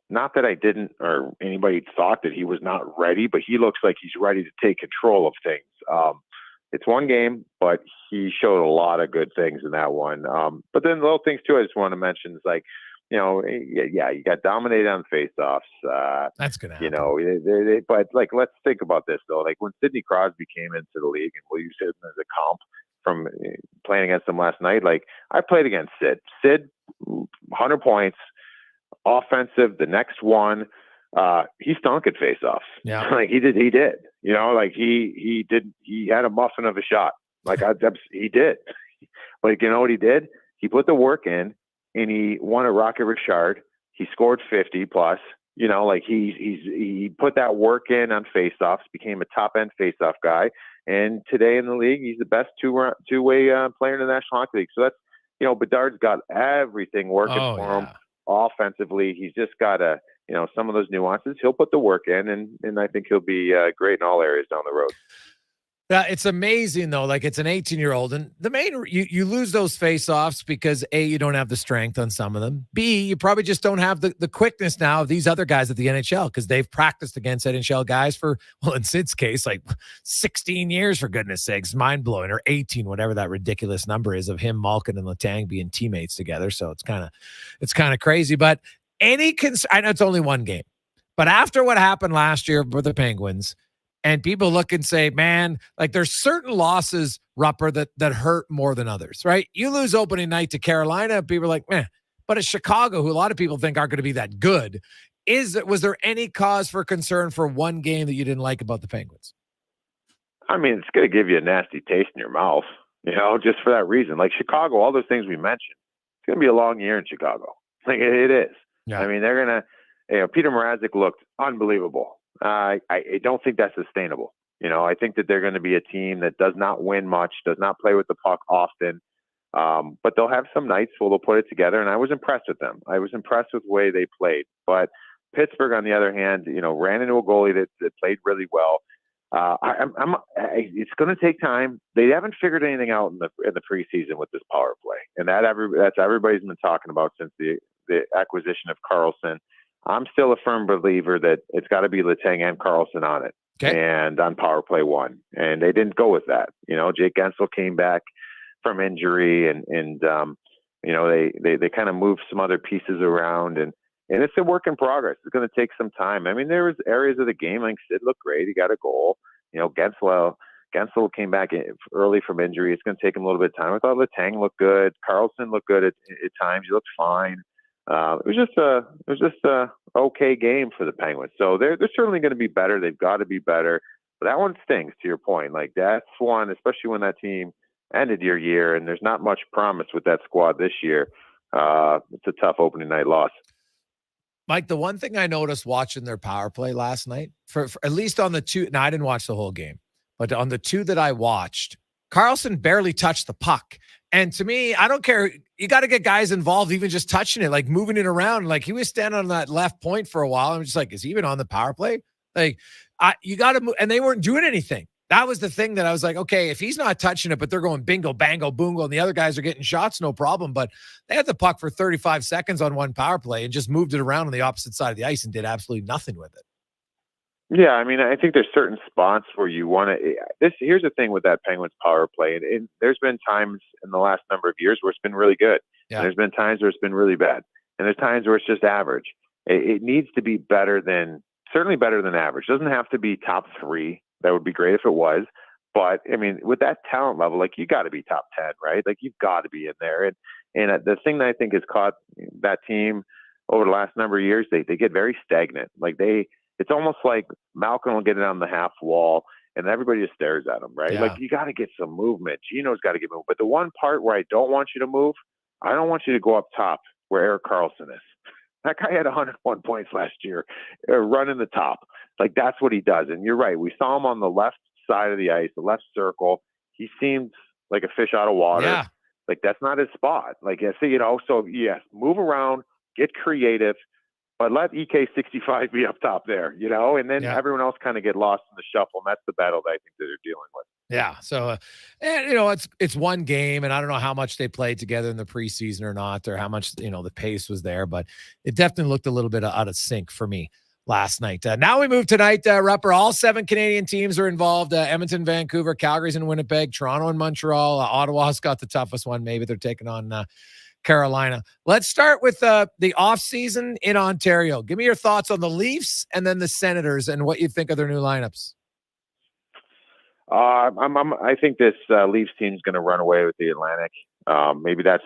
not that I didn't or anybody thought that he was not ready, but he looks like he's ready to take control of things. It's one game, but he showed a lot of good things in that one. But then the little things too, I just want to mention is you got dominated on faceoffs. That's gonna happen. But let's think about this though. When Sidney Crosby came into the league, and we'll use him as a comp from playing against him last night. I played against Sid. Sid, 100 points, offensive. The next one, he stunk at faceoffs. Yeah, he did. He did. He had a muffin of a shot. He did. But you know what he did? He put the work in, and he won a Rocket Richard. He scored 50 plus. He put that work in on faceoffs, became a top end faceoff guy, and today in the league, he's the best two-way player in the National Hockey League. So that's Bedard's got everything working for him offensively. He's just got to some of those nuances. He'll put the work in, and I think he'll be great in all areas down the road. Yeah, it's amazing though. Like it's an 18-year-old, and the main you lose those face-offs because A, you don't have the strength on some of them. B, you probably just don't have the quickness now of these other guys at the NHL because they've practiced against NHL guys for, well, in Sid's case, like 16 years, for goodness sakes, mind blowing, or 18, whatever that ridiculous number is of him, Malkin, and Letang being teammates together. So it's kind of crazy. But I know it's only one game, but after what happened last year with the Penguins. And people look and say, man, like there's certain losses, Rupper, that hurt more than others, right? You lose opening night to Carolina, people are like, meh. But it's Chicago, who a lot of people think aren't going to be that good. Was there any cause for concern for one game that you didn't like about the Penguins? I mean, it's going to give you a nasty taste in your mouth, just for that reason. Like Chicago, all those things we mentioned, it's going to be a long year in Chicago. Like it is. Yeah. I mean, they're going to, Peter Mrazek looked unbelievable. I don't think that's sustainable. I think that they're going to be a team that does not win much, does not play with the puck often, but they'll have some nights where they'll put it together, and I was impressed with them. I was impressed with the way they played. But Pittsburgh, on the other hand, ran into a goalie that played really well. It's going to take time. They haven't figured anything out in the preseason with this power play, and that's everybody's been talking about since the acquisition of Karlsson. I'm still a firm believer that it's got to be Letang and Karlsson on it, and on power play one. And they didn't go with that. Jake Gensel came back from injury, and they kind of moved some other pieces around, and it's a work in progress. It's going to take some time. I mean, there was areas of the game like Sid looked great. He got a goal. Gensel came back early from injury. It's going to take him a little bit of time. I thought Letang looked good. Karlsson looked good at times. He looked fine. It was just a okay game for the Penguins. So they're certainly going to be better. They've got to be better. But that one stings, to your point. Like that's one, especially when that team ended your year, and there's not much promise with that squad this year. It's a tough opening night loss. Mike, the one thing I noticed watching their power play last night, for at least on the two, now I didn't watch the whole game, but on the two that I watched, Karlsson barely touched the puck. And to me, I don't care. You got to get guys involved, even just touching it, like moving it around. Like he was standing on that left point for a while. I'm just like, is he even on the power play? Like you got to move. And they weren't doing anything. That was the thing that I was like, okay, if he's not touching it, but they're going bingo, bango, boongo, and the other guys are getting shots, no problem. But they had the puck for 35 seconds on one power play and just moved it around on the opposite side of the ice and did absolutely nothing with it. Yeah, I mean, I think there's certain spots where you want to. Here's the thing with that Penguins power play, and there's been times in the last number of years where it's been really good. Yeah. And there's been times where it's been really bad, and there's times where it's just average. It needs to be certainly better than average. It doesn't have to be top 3. That would be great if it was, but I mean, with that talent level, like you got to be top 10, right? Like you've got to be in there. And the thing that I think has caught that team over the last number of years, they get very stagnant. Like it's almost like Malcolm will get it on the half wall and everybody just stares at him, right? Yeah. Like you got to get some movement. Gino's got to get moved. But the one part where I don't want you to move, I don't want you to go up top where Erik Karlsson is. That guy had 101 points last year, running the top. Like that's what he does. And you're right. We saw him on the left side of the ice, the left circle. He seemed like a fish out of water. Yeah. Like that's not his spot. Like, so yes, move around, get creative, but let EK65 be up top there, and then everyone else kind of get lost in the shuffle. And that's the battle that I think that they're dealing with. Yeah. So, and it's one game, and I don't know how much they played together in the preseason or not, or how much, the pace was there, but it definitely looked a little bit out of sync for me last night. Now we move tonight, Rupper. All 7 Canadian teams are involved. Edmonton, Vancouver, Calgary's in Winnipeg, Toronto and Montreal. Ottawa's got the toughest one. Maybe they're taking on Carolina. Let's start with the offseason in Ontario. Give me your thoughts on the Leafs and then the Senators and what you think of their new lineups. I think this Leafs team's going to run away with the Atlantic. Maybe that's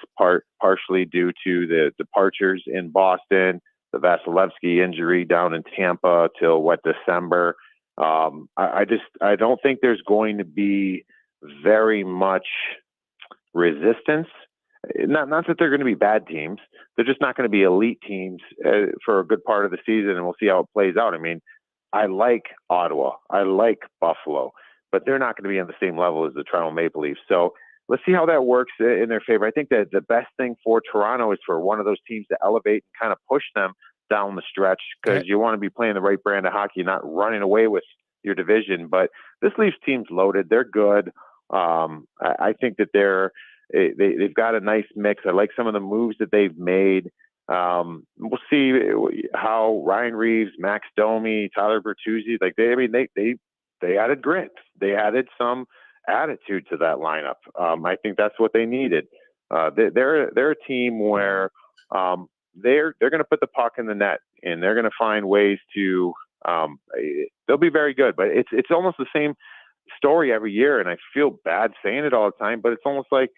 partially due to the departures in Boston, the Vasilevsky injury down in Tampa till December. I don't think there's going to be very much resistance. Not that they're going to be bad teams. They're just not going to be elite teams for a good part of the season, and we'll see how it plays out. I mean, I like Ottawa. I like Buffalo, but they're not going to be on the same level as the Toronto Maple Leafs. So let's see how that works in their favor. I think that the best thing for Toronto is for one of those teams to elevate and kind of push them down the stretch, because you want to be playing the right brand of hockey, not running away with your division. But this Leafs team's loaded. They're good. I think that they've got a nice mix. I like some of the moves that they've made. We'll see how Ryan Reeves, Max Domi, Tyler Bertuzzi, they added grit. They added some attitude to that lineup. I think that's what they needed. They're a team where they're going to put the puck in the net, and they're going to find ways to. They'll be very good, but it's almost the same story every year, and I feel bad saying it all the time, but it's almost like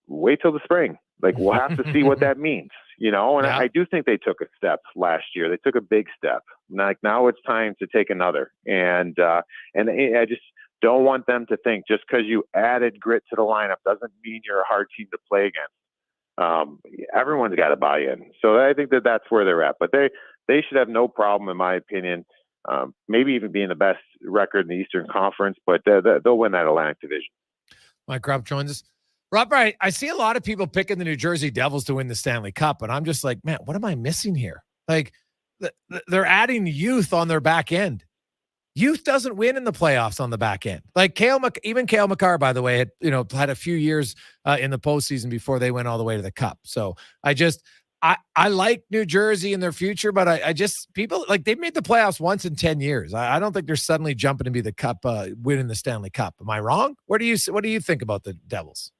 wait till the spring. Like, we'll have to see what that means, And I do think they took a step last year. They took a big step. Like, now it's time to take another. And I just don't want them to think just because you added grit to the lineup doesn't mean you're a hard team to play against. Everyone's got to buy in. So I think that that's where they're at. But they should have no problem, in my opinion, maybe even being the best record in the Eastern Conference, but they'll win that Atlantic Division. Mike Rupp joins us. Rupp, I see a lot of people picking the New Jersey Devils to win the Stanley Cup, and I'm just like, man, what am I missing here? Like, they're adding youth on their back end. Youth doesn't win in the playoffs on the back end. Like even Cale Makar, by the way, had a few years in the postseason before they went all the way to the Cup. So I like New Jersey in their future, but I just people like they've made the playoffs once in 10 years. I don't think they're suddenly jumping to be the Cup winning the Stanley Cup. Am I wrong? What do you think about the Devils?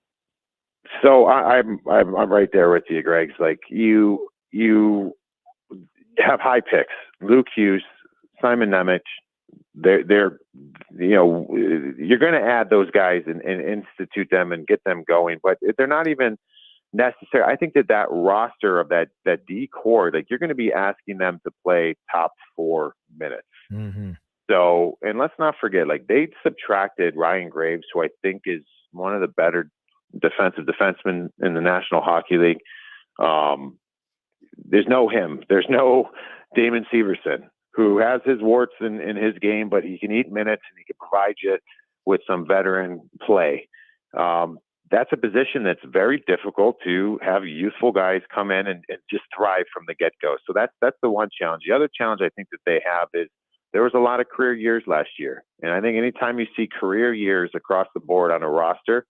So I'm right there with you, Greg. It's like you have high picks: Luke Hughes, Simon Nemec. You're going to add those guys and institute them and get them going, but they're not even necessary. I think that roster of that D core, like, you're going to be asking them to play top 4 minutes. Mm-hmm. So, and let's not forget, like, they subtracted Ryan Graves, who I think is one of the better defensive defensemen in the National Hockey League. There's no him. There's no Damon Severson, who has his warts in his game, but he can eat minutes and he can provide you with some veteran play. That's a position that's very difficult to have youthful guys come in and just thrive from the get-go. So that's the one challenge. The other challenge I think that they have is there was a lot of career years last year. And I think anytime you see career years across the board on a roster,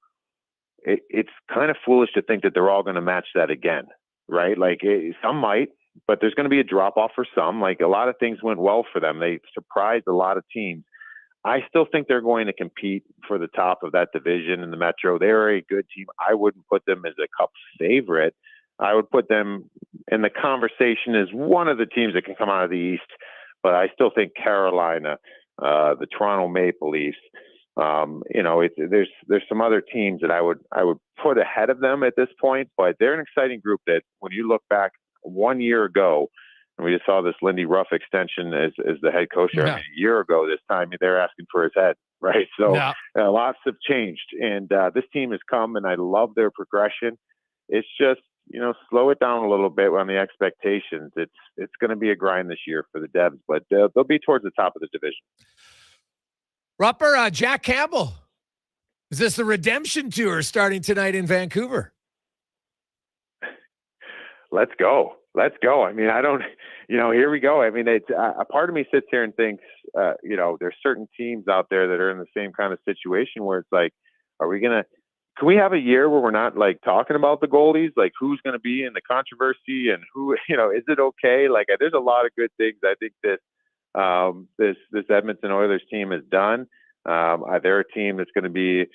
it's kind of foolish to think that they're all going to match that again, right? Like, some might, but there's going to be a drop-off for some. Like, a lot of things went well for them. They surprised a lot of teams. I still think they're going to compete for the top of that division in the Metro. They're a good team. I wouldn't put them as a Cup favorite. I would put them in the conversation as one of the teams that can come out of the East. But I still think Carolina, the Toronto Maple Leafs, there's some other teams that I would put ahead of them at this point. But they're an exciting group that, when you look back 1 year ago, and we just saw this Lindy Ruff extension as the head coach there. Yeah. I mean, a year ago this time, they're asking for his head, right? So lots have changed. And this team has come, and I love their progression. It's just, slow it down a little bit on the expectations. It's going to be a grind this year for the Devs, but they'll be towards the top of the division. Rupper, Jack Campbell. Is this the redemption tour starting tonight in Vancouver? Let's go. I mean, here we go. I mean, it's a part of me sits here and thinks, there's certain teams out there that are in the same kind of situation where it's like, can we have a year where we're not like talking about the goalies, like who's going to be in the controversy and who, is it okay? Like, there's a lot of good things I think that this Edmonton Oilers team has done. They're a team that's going to be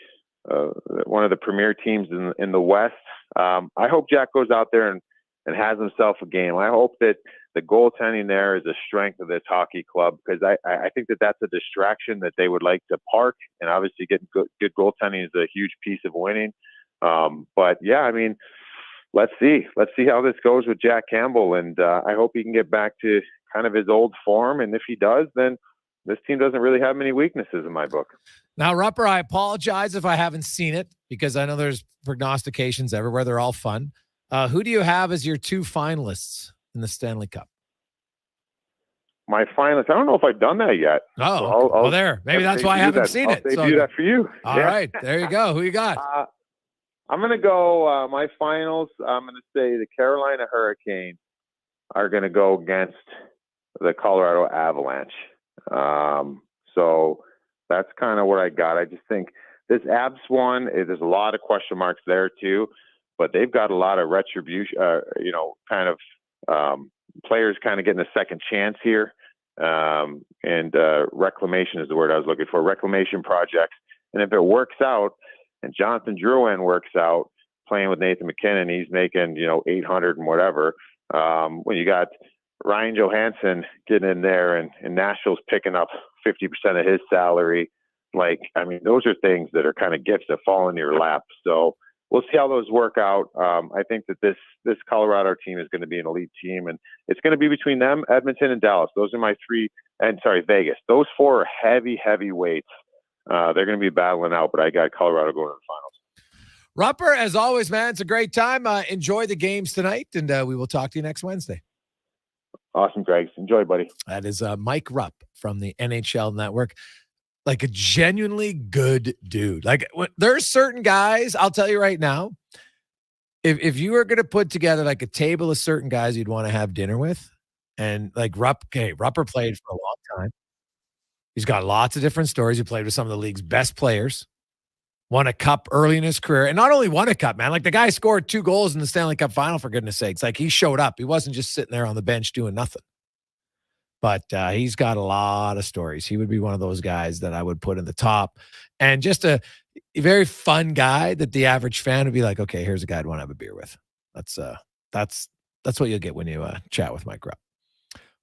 one of the premier teams in the West. I hope Jack goes out there and has himself a game. I hope that the goaltending there is a strength of this hockey club, because I think that that's a distraction that they would like to park. And obviously getting good goaltending is a huge piece of winning. But yeah, I mean, let's see how this goes with Jack Campbell. And I hope he can get back to kind of his old form. And if he does, then this team doesn't really have many weaknesses in my book. Now, Rupper, I apologize if I haven't seen it, because I know there's prognostications everywhere. They're all fun. Who do you have as your 2 finalists in the Stanley Cup? My finalists, I don't know if I've done that yet. Oh, so I'll there. Maybe that's why I haven't seen it. I'll do that for you. All right, there you go. Who you got? I'm going to go, my finals, I'm going to say the Carolina Hurricanes are going to go against the Colorado Avalanche. So that's kind of what I got. I just think this Abs one, there's a lot of question marks there too, but they've got a lot of retribution, players kind of getting a second chance here. And reclamation is the word I was looking for, reclamation projects. And if it works out and Jonathan Drouin works out playing with Nathan McKinnon, he's making, 800 and whatever. When you got Ryan Johansson getting in there and Nashville's picking up 50% of his salary, those are things that are kind of gifts that fall into your lap. So we'll see how those work out. I think that this Colorado team is going to be an elite team, and it's going to be between them, Edmonton, and Dallas. Those are my three, and Vegas. Those four are heavy weights. They're going to be battling out, but I got Colorado going to the finals. Rupper, as always, man, it's a great time. Enjoy the games tonight, and we will talk to you next Wednesday. Awesome, Greg. Enjoy, buddy. That is Mike Rupp from the NHL Network. Like a genuinely good dude. There's certain guys, I'll tell you right now, if you were going to put together like a table of certain guys you'd want to have dinner with, and Rupper played for a long time. He's got lots of different stories. He played with some of the league's best players, won a cup early in his career, and not only won a cup, man, the guy scored 2 goals in the Stanley Cup final, for goodness sakes. He showed up. He wasn't just sitting there on the bench doing nothing. But he's got a lot of stories. He would be one of those guys that I would put in the top, and just a very fun guy that the average fan would be like, okay, here's a guy I'd want to have a beer with. That's what you'll get when you chat with Mike Rupp.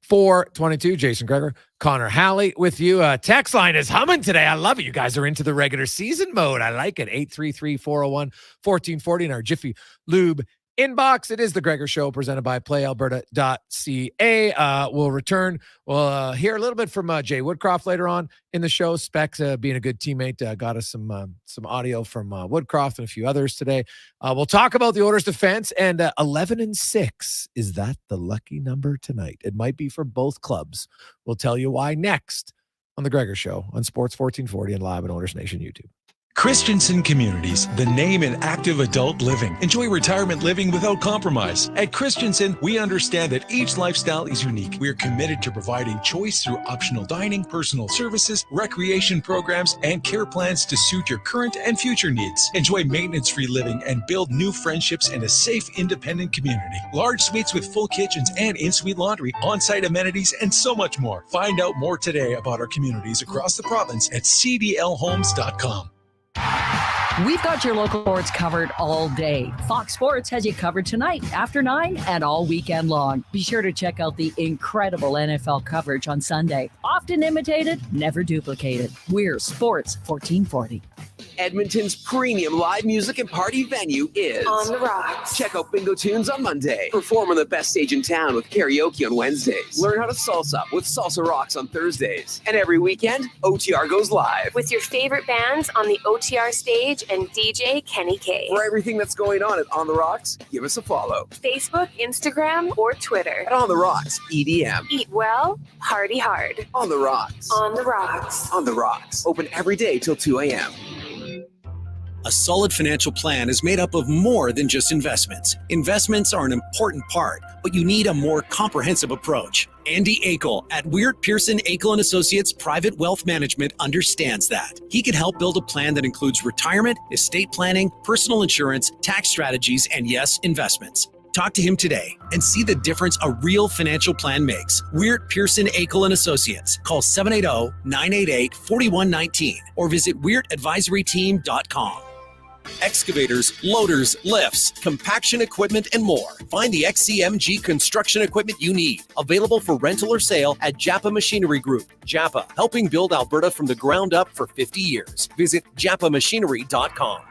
422, Jason Gregor, Connor Halley with you. Text line is humming today. I love it. You guys are into the regular season mode. I like it. 833-401-1440 in our Jiffy Lube inbox. It is the Gregor Show presented by PlayAlberta.ca. We'll return. We'll hear a little bit from Jay Woodcraft later on in the show. Specs being a good teammate got us some audio from Woodcraft and a few others today. We'll talk about the Oilers' defense, and 11-6. Is that the lucky number tonight? It might be for both clubs. We'll tell you why next on the Gregor Show on Sports 1440 and live on Oilers Nation YouTube. Christensen Communities, the name in active adult living. Enjoy retirement living without compromise. At Christensen, we understand that each lifestyle is unique. We are committed to providing choice through optional dining, personal services, recreation programs, and care plans to suit your current and future needs. Enjoy maintenance-free living and build new friendships in a safe, independent community. Large suites with full kitchens and in-suite laundry, on-site amenities, and so much more. Find out more today about our communities across the province at cdlhomes.com. We've got your local sports covered all day. Fox Sports has you covered tonight, after 9, and all weekend long. Be sure to check out the incredible NFL coverage on Sunday. Often imitated, never duplicated. We're Sports 1440. Edmonton's premium live music and party venue is On the Rocks. Check out Bingo Tunes on Monday. Perform on the best stage in town with karaoke on Wednesdays. Learn how to salsa with Salsa Rocks on Thursdays. And every weekend, OTR goes live. With your favorite bands on the OTR stage and DJ Kenny K. For everything that's going on at On the Rocks, give us a follow. Facebook, Instagram, or Twitter. At On the Rocks, EDM. Eat well, party hard. On the Rocks. On the Rocks. On the Rocks. Open every day till 2 a.m. A solid financial plan is made up of more than just investments. Investments are an important part, but you need a more comprehensive approach. Andy Akel at Weird Pearson Akel & Associates Private Wealth Management understands that. He can help build a plan that includes retirement, estate planning, personal insurance, tax strategies, and yes, investments. Talk to him today and see the difference a real financial plan makes. Weird Pearson Akel & Associates. Call 780-988-4119 or visit weirdadvisoryteam.com. Excavators, loaders, lifts, compaction equipment, and more. Find the XCMG construction equipment you need. Available for rental or sale at Japa Machinery Group. Japa, helping build Alberta from the ground up for 50 years. Visit japamachinery.com.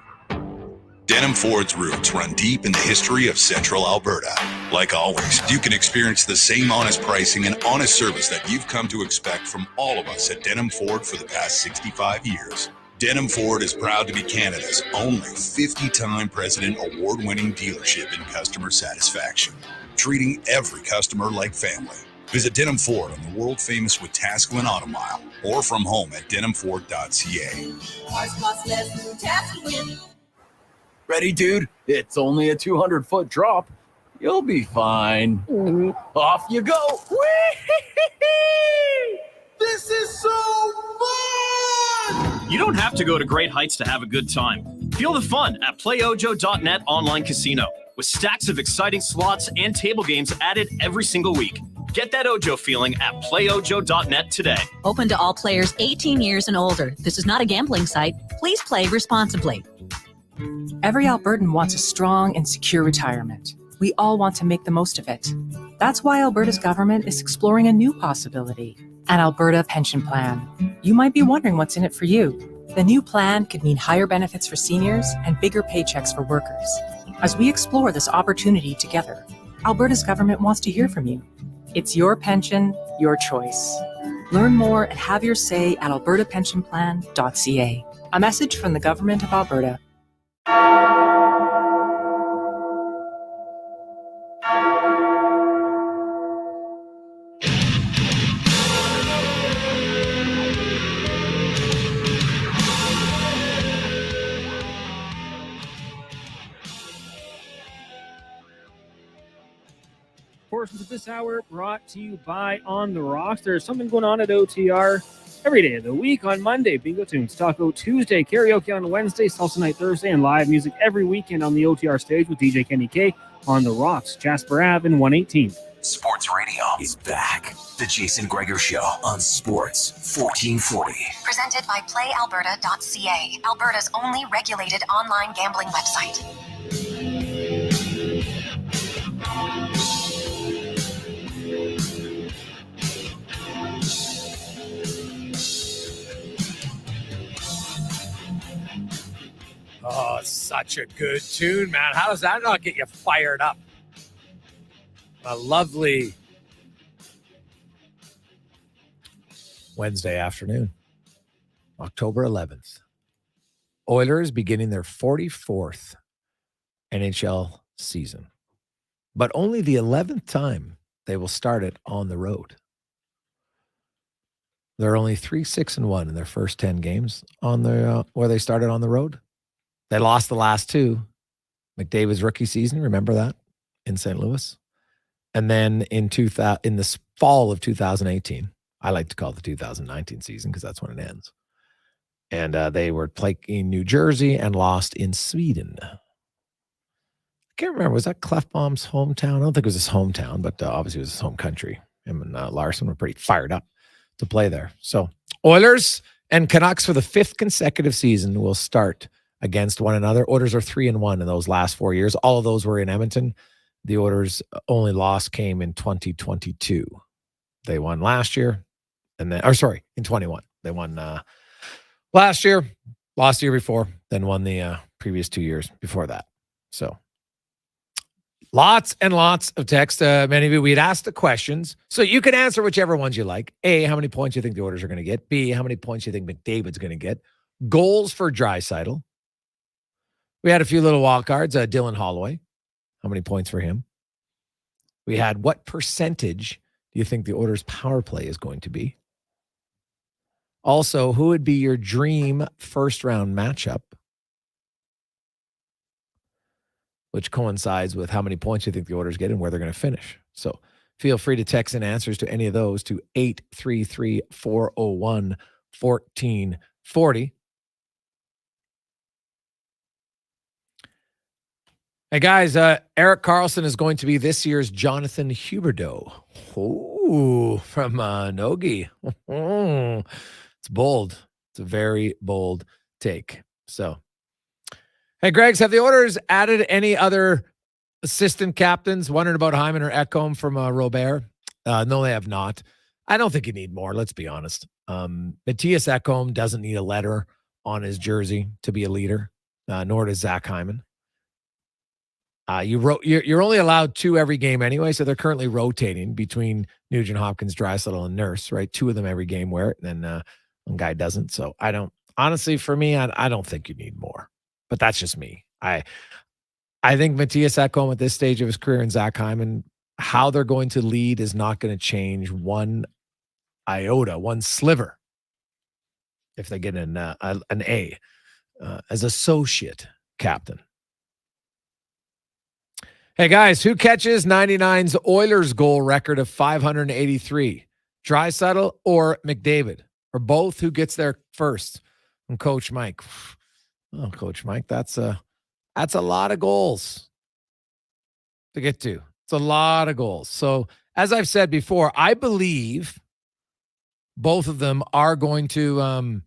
Denim Ford's roots run deep in the history of Central Alberta. Like always, you can experience the same honest pricing and honest service that you've come to expect from all of us at Denim Ford for the past 65 years. Denim Ford is proud to be Canada's only 50-time President Award-winning dealership in customer satisfaction, treating every customer like family. Visit Denim Ford on the world-famous Wetaskiwin Auto Mile or from home at denimford.ca. Ready, dude? It's only a 200-foot drop. You'll be fine. Off you go. Whee! This This is so fun! You don't have to go to great heights to have a good time. Feel the fun at playojo.net online casino, with stacks of exciting slots and table games added every single week. Get that Ojo feeling at playojo.net today. Open to all players 18 years and older. This is not a gambling site. Please play responsibly. Every Albertan wants a strong and secure retirement. We all want to make the most of it. That's why Alberta's government is exploring a new possibility, an Alberta pension plan. You might be wondering what's in it for you. The new plan could mean higher benefits for seniors and bigger paychecks for workers. As we explore this opportunity together, Alberta's government wants to hear from you. It's your pension, your choice. Learn more and have your say at albertapensionplan.ca. A message from the Government of Alberta. Portions of this hour brought to you by On the Rocks. There's something going on at OTR every day of the week. On Monday, Bingo Tunes, Taco Tuesday, karaoke on Wednesday, Salsa Night Thursday, and live music every weekend on the OTR stage with DJ Kenny K. On the Rocks, Jasper Ave in 118. Sports Radio is back. The Jason Gregor Show on Sports 1440. Presented by PlayAlberta.ca, Alberta's only regulated online gambling website. Oh, such a good tune, man. How does that not get you fired up? A lovely Wednesday afternoon, October 11th. Oilers beginning their 44th NHL season, but only the 11th time they will start it on the road. They're only 3-6-1 in their first 10 games on the where they started on the road. They lost the last two. McDavid's rookie season, remember that, in St. Louis? And then in the fall of 2018, I like to call it the 2019 season because that's when it ends. And they were playing in New Jersey and lost in Sweden. I can't remember. Was that Clefbaum's hometown? I don't think it was his hometown, but obviously it was his home country. Him and Larson were pretty fired up to play there. So Oilers and Canucks for the 5th consecutive season will start against one another. Oilers are 3-1 in those last 4 years. All of those were in Edmonton. The Oilers' only loss came in 2022. They won last year, and then, in 21. They won last year, lost the year before, then won the previous 2 years before that. So lots and lots of text. Many of you, we'd asked the questions, so you can answer whichever ones you like. A, how many points you think the Oilers are going to get? B, how many points you think McDavid's going to get? Goals for Draisaitl. We had a few little wild cards. Dylan Holloway. How many points for him? We had what percentage do you think the Oilers' power play is going to be? Also, who would be your dream first-round matchup? Which coincides with how many points you think the Oilers get and where they're going to finish. So feel free to text in answers to any of those to 833-401-1440. Hey, guys, Erik Karlsson is going to be this year's Jonathan Huberdeau. Ooh, from Nogi. It's bold. It's a very bold take. So, hey, Greggs, have the Oilers added any other assistant captains? Wondering about Hyman or Ekholm from Robert? No, they have not. I don't think you need more, let's be honest. Matthias Ekholm doesn't need a letter on his jersey to be a leader, nor does Zach Hyman. You're only allowed 2 every game anyway, so they're currently rotating between Nugent Hopkins, Draisaitl, and Nurse, right? 2 of them every game wear it, and then one guy doesn't. So I don't, honestly, for me, I don't think you need more. But that's just me. I think Matthias Ekholm at this stage of his career and Zach Hyman, how they're going to lead is not going to change one iota, one sliver, if they get an A as associate captain. Hey, guys, who catches 99's Oilers goal record of 583? Draisaitl or McDavid, or both, who gets there first? From Coach Mike. Oh, Coach Mike, that's a lot of goals to get to. It's a lot of goals. So, as I've said before, I believe both of them are going to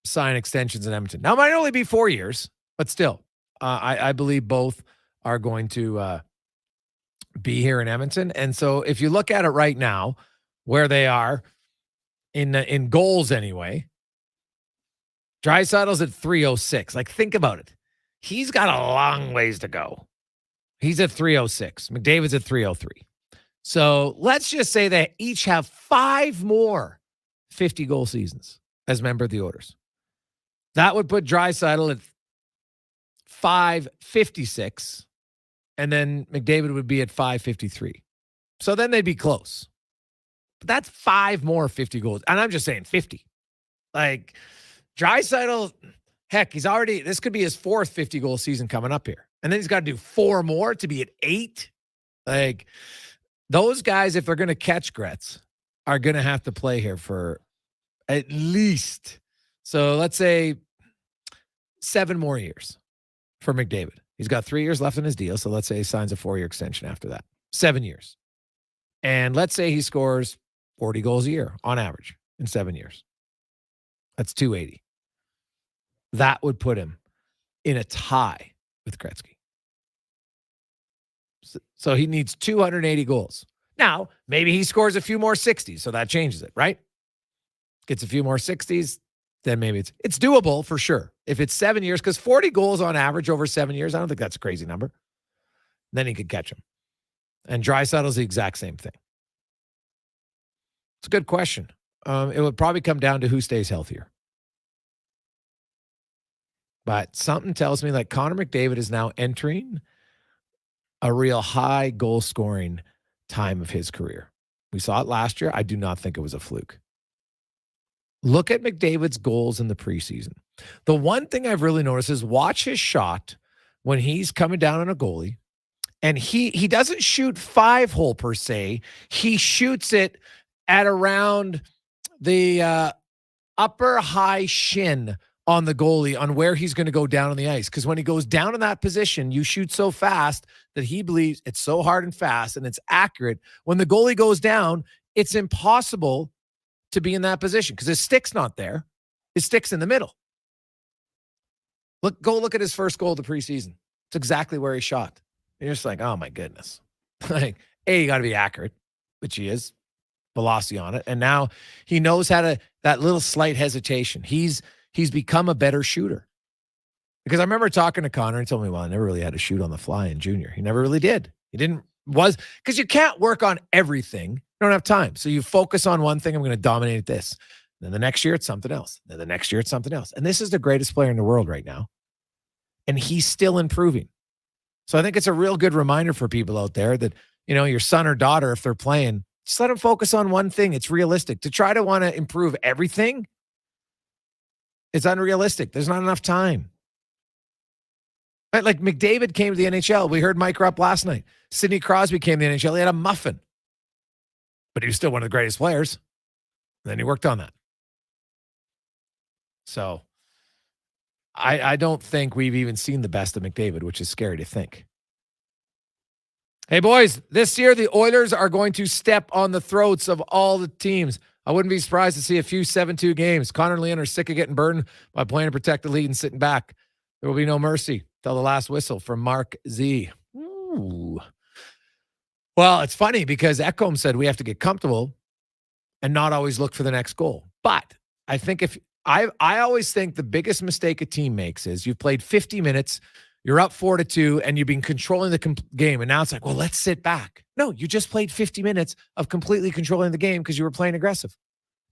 sign extensions in Edmonton. Now, it might only be 4 years, but still, I believe both are going to be here in Edmonton. And so, if you look at it right now, where they are in goals anyway, Draisaitl's at 306. Like, think about it. He's got a long ways to go. He's at 306. McDavid's at 303. So let's just say they each have 5 more 50-goal seasons as member of the Oilers. That would put Draisaitl at 556, and then McDavid would be at 553. So then they'd be close. But that's 5 more 50 goals. And I'm just saying 50. Like, Draisaitl, heck, this could be his 4th 50-goal season coming up here. And then he's got to do 4 more to be at 8. Like, those guys, if they're going to catch Gretz, are going to have to play here for at least, so let's say 7 more years for McDavid. He's got 3 years left in his deal, so let's say he signs a 4-year extension after that. 7 years. And let's say he scores 40 goals a year on average in 7 years. That's 280. That would put him in a tie with Gretzky. So he needs 280 goals. Now, maybe he scores a few more 60s, so that changes it, right? Gets a few more 60s, then maybe it's doable for sure. If it's 7 years, because 40 goals on average over 7 years, I don't think that's a crazy number. Then he could catch him. And Draisaitl's the exact same thing. It's a good question. It would probably come down to who stays healthier. But something tells me that Connor McDavid is now entering a real high goal scoring time of his career. We saw it last year. I do not think it was a fluke. Look at McDavid's goals in the preseason. The one thing I've really noticed is watch his shot when he's coming down on a goalie, and he doesn't shoot 5-hole per se. He shoots it at around the upper high shin on the goalie on where he's going to go down on the ice. Because when he goes down in that position, you shoot so fast that he believes it's so hard and fast and it's accurate. When the goalie goes down, it's impossible to be in that position because his stick's not there. His stick's in the middle. Go look at his first goal of the preseason. It's exactly where he shot. And you're just like, oh my goodness. Like, A, you got to be accurate, which he is. Velocity on it. And now he knows how to, that little slight hesitation. He's become a better shooter. Because I remember talking to Connor and told me, well, I never really had to shoot on the fly in junior. He never really did. Because you can't work on everything. You don't have time. So you focus on one thing. I'm going to dominate this. Then the next year, it's something else. Then the next year, it's something else. And this is the greatest player in the world right now. And he's still improving. So I think it's a real good reminder for people out there that, your son or daughter, if they're playing, just let them focus on one thing. It's realistic. To try to want to improve everything, it's unrealistic. There's not enough time. Right? Like McDavid came to the NHL. We heard Mike Rupp last night. Sidney Crosby came to the NHL. He had a muffin. But he was still one of the greatest players. And then he worked on that. So I don't think we've even seen the best of McDavid, which is scary to think. Hey, boys, this year the Oilers are going to step on the throats of all the teams. I wouldn't be surprised to see a few 7-2 games. Connor and Leon are sick of getting burned by playing to protect the lead and sitting back. There will be no mercy till the last whistle from Mark Z. Ooh. Well, it's funny because Ekholm said we have to get comfortable and not always look for the next goal. But I think I always think the biggest mistake a team makes is you've played 50 minutes, you're up 4-2, and you've been controlling the game. And now it's like, well, let's sit back. No, you just played 50 minutes of completely controlling the game because you were playing aggressive.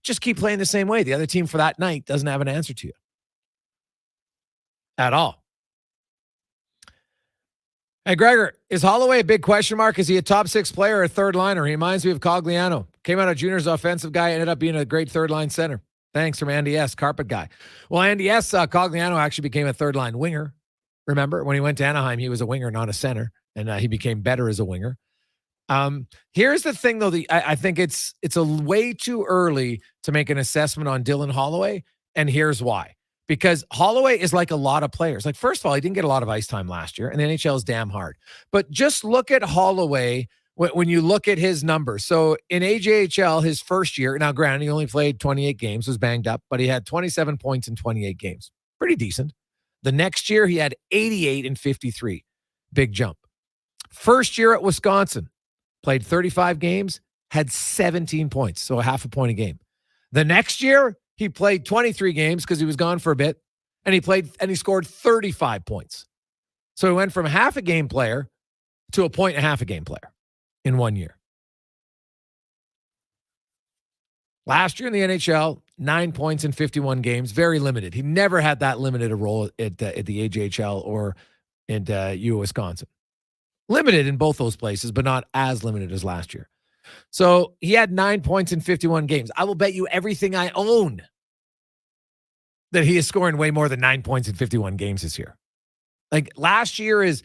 Just keep playing the same way. The other team for that night doesn't have an answer to you at all. Hey, Gregor, is Holloway a big question mark? Is he a top 6 player or a third liner? He reminds me of Cogliano. Came out of juniors offensive guy, ended up being a great third line center. Thanks from Andy S., carpet guy. Well, Andy S., Cogliano actually became a third line winger. Remember, when he went to Anaheim, he was a winger, not a center, and he became better as a winger. Here's the thing, though. I think it's a way too early to make an assessment on Dylan Holloway, and here's why. Because Holloway is like a lot of players. Like, first of all, he didn't get a lot of ice time last year, and the NHL is damn hard. But just look at Holloway when you look at his numbers. So in AJHL, his first year, now granted, he only played 28 games, was banged up, but he had 27 points in 28 games. Pretty decent. The next year, he had 88 in 53. Big jump. First year at Wisconsin, played 35 games, had 17 points, so a half a point a game. The next year, he played 23 games because he was gone for a bit, and he scored 35 points. So he went from half a game player to a point and a half a game player in 1 year. Last year in the NHL, 9 points in 51 games, very limited. He never had that limited a role at the AJHL or in U Wisconsin. Limited in both those places, but not as limited as last year. So he had 9 points in 51 games. I will bet you everything I own that he is scoring way more than 9 points in 51 games this year. Like, last year is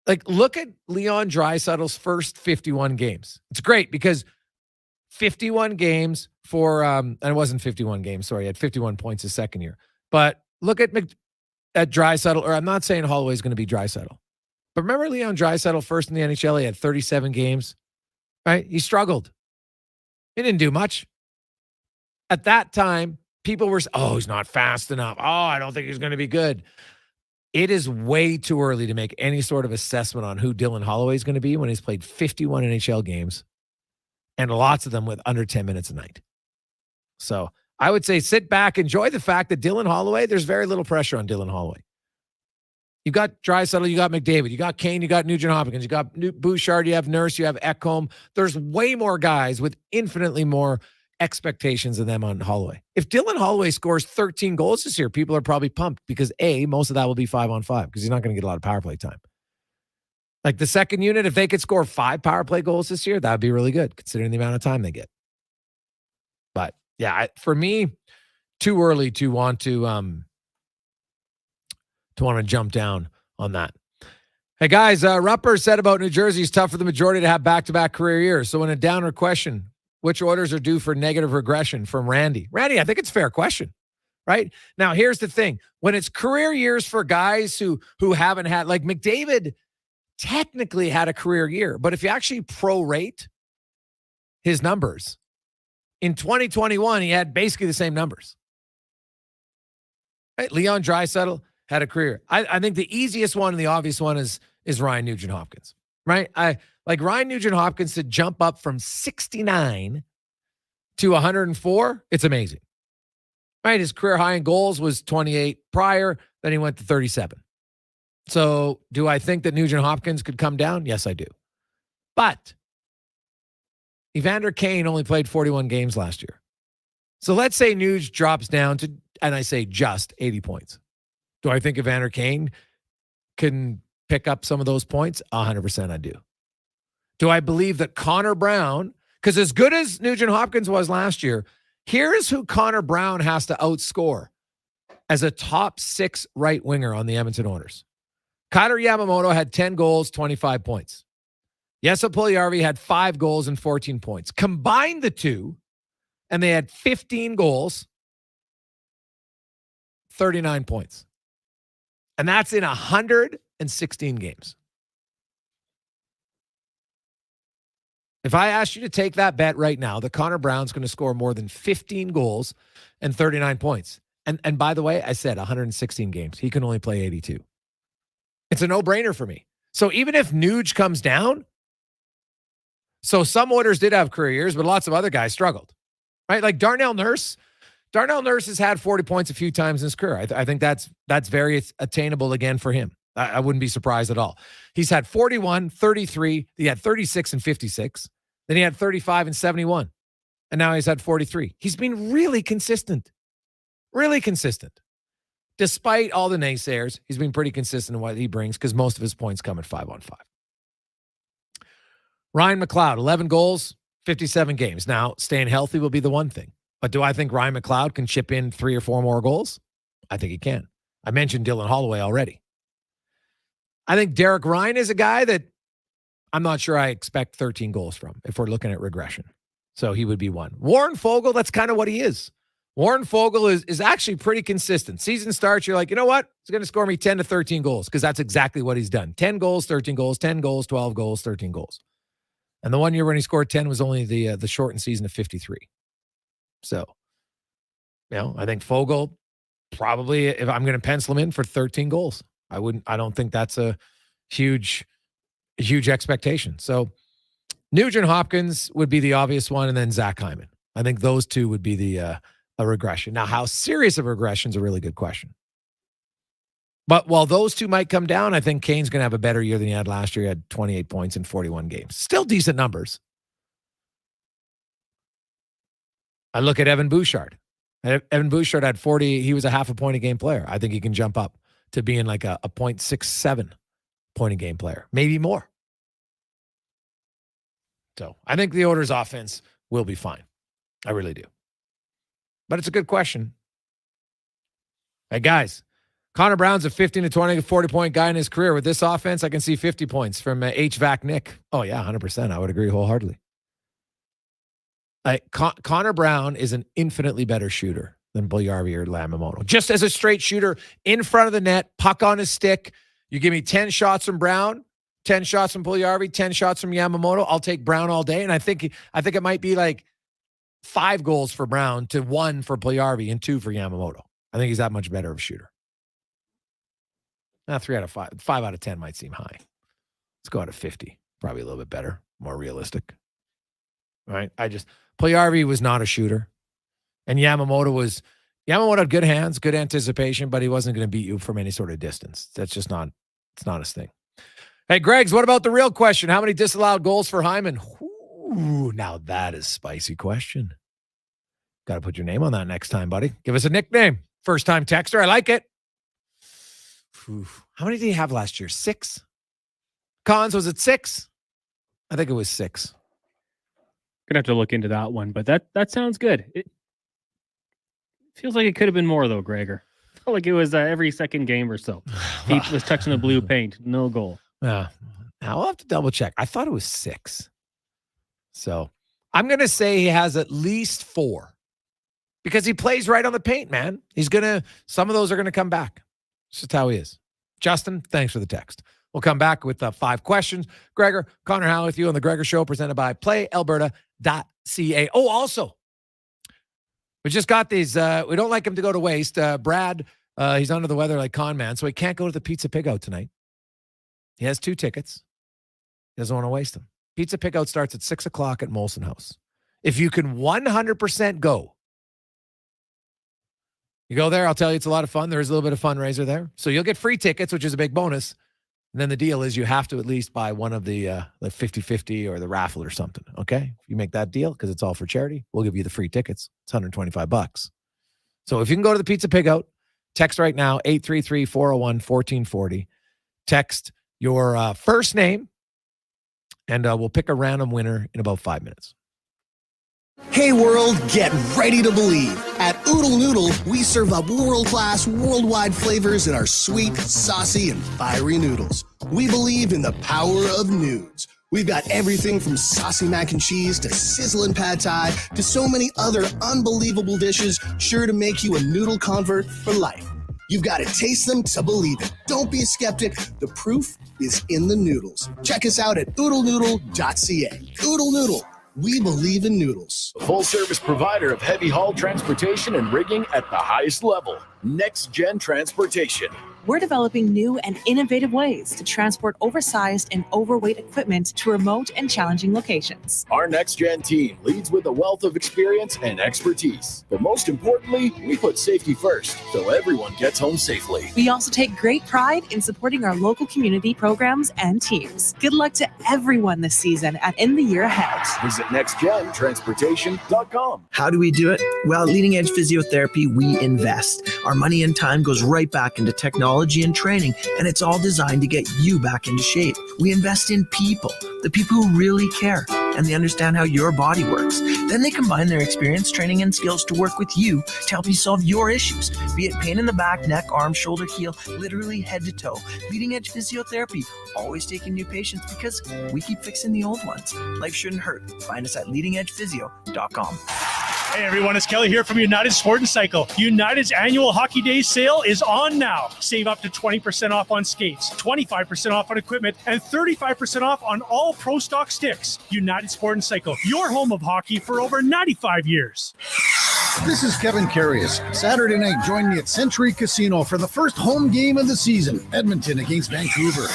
like, look at Leon Draisaitl's first 51 games. It's great because 51 games for, and it wasn't 51 games, sorry, he had 51 points his second year. But look at Draisaitl, or I'm not saying Holloway is going to be Draisaitl. But remember Leon Draisaitl first in the NHL, he had 37 games, right? He struggled. He didn't do much. At that time, people were, he's not fast enough. I don't think he's going to be good. It is way too early to make any sort of assessment on who Dylan Holloway is going to be when he's played 51 NHL games, and lots of them with under 10 minutes a night. So I would say sit back, enjoy the fact that Dylan Holloway, there's very little pressure on Dylan Holloway. You got Draisaitl, you got McDavid, you got Kane, you got Nugent Hopkins, you got Bouchard, you have Nurse, you have Ekholm. There's way more guys with infinitely more expectations than them on Holloway. If Dylan Holloway scores 13 goals this year, people are probably pumped because most of that will be 5-on-5 because he's not going to get a lot of power play time. Like the second unit, if they could score 5 power play goals this year, that would be really good considering the amount of time they get. But yeah, for me, too early to want to jump down on that. Hey guys, Rupper said about New Jersey, it's tough for the majority to have back-to-back career years. So in a downer question, which orders are due for negative regression from Randy? Randy, I think it's a fair question, right? Now, here's the thing. When it's career years for guys who haven't had, like McDavid technically had a career year, but if you actually prorate his numbers, in 2021, he had basically the same numbers. Right? Leon Draisaitl had a career. I think the easiest one and the obvious one is Ryan Nugent-Hopkins, right? I like Ryan Nugent-Hopkins to jump up from 69 to 104. It's amazing, right? His career high in goals was 28 prior. Then he went to 37. So do I think that Nugent-Hopkins could come down? Yes, I do. But Evander Kane only played 41 games last year. So let's say Nuge drops down to, and I say just 80 points. Do I think Evander Kane can pick up some of those points? 100% I do. Do I believe that Connor Brown, because as good as Nugent-Hopkins was last year, here's who Connor Brown has to outscore as a top 6 right winger on the Edmonton Oilers. Kailer Yamamoto had 10 goals, 25 points. Jesse Puljujarvi had 5 goals and 14 points. Combine the two, and they had 15 goals, 39 points. And that's in 116 games. If I asked you to take that bet right now, that Connor Brown's going to score more than 15 goals and 39 points. And by the way, I said 116 games. He can only play 82. It's a no-brainer for me. So even if Nuge comes down, so some Oilers did have career years, but lots of other guys struggled, right? Like Darnell Nurse. Darnell Nurse has had 40 points a few times in his career. I think that's very attainable again for him. I wouldn't be surprised at all. He's had 41, 33. He had 36 and 56. Then he had 35 and 71. And now he's had 43. He's been really consistent. Really consistent. Despite all the naysayers, he's been pretty consistent in what he brings because most of his points come at 5-on-5. Ryan McLeod, 11 goals, 57 games. Now, staying healthy will be the one thing. But do I think Ryan McLeod can chip in 3 or 4 more goals? I think he can. I mentioned Dylan Holloway already. I think Derek Ryan is a guy that I'm not sure I expect 13 goals from if we're looking at regression. So he would be one. Warren Fogle, that's kind of what he is. Warren Fogle is actually pretty consistent. Season starts, you're like, you know what? He's going to score me 10 to 13 goals because that's exactly what he's done. 10 goals, 13 goals, 10 goals, 12 goals, 13 goals. And the one year when he scored 10 was only the shortened season of 53. So, I think Fogle probably, if I'm going to pencil him in for 13 goals, I don't think that's a huge expectation. So Nugent Hopkins would be the obvious one, and then Zach Hyman. I think those two would be a regression. Now, how serious of a regression is a really good question. But while those two might come down, I think Kane's going to have a better year than he had last year. He had 28 points in 41 games. Still decent numbers. I look at Evan Bouchard. Evan Bouchard had 40. He was a half a point a game player. I think he can jump up to being like a 0.67 point a game player, maybe more. So I think the Oilers offense will be fine. I really do. But it's a good question. Hey, guys, Connor Brown's a 15 to 20, 40-point guy in his career. With this offense, I can see 50 points from HVAC Nick. Oh, yeah, 100%. I would agree wholeheartedly. Connor Brown is an infinitely better shooter than Puljujarvi or Yamamoto. Just as a straight shooter in front of the net, puck on his stick. You give me 10 shots from Brown, 10 shots from Puljujarvi, 10 shots from Yamamoto. I'll take Brown all day. And I think it might be like 5 goals for Brown to 1 for Puljujarvi and 2 for Yamamoto. I think he's that much better of a shooter. 3 out of 5. 5 out of 10 might seem high. Let's go out of 50. Probably a little bit better, more realistic. All right. Puljujarvi was not a shooter. And Yamamoto had good hands, good anticipation, but he wasn't going to beat you from any sort of distance. That's just not his thing. Hey, Greggs, what about the real question? How many disallowed goals for Hyman? Ooh, now that is a spicy question. Got to put your name on that next time, buddy. Give us a nickname. First time texter. I like it. How many did he have last year? 6? Cons, was it 6? I think it was 6. Gonna have to look into that one, but that sounds good. It feels like it could have been more though, Gregor. Felt like it was every second game or so. He was touching the blue paint, no goal. Yeah, I'll have to double check. I thought it was 6. So I'm gonna say he has at least 4 because he plays right on the paint, man. Some of those are gonna come back. It's just how he is. Justin, thanks for the text. We'll come back with 5 questions. Gregor, Connor Halley with you on the Gregor Show, presented by PlayAlberta.ca. Oh, also, we just got these. We don't like him to go to waste. Brad, he's under the weather like con man, so he can't go to the Pizza Pig Out tonight. He has 2 tickets. He doesn't want to waste them. Pizza Pig Out starts at 6 o'clock at Molson House. If you can 100% go, you go there, I'll tell you it's a lot of fun. There is a little bit of fundraiser there. So you'll get free tickets, which is a big bonus. And then the deal is you have to at least buy one of the 50-50 or the raffle or something, okay? If you make that deal, because it's all for charity, we'll give you the free tickets. It's $125. So if you can go to the Pizza Pig Out, text right now, 833-401-1440. Text your first name, and we'll pick a random winner in about 5 minutes. Hey world, get ready to believe. At Oodle Noodle, we serve up world-class, worldwide flavors in our sweet, saucy, and fiery noodles. We believe in the power of nudes. We've got everything from saucy mac and cheese to sizzling pad thai to so many other unbelievable dishes sure to make you a noodle convert for life. You've got to taste them to believe it. Don't be a skeptic. The proof is in the noodles. Check us out at oodlenoodle.ca. Oodle Noodle. We believe in noodles. A full-service provider of heavy haul transportation and rigging at the highest level. Next Gen Transportation. We're developing new and innovative ways to transport oversized and overweight equipment to remote and challenging locations. Our Next Gen team leads with a wealth of experience and expertise. But most importantly, we put safety first, so everyone gets home safely. We also take great pride in supporting our local community programs and teams. Good luck to everyone this season and in the year ahead. Visit nextgentransportation.com. How do we do it? Well, at Leading Edge Physiotherapy, we invest. Our money and time goes right back into technology and training, and it's all designed to get you back into shape. We invest in people, the people who really care. and they understand how your body works. Then they combine their experience, training, and skills to work with you to help you solve your issues, be it pain in the back, neck, arm, shoulder, heel, literally head to toe. Leading Edge Physiotherapy, always taking new patients because we keep fixing the old ones. Life shouldn't hurt. Find us at leadingedgephysio.com. Hey everyone, it's Kelly here from United Sport and Cycle. United's annual Hockey Days sale is on now. Save up to 20% off on skates, 25% off on equipment, and 35% off on all Pro Stock sticks. United Sport and Cycle, your home of hockey for over 95 years. This is Kevin Carius. Saturday night, join me at Century Casino for the first home game of the season, Edmonton against Vancouver.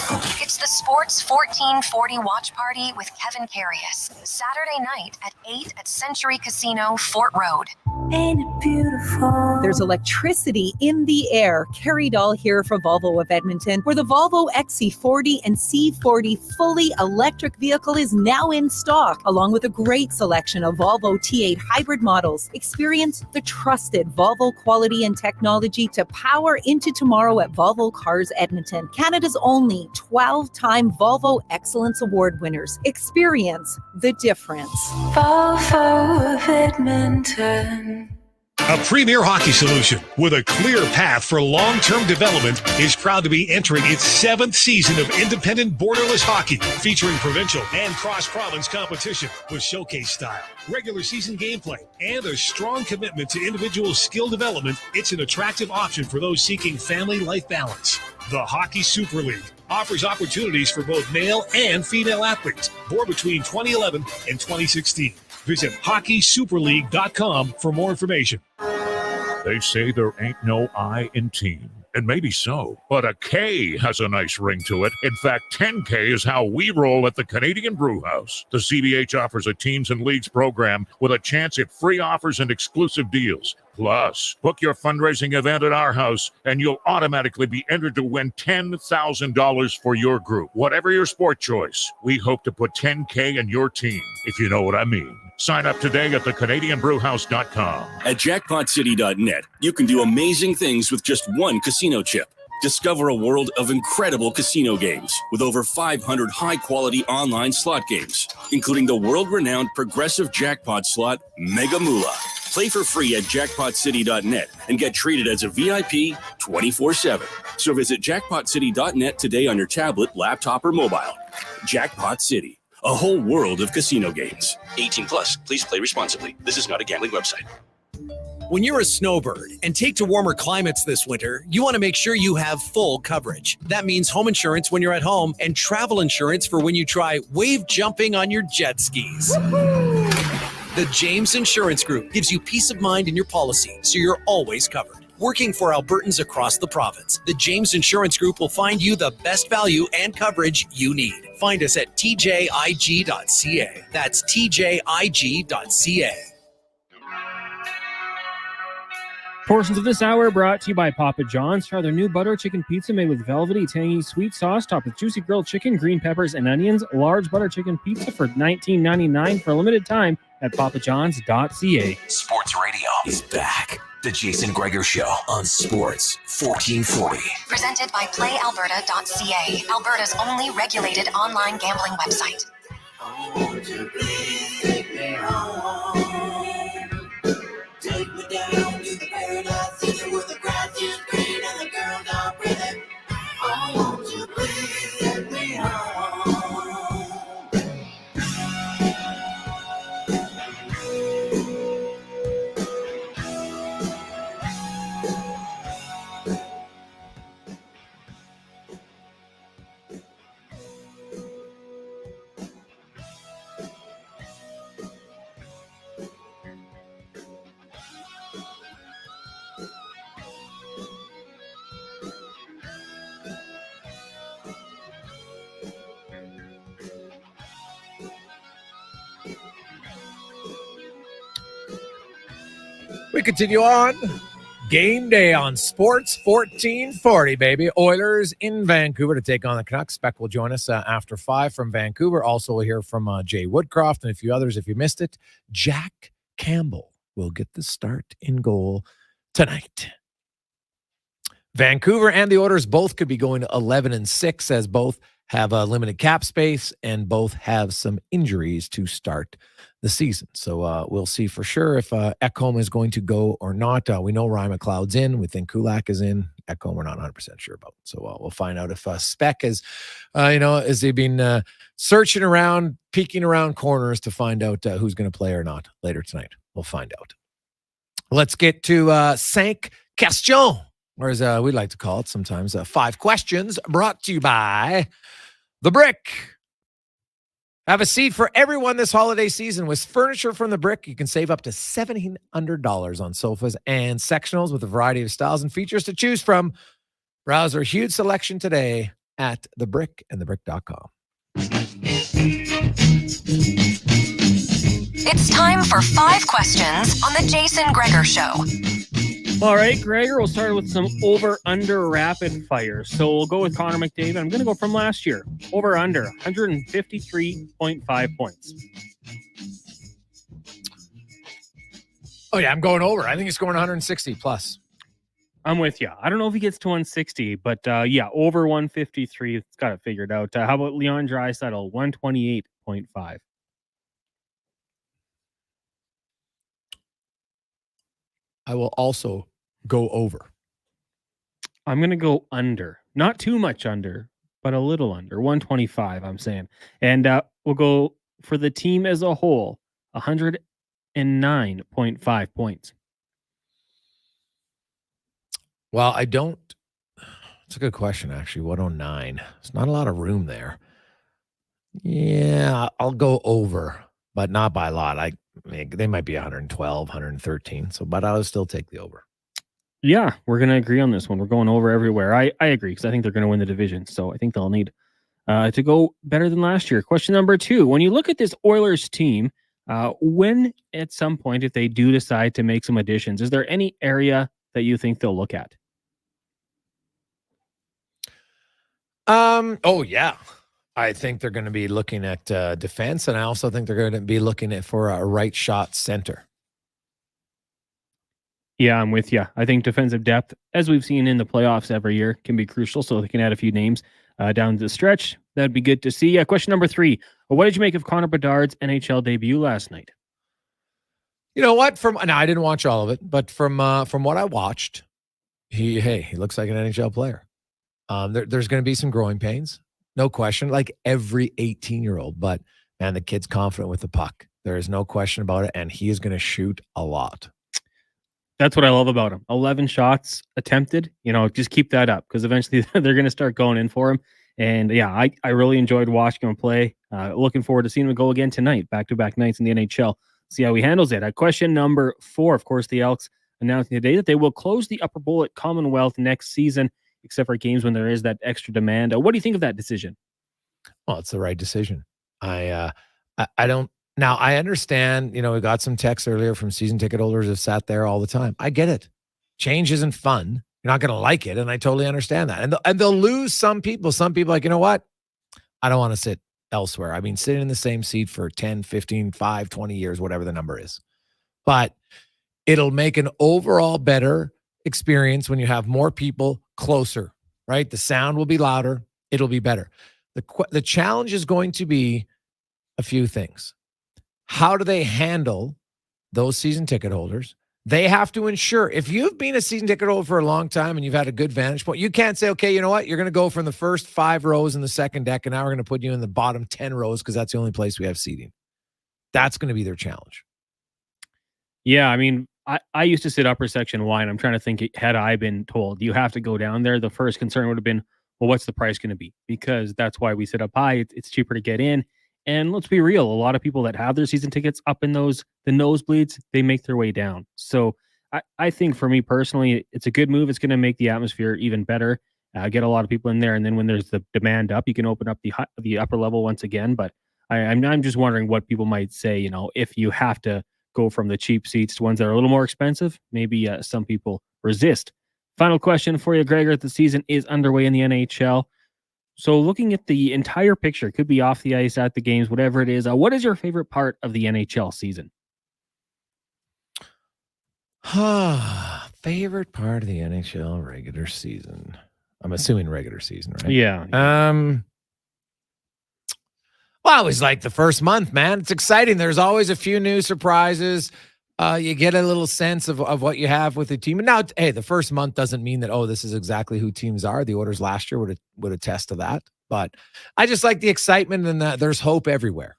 It's the Sports 1440 watch party with Kevin Carius. Saturday night at 8 at Century Casino, Fort Road. Ain't it beautiful? There's electricity in the air. Carrie Dahl here for Volvo of Edmonton, where the Volvo XC40 and C40 fully electric vehicle is now in stock, along with a great selection of Volvo T8 hybrid models. Experience the trusted Volvo quality and technology to power into tomorrow at Volvo Cars Edmonton, Canada's only 12-time Volvo Excellence Award winners. Experience the difference. Volvo of Edmonton. A premier hockey solution with a clear path for long-term development is proud to be entering its 7th season of independent borderless hockey, featuring provincial and cross-province competition with showcase style, regular season gameplay, and a strong commitment to individual skill development. It's an attractive option for those seeking family life balance. The Hockey Super League offers opportunities for both male and female athletes, born between 2011 and 2016. Visit hockeysuperleague.com for more information. They say there ain't no I in team, and maybe so, but a K has a nice ring to it. In fact, 10K is how we roll at the Canadian Brewhouse. The CBH offers a teams and leagues program with a chance at free offers and exclusive deals. Plus, book your fundraising event at our house, and you'll automatically be entered to win $10,000 for your group. Whatever your sport choice, we hope to put 10K in your team, if you know what I mean. Sign up today at thecanadianbrewhouse.com. At jackpotcity.net, you can do amazing things with just one casino chip. Discover a world of incredible casino games with over 500 high-quality online slot games, including the world-renowned progressive jackpot slot Mega Moolah. Play for free at jackpotcity.net and get treated as a VIP 24/7. So visit jackpotcity.net today on your tablet, laptop, or mobile. Jackpot City, a whole world of casino games. 18 plus, please play responsibly. This is not a gambling website. When you're a snowbird and take to warmer climates this winter, you want to make sure you have full coverage. That means home insurance when you're at home and travel insurance for when you try wave jumping on your jet skis. The James Insurance Group gives you peace of mind in your policy, so you're always covered. Working for Albertans across the province, the James Insurance Group will find you the best value and coverage you need. Find us at tjig.ca. That's tjig.ca. Portions of this hour brought to you by Papa John's. Try their new butter chicken pizza made with velvety, tangy, sweet sauce topped with juicy grilled chicken, green peppers, and onions. Large butter chicken pizza for $19.99 for a limited time at papajohns.ca. Sports Radio is back. The Jason Gregor Show on Sports 1440. Presented by PlayAlberta.ca, Alberta's only regulated online gambling website. Take me down to the paradise city where the grass is green and the girls are pretty. Oh, won't you please take me home? We continue on. Game day on Sports 1440, baby. Oilers in Vancouver to take on the Canucks. Spec will join us after 5 from Vancouver. Also, we'll hear from Jay Woodcraft and a few others if you missed it. Jack Campbell will get the start in goal tonight. Vancouver and the Oilers both could be going 11-6 as both have a limited cap space, and both have some injuries to start the season. So we'll see for sure if Ekholm is going to go or not. We know Ryan McLeod's in. We think Kulak is in. Ekholm we're not 100% sure about. So we'll find out if Spec is, as they've been searching around, peeking around corners to find out who's going to play or not later tonight. We'll find out. Let's get to 5 questions, or as we like to call it sometimes, 5 questions, brought to you by The Brick. Have a seat for everyone this holiday season. With furniture from The Brick, you can save up to $1,700 on sofas and sectionals with a variety of styles and features to choose from. Browse our huge selection today at thebrickandthebrick.com. It's time for 5 questions on the Jason Gregor Show. All right, Gregor, we'll start with some over-under rapid fire. So we'll go with Connor McDavid. I'm going to go from last year. Over-under, 153.5 points. Oh, yeah, I'm going over. I think he's scoring 160 plus. I'm with you. I don't know if he gets to 160, but over 153. It's got it figured out. How about Leon Draisaitl, 128.5? I will also go over. I'm going to go under. Not too much under, but a little under. 125, I'm saying. And we'll go for the team as a whole, 109.5 points. Well, I don't. It's a good question, actually. 109. There's not a lot of room there. Yeah, I'll go over, but not by a lot. They might be 112, 113. But I would still take the over. Yeah, we're going to agree on this one. We're going over everywhere. I agree because I think they're going to win the division. So I think they'll need to go better than last year. Question number 2. When you look at this Oilers team, when at some point, if they do decide to make some additions, is there any area that you think they'll look at? Oh, yeah. I think they're going to be looking at defense, and I also think they're going to be looking at for a right shot center. Yeah, I'm with you. I think defensive depth, as we've seen in the playoffs every year, can be crucial. So they can add a few names down the stretch. That'd be good to see. Question number 3. What did you make of Connor Bedard's NHL debut last night? You know what? I didn't watch all of it, but from what I watched, he looks like an NHL player. There's going to be some growing pains, no question, like every 18-year-old. But man, the kid's confident with the puck. There is no question about it, and he is going to shoot a lot. That's what I love about him. 11 shots attempted. Just keep that up because eventually they're going to start going in for him. And yeah, I really enjoyed watching him play. Looking forward to seeing him go again tonight, back-to-back nights in the NHL. See how he handles it. Question number 4, of course, the Elks announcing today that they will close the Upper Bowl at Commonwealth next season, except for games when there is that extra demand. What do you think of that decision? Well, it's the right decision. I don't. Now, I understand, we got some texts earlier from season ticket holders who sat there all the time. I get it. Change isn't fun. You're not going to like it, and I totally understand that. And they'll lose some people. Some people like, you know what? I don't want to sit elsewhere. I mean, sitting in the same seat for 10, 15, 5, 20 years, whatever the number is. But it'll make an overall better experience when you have more people closer, right? The sound will be louder. It'll be better. The challenge is going to be a few things. How do they handle those season ticket holders? They have to ensure, if you've been a season ticket holder for a long time and you've had a good vantage point, you can't say, okay, you know what? You're going to go from the first 5 rows in the second deck, and now we're going to put you in the bottom 10 rows because that's the only place we have seating. That's going to be their challenge. Yeah, I mean, I used to sit upper section Y, and I'm trying to think, had I been told you have to go down there, the first concern would have been, well, what's the price going to be? Because that's why we sit up high. It's cheaper to get in. And let's be real, a lot of people that have their season tickets up in the nosebleeds, they make their way down. So I think for me personally, it's a good move. It's going to make the atmosphere even better, get a lot of people in there. And then when there's the demand up, you can open up the upper level once again. But I'm just wondering what people might say, if you have to go from the cheap seats to ones that are a little more expensive, maybe some people resist. Final question for you, Gregor. The season is underway in the NHL. So looking at the entire picture, could be off the ice, at the games, whatever it is. What is your favorite part of the NHL season? Favorite part of the NHL regular season. I'm assuming regular season, right? Yeah. Well, I always like the first month, man. It's exciting. There's always a few new surprises. You get a little sense of what you have with the team. And now, hey, the first month doesn't mean that, this is exactly who teams are. The Oilers last year would attest to that. But I just like the excitement and there's hope everywhere.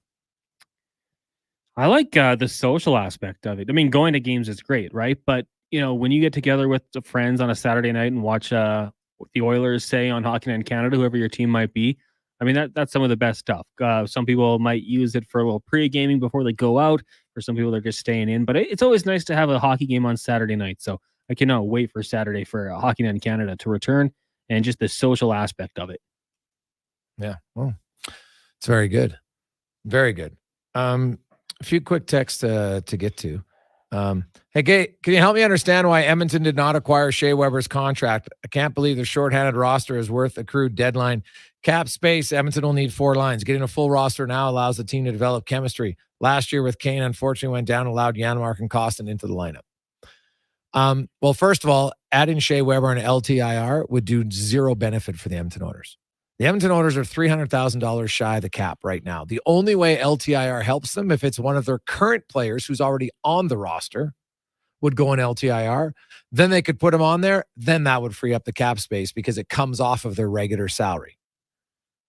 I like the social aspect of it. I mean, going to games is great, right? But, when you get together with the friends on a Saturday night and watch the Oilers, say, on Hockey Night in Canada, whoever your team might be, I mean, that's some of the best stuff. Some people might use it for a little pre-gaming before they go out. For some people, they're just staying in. But it's always nice to have a hockey game on Saturday night. So I cannot wait for Saturday for Hockey Night in Canada to return and just the social aspect of it. Yeah, well, it's very good. Very good. A few quick texts to get to. Hey, Gay, can you help me understand why Edmonton did not acquire Shea Weber's contract? I can't believe the shorthanded roster is worth accrued deadline. Cap space, Edmonton will need 4 lines. Getting a full roster now allows the team to develop chemistry. Last year with Kane, unfortunately, went down and allowed Janmark and Kostin into the lineup. Well, first of all, adding Shea Weber and LTIR would do zero benefit for the Edmonton Oilers. The Edmonton Oilers are $300,000 shy of the cap right now. The only way LTIR helps them, if it's one of their current players who's already on the roster, would go in LTIR. Then they could put him on there. Then that would free up the cap space because it comes off of their regular salary.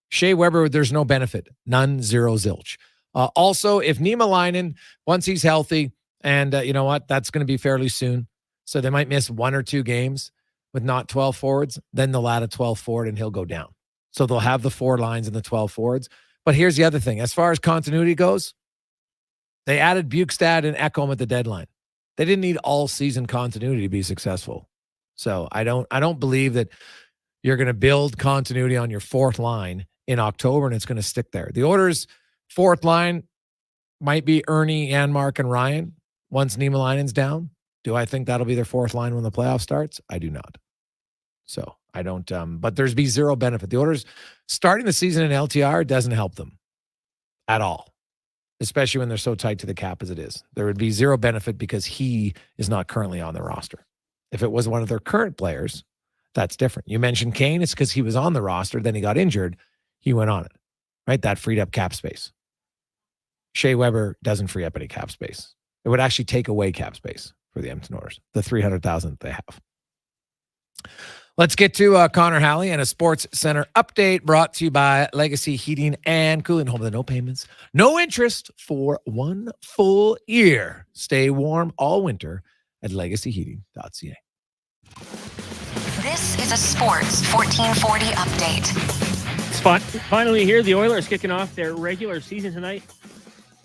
Shea Weber, there's no benefit. None, zero, zilch. Also, if Niemelainen, once he's healthy, and you know what, that's going to be fairly soon. So they might miss 1 or 2 games with not 12 forwards. Then they'll add a 12 forward and he'll go down. So they'll have the 4 lines and the 12 forwards. But here's the other thing. As far as continuity goes, they added Bukestad and Ekholm at the deadline. They didn't need all season continuity to be successful. So I don't believe that you're going to build continuity on your 4th line in October and it's going to stick there. The Oilers' 4th line might be Ernie, Janmark, and Ryan once Niemelainen's down. Do I think that'll be their 4th line when the playoff starts? I do not. So I don't, but there's be zero benefit. The Oilers starting the season in LTR doesn't help them at all, especially when they're so tight to the cap as it is. There would be zero benefit because he is not currently on the roster. If it was one of their current players, that's different. You mentioned Kane, it's because he was on the roster, then he got injured, he went on it, right? That freed up cap space. Shea Weber doesn't free up any cap space. It would actually take away cap space for the Edmonton Oilers, the $300,000 that they have. Let's get to Connor Halley and a Sports Center update brought to you by Legacy Heating and Cooling. Home with no payments, no interest for 1 full year. Stay warm all winter at legacyheating.ca. This is a Sports 1440 update. Finally here, the Oilers kicking off their regular season tonight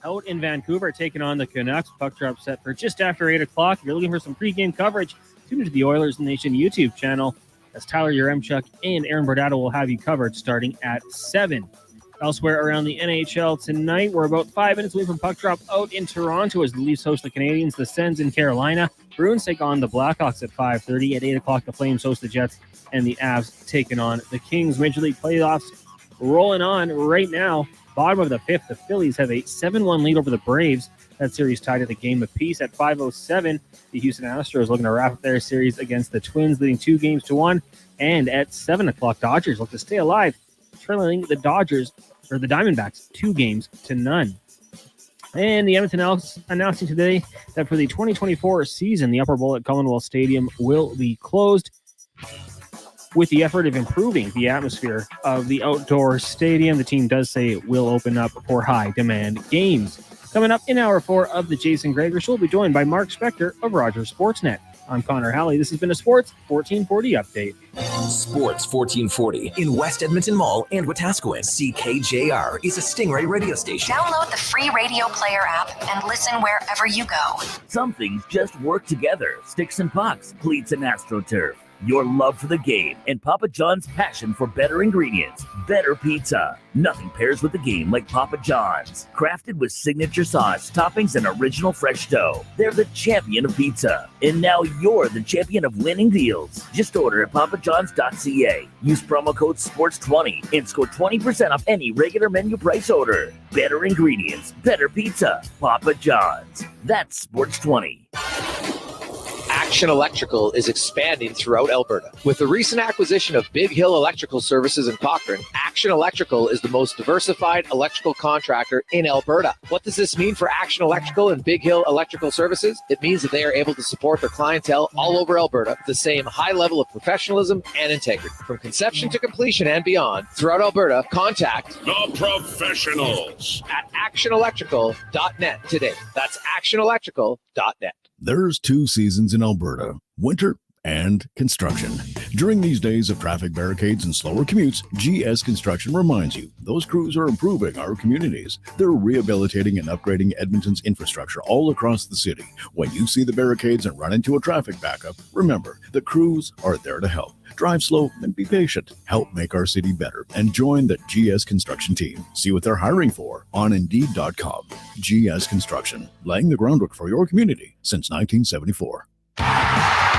out in Vancouver, taking on the Canucks. Puck drop set for just after 8 o'clock. If you're looking for some pregame coverage, tune into the Oilers Nation YouTube channel, as Tyler Yaremchuk and Aaron Bordato will have you covered starting at 7. Elsewhere around the NHL tonight, we're about 5 minutes away from puck drop out in Toronto as the Leafs host the Canadiens, the Sens in Carolina. Bruins take on the Blackhawks at 5:30. At 8 o'clock, the Flames host the Jets, and the Avs taking on the Kings. Major League playoffs rolling on right now. Bottom of the 5th, the Phillies have a 7-1 lead over the Braves. That series tied at a game apiece. At 5:07, the Houston Astros looking to wrap up their series against the Twins, leading 2-1. And at 7 o'clock, Dodgers look to stay alive, trailing the Diamondbacks 2-0. And the Edmonton Elks announcing today that for the 2024 season, the upper bowl at Commonwealth Stadium will be closed, with the effort of improving the atmosphere of the outdoor stadium. The team does say it will open up for high-demand games. Coming up in Hour 4 of the Jason Gregor Show, we'll be joined by Mark Spectre of Rogers Sportsnet. I'm Connor Halley. This has been a Sports 1440 update. Sports 1440 in West Edmonton Mall and Wetaskiwin. CKJR is a Stingray radio station. Download the free radio player app and listen wherever you go. Some things just work together. Sticks and pucks, cleats and AstroTurf. Your love for the game and Papa John's passion for better ingredients, better pizza. Nothing pairs with the game like Papa John's. Crafted with signature sauce, toppings, and original fresh dough. They're the champion of pizza. And now you're the champion of winning deals. Just order at papajohns.ca. Use promo code SPORTS20 and score 20% off any regular menu price order. Better ingredients, better pizza. Papa John's. That's SPORTS20. Action Electrical is expanding throughout Alberta. With the recent acquisition of Big Hill Electrical Services in Cochrane, Action Electrical is the most diversified electrical contractor in Alberta. What does this mean for Action Electrical and Big Hill Electrical Services? It means that they are able to support their clientele all over Alberta with the same high level of professionalism and integrity. From conception to completion and beyond, throughout Alberta, contact The professionals at actionelectrical.net today. That's actionelectrical.net. There's two seasons in Alberta, winter and construction. During these days of traffic barricades and slower commutes, GS Construction reminds you those crews are improving our communities. They're rehabilitating and upgrading Edmonton's infrastructure all across the city. When you see the barricades and run into a traffic backup, remember the crews are there to help. Drive slow and be patient. Help make our city better and join the GS Construction team. See what they're hiring for on Indeed.com. GS Construction, laying the groundwork for your community since 1974.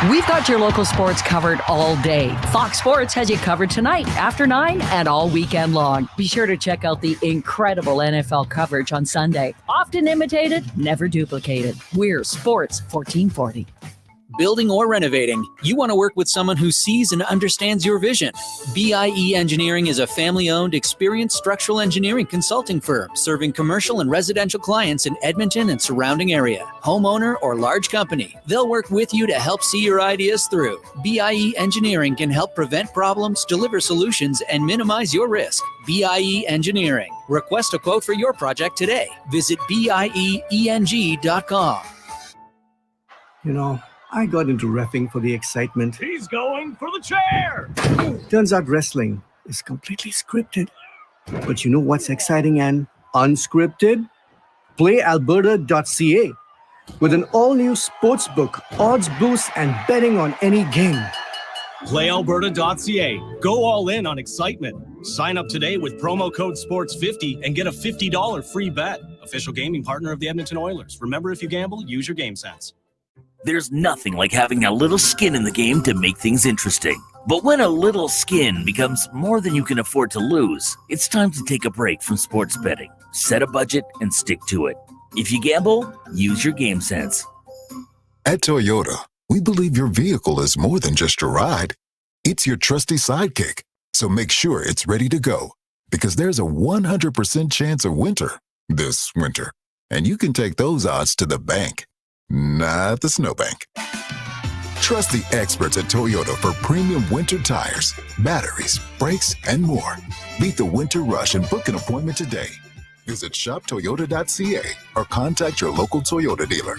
We've got your local sports covered all day. Fox Sports has you covered tonight, after 9, and all weekend long. Be sure to check out the incredible NFL coverage on Sunday. Often imitated, never duplicated. We're Sports 1440. Building or renovating, you want to work with someone who sees and understands your vision. BIE Engineering is a family-owned, experienced structural engineering consulting firm serving commercial and residential clients in Edmonton and surrounding area. Homeowner or large company, they'll work with you to help see your ideas through. BIE Engineering can help prevent problems, deliver solutions, and minimize your risk. BIE Engineering. Request a quote for your project today. Visit BIEENG.com. You know, I got into reffing for the excitement. He's going for the chair. Turns out wrestling is completely scripted. But you know what's exciting and unscripted? PlayAlberta.ca. With an all-new sportsbook, odds boosts, and betting on any game. PlayAlberta.ca. Go all in on excitement. Sign up today with promo code SPORTS50 and get a $50 free bet. Official gaming partner of the Edmonton Oilers. Remember, if you gamble, use your game sense. There's nothing like having a little skin in the game to make things interesting. But when a little skin becomes more than you can afford to lose, it's time to take a break from sports betting. Set a budget and stick to it. If you gamble, use your game sense. At Toyota, we believe your vehicle is more than just a ride. It's your trusty sidekick. So make sure it's ready to go, because there's a 100% chance of winter this winter. And you can take those odds to the bank. Not the snowbank. Trust the experts at Toyota for premium winter tires, batteries, brakes, and more. Beat the winter rush and book an appointment today. Visit shoptoyota.ca or contact your local Toyota dealer.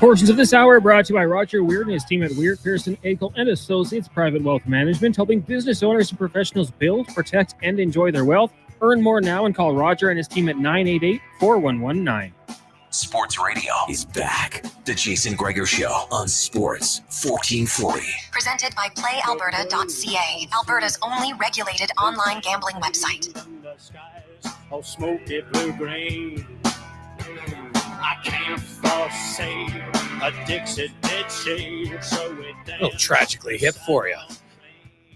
Portions of this hour are brought to you by Roger Weird and his team at Weird, Pearson, Akel & Associates Private Wealth Management, helping business owners and professionals build, protect, and enjoy their wealth. Earn more now and call Roger and his team at 988-4119. Sports Radio is back. The Jason Gregor Show on Sports 1440. Presented by PlayAlberta.ca, Alberta's only regulated online gambling website. Oh, smoky blue-green. I can't forsake a Dixie dead shade, so it A little tragically hip for you.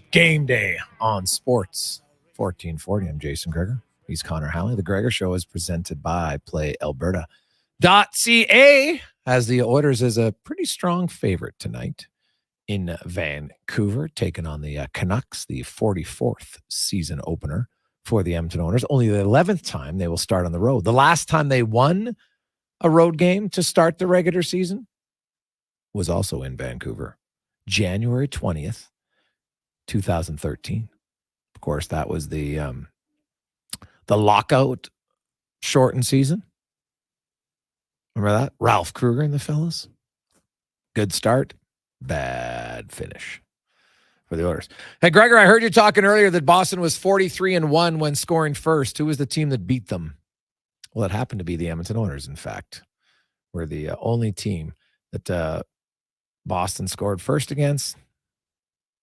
Game day on Sports 1440. I'm Jason Gregor. He's Connor Halley. The Gregor Show is presented by PlayAlberta.ca, as the Oilers is a pretty strong favorite tonight in Vancouver, taking on the Canucks, the 44th season opener for the Edmonton Oilers. Only the 11th time they will start on the road. The last time they won a road game to start the regular season was also in Vancouver, January 20th, 2013. Of course, that was the lockout shortened season. Remember that? Ralph Kruger and the fellas. Good start, bad finish for the Oilers. Hey, Gregor, I heard you talking earlier that Boston was 43-1 when scoring first. Who was the team that beat them? Well, it happened to be the Edmonton Oilers, in fact. We're the only team that Boston scored first against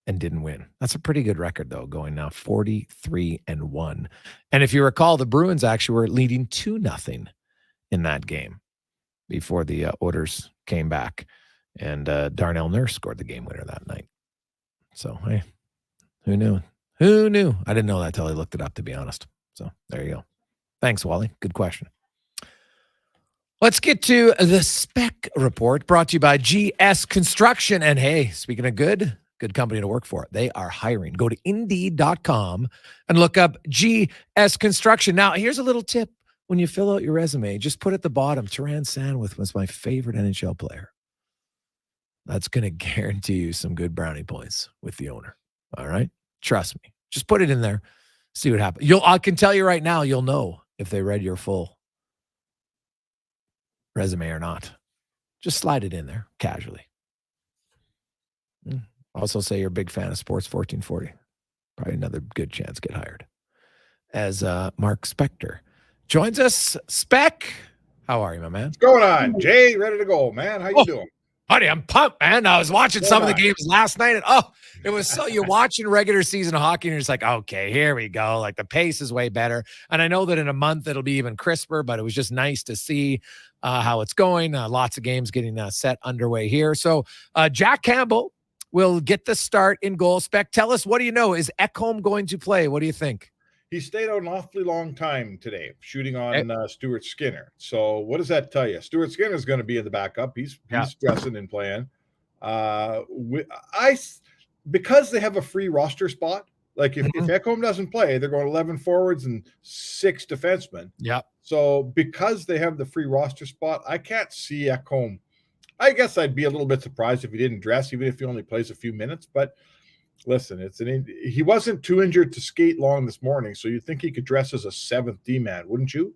and didn't win. That's a pretty good record, though, going now 43-1. And if you recall, the Bruins actually were leading 2-0 in that game before the Oilers came back. And Darnell Nurse scored the game winner that night. So, hey, who knew? Who knew? I didn't know that till I looked it up, to be honest. So there you go. Thanks, Wally. Good question. Let's get to the Spec Report, brought to you by GS Construction. And hey, speaking of good company to work for, they are hiring. Go to Indeed.com and look up GS Construction. Now, here's a little tip. When you fill out your resume, just put at the bottom, Turan Sandwith was my favorite NHL player. That's going to guarantee you some good brownie points with the owner. All right? Trust me. Just put it in there. See what happens. I can tell you right now, you'll know if they read your full resume or not. Just slide it in there casually. Also say you're a big fan of Sports 1440. Probably another good chance to get hired. As Mark Spectre joins us. Spec, how are you, my man? What's going on? Jay, ready to go, man. How you doing? Buddy, I'm pumped, man. I was watching some of the games last night, and it was so you're watching regular season hockey, and you're just like, okay, here we go. Like the pace is way better. And I know that in a month it'll be even crisper, but it was just nice to see how it's going. Lots of games getting set underway here. So Jack Campbell will get the start in goal. Spec, tell us, what do you know? Is Ekholm going to play? What do you think? He stayed out an awfully long time today, shooting on Stuart Skinner. So what does that tell you? Stuart Skinner is going to be in the backup. He's stressing and playing. Because they have a free roster spot, like if Ekholm doesn't play, they're going 11 forwards and 6 defensemen. Yeah. So because they have the free roster spot, I can't see Ekholm. I guess I'd be a little bit surprised if he didn't dress, even if he only plays a few minutes. But listen, he wasn't too injured to skate long this morning, so you'd think he could dress as a 7th D-man, wouldn't you?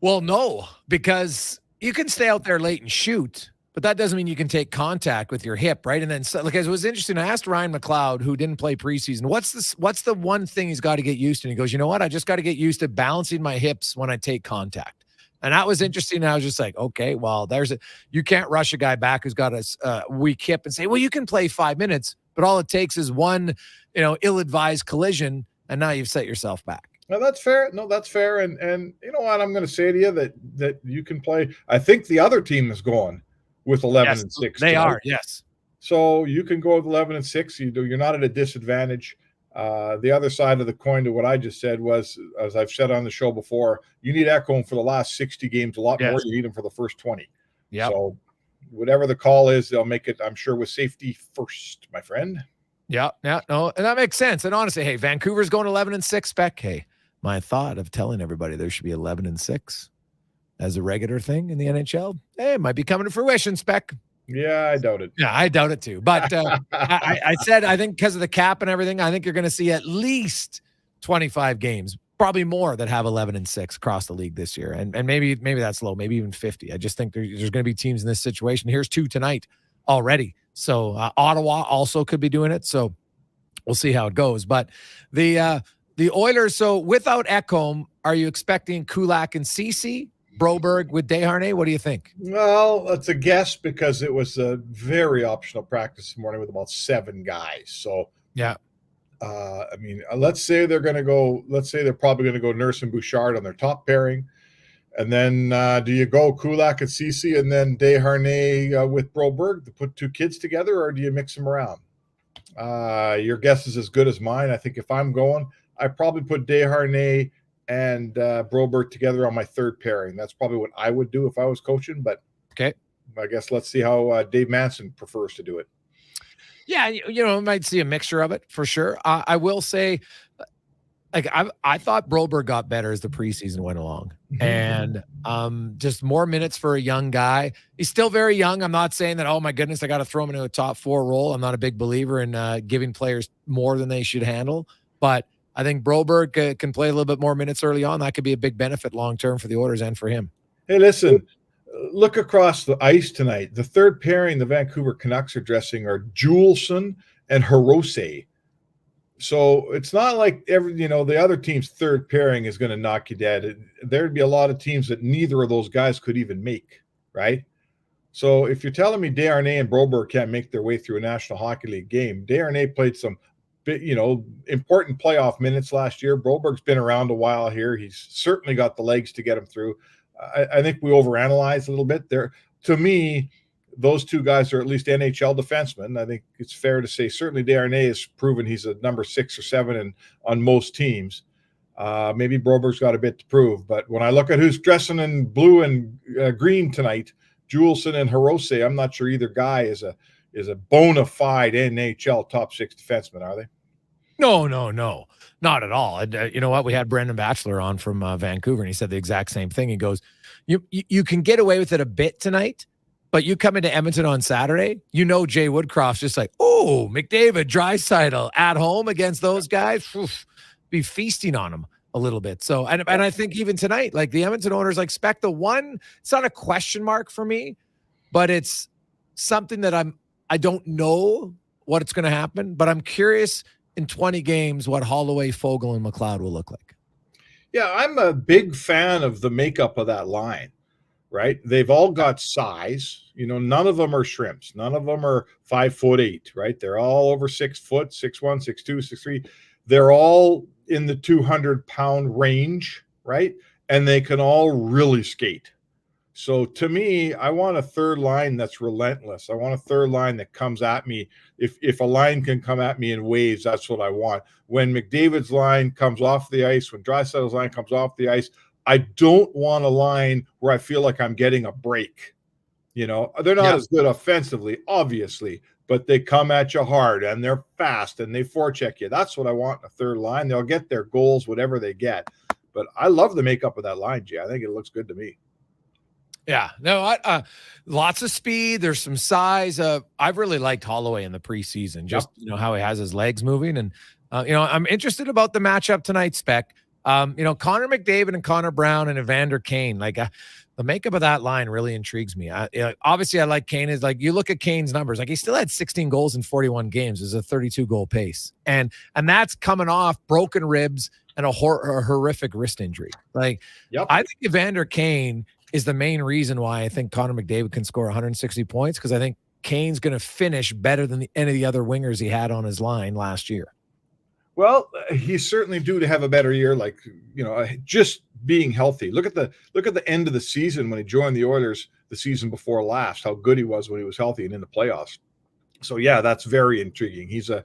Well, no, because you can stay out there late and shoot, but that doesn't mean you can take contact with your hip, right? And then, like, it was interesting. I asked Ryan McLeod, who didn't play preseason, what's the one thing he's got to get used to? And he goes, you know what? I just got to get used to balancing my hips when I take contact. And that was interesting. And I was just like, okay, well, you can't rush a guy back who's got a weak hip and say, well, you can play 5 minutes, but all it takes is one, ill-advised collision, and now you've set yourself back. No, that's fair. And you know what? I'm going to say to you that you can play. I think the other team is going with 11 and 6. They are, yes. So you can go with 11 and 6. You're not at a disadvantage. The other side of the coin to what I just said was, as I've said on the show before, you need Ekholm for the last 60 games a lot more. You need him for the first 20. Yeah. So whatever the call is, they'll make it, I'm sure, with safety first, my friend. Yeah, no, and that makes sense. And honestly, hey, Vancouver's going 11 and 6. Spec, hey, my thought of telling everybody there should be 11 and 6 as a regular thing in the NHL, hey, it might be coming to fruition, Spec. Yeah, I doubt it. Yeah, I doubt it too. But I said, I think because of the cap and everything, I think you're going to see at least 25 games, probably more, that have 11 and 6 across the league this year. And maybe that's low, maybe even 50. I just think there's going to be teams in this situation. Here's 2 tonight already. So Ottawa also could be doing it. So we'll see how it goes. But the Oilers, so without Ekholm, are you expecting Kulak and Ceci? Broberg with Desharnais? What do you think? Well, it's a guess because it was a very optional practice this morning with about 7 guys. So, yeah. Let's say they're probably going to go Nurse and Bouchard on their top pairing. And then do you go Kulak and Ceci and then Desharnais with Broberg to put 2 kids together, or do you mix them around? Your guess is as good as mine. I think if I'm going, I probably put Desharnais and Broberg together on my 3rd pairing. That's probably what I would do if I was coaching. But okay, I guess let's see how Dave Manson prefers to do it. Yeah, might see a mixture of it for sure. I will say, like, I thought Broberg got better as the preseason went along, and just more minutes for a young guy. He's still very young. I'm not saying that, oh my goodness, I got to throw him into a top 4 role. I'm not a big believer in giving players more than they should handle, but I think Broberg can play a little bit more minutes early on. That could be a big benefit long-term for the Oilers and for him. Hey, listen, look across the ice tonight. The 3rd pairing the Vancouver Canucks are dressing are Juleson and Hirose. So it's not like the other team's 3rd pairing is going to knock you dead. There'd be a lot of teams that neither of those guys could even make, right? So if you're telling me Desharnais and Broberg can't make their way through a National Hockey League game, Desharnais played some important playoff minutes last year. Broberg's been around a while here. He's certainly got the legs to get him through. I think we overanalyze a little bit there. To me, those 2 guys are at least NHL defensemen. I think it's fair to say certainly Desharnais has proven he's a number 6 or 7 on most teams. Maybe Broberg's got a bit to prove, but when I look at who's dressing in blue and green tonight, Juleson and Hirose, I'm not sure either guy is a bona fide NHL top 6 defenseman, are they? No, not at all. And you know what? We had Brendan Batchelor on from Vancouver, and he said the exact same thing. He goes, "You can get away with it a bit tonight, but you come into Edmonton on Saturday, Jay Woodcroft's just like, oh, McDavid, Draisaitl at home against those guys, be feasting on them a little bit." So, and I think even tonight, like the Edmonton owners, like Spectre, it's not a question mark for me, but it's something that I don't know what it's going to happen, but I'm curious in 20 games what Holloway, Fogle, and McLeod will look like. Yeah, I'm a big fan of the makeup of that line, right? They've all got size. None of them are shrimps. None of them are 5'8", right? They're all over 6 foot, 6'1", 6'2", 6'3". They're all in the 200-pound range, right? And they can all really skate. So to me, I want a third line that's relentless. I want a third line that comes at me. If a line can come at me in waves, that's what I want. When McDavid's line comes off the ice, when Draisaitl's line comes off the ice, I don't want a line where I feel like I'm getting a break. They're not as good offensively, obviously, but they come at you hard and they're fast and they forecheck you. That's what I want in a third line. They'll get their goals, whatever they get. But I love the makeup of that line, Jay. I think it looks good to me. Yeah, no, lots of speed. There's some size. I've really liked Holloway in the preseason, just how he has his legs moving. And, I'm interested about the matchup tonight, Spec. Connor McDavid and Connor Brown and Evander Kane, the makeup of that line really intrigues me. Obviously, I like Kane. Is like, you look at Kane's numbers, like he still had 16 goals in 41 games. It's a 32-goal pace. And that's coming off broken ribs and a horrific wrist injury. I think Evander Kane is the main reason why I think Connor McDavid can score 160 points, because I think Kane's going to finish better than any of the other wingers he had on his line last year. Well, he's certainly due to have a better year, just being healthy. Look at the end of the season when he joined the Oilers the season before last, how good he was when he was healthy and in the playoffs. So yeah, that's very intriguing. He's a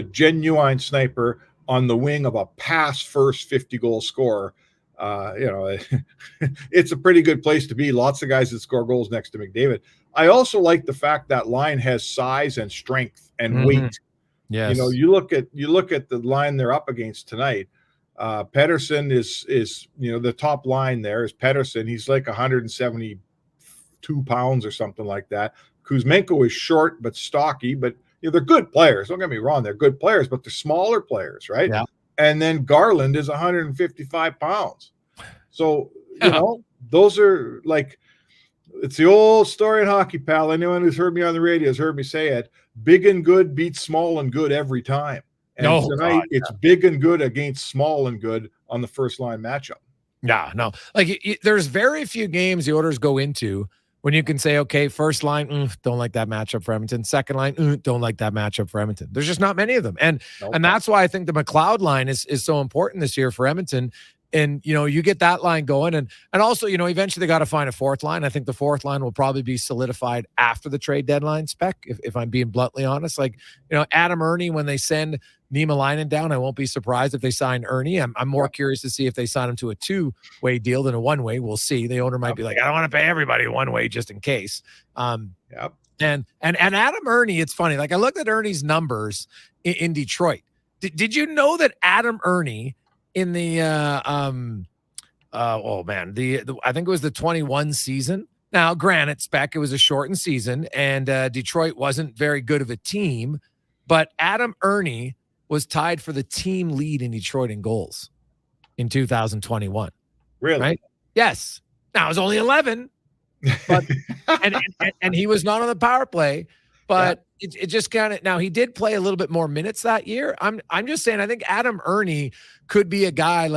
genuine sniper on the wing of a pass-first 50-goal scorer. It's a pretty good place to be. Lots of guys that score goals next to McDavid. I also like the fact that line has size and strength and weight. Yes. You look at the line they're up against tonight. Pettersson is the top line there is Pettersson. He's like 172 pounds or something like that. Kuzmenko is short but stocky, but they're good players. Don't get me wrong, they're good players, but they're smaller players, right? Yeah. And then Garland is 155 pounds. So, those are it's the old story in hockey, pal. Anyone who's heard me on the radio has heard me say it. Big and good beats small and good every time. And tonight, it's big and good against small and good on the first line matchup. Yeah, no. There's very few games the Oilers go into when you can say, okay, first line, don't like that matchup for Edmonton. Second line, don't like that matchup for Edmonton. There's just not many of them. And that's why I think the McLeod line is so important this year for Edmonton. And, you get that line going. And also, eventually they got to find a fourth line. I think the fourth line will probably be solidified after the trade deadline, Spec, if I'm being bluntly honest. Adam Ernie, when they send Niemelainen down, I won't be surprised if they sign Ernie. I'm more curious to see if they sign him to a two-way deal than a one-way. We'll see. The owner might be like, I don't want to pay everybody one way just in case. And Adam Ernie, it's funny. I looked at Ernie's numbers in Detroit. Did you know that Adam Ernie in the I think it was the 21 season. Now, granted, Spec, it was a shortened season, and Detroit wasn't very good of a team, but Adam Ernie was tied for the team lead in Detroit in goals in 2021. Really? Right? Yes. Now, it was only 11, but and he was not on the power play, but it just kind of, now he did play a little bit more minutes that year. I'm just saying, I think Adam Ernie could be a guy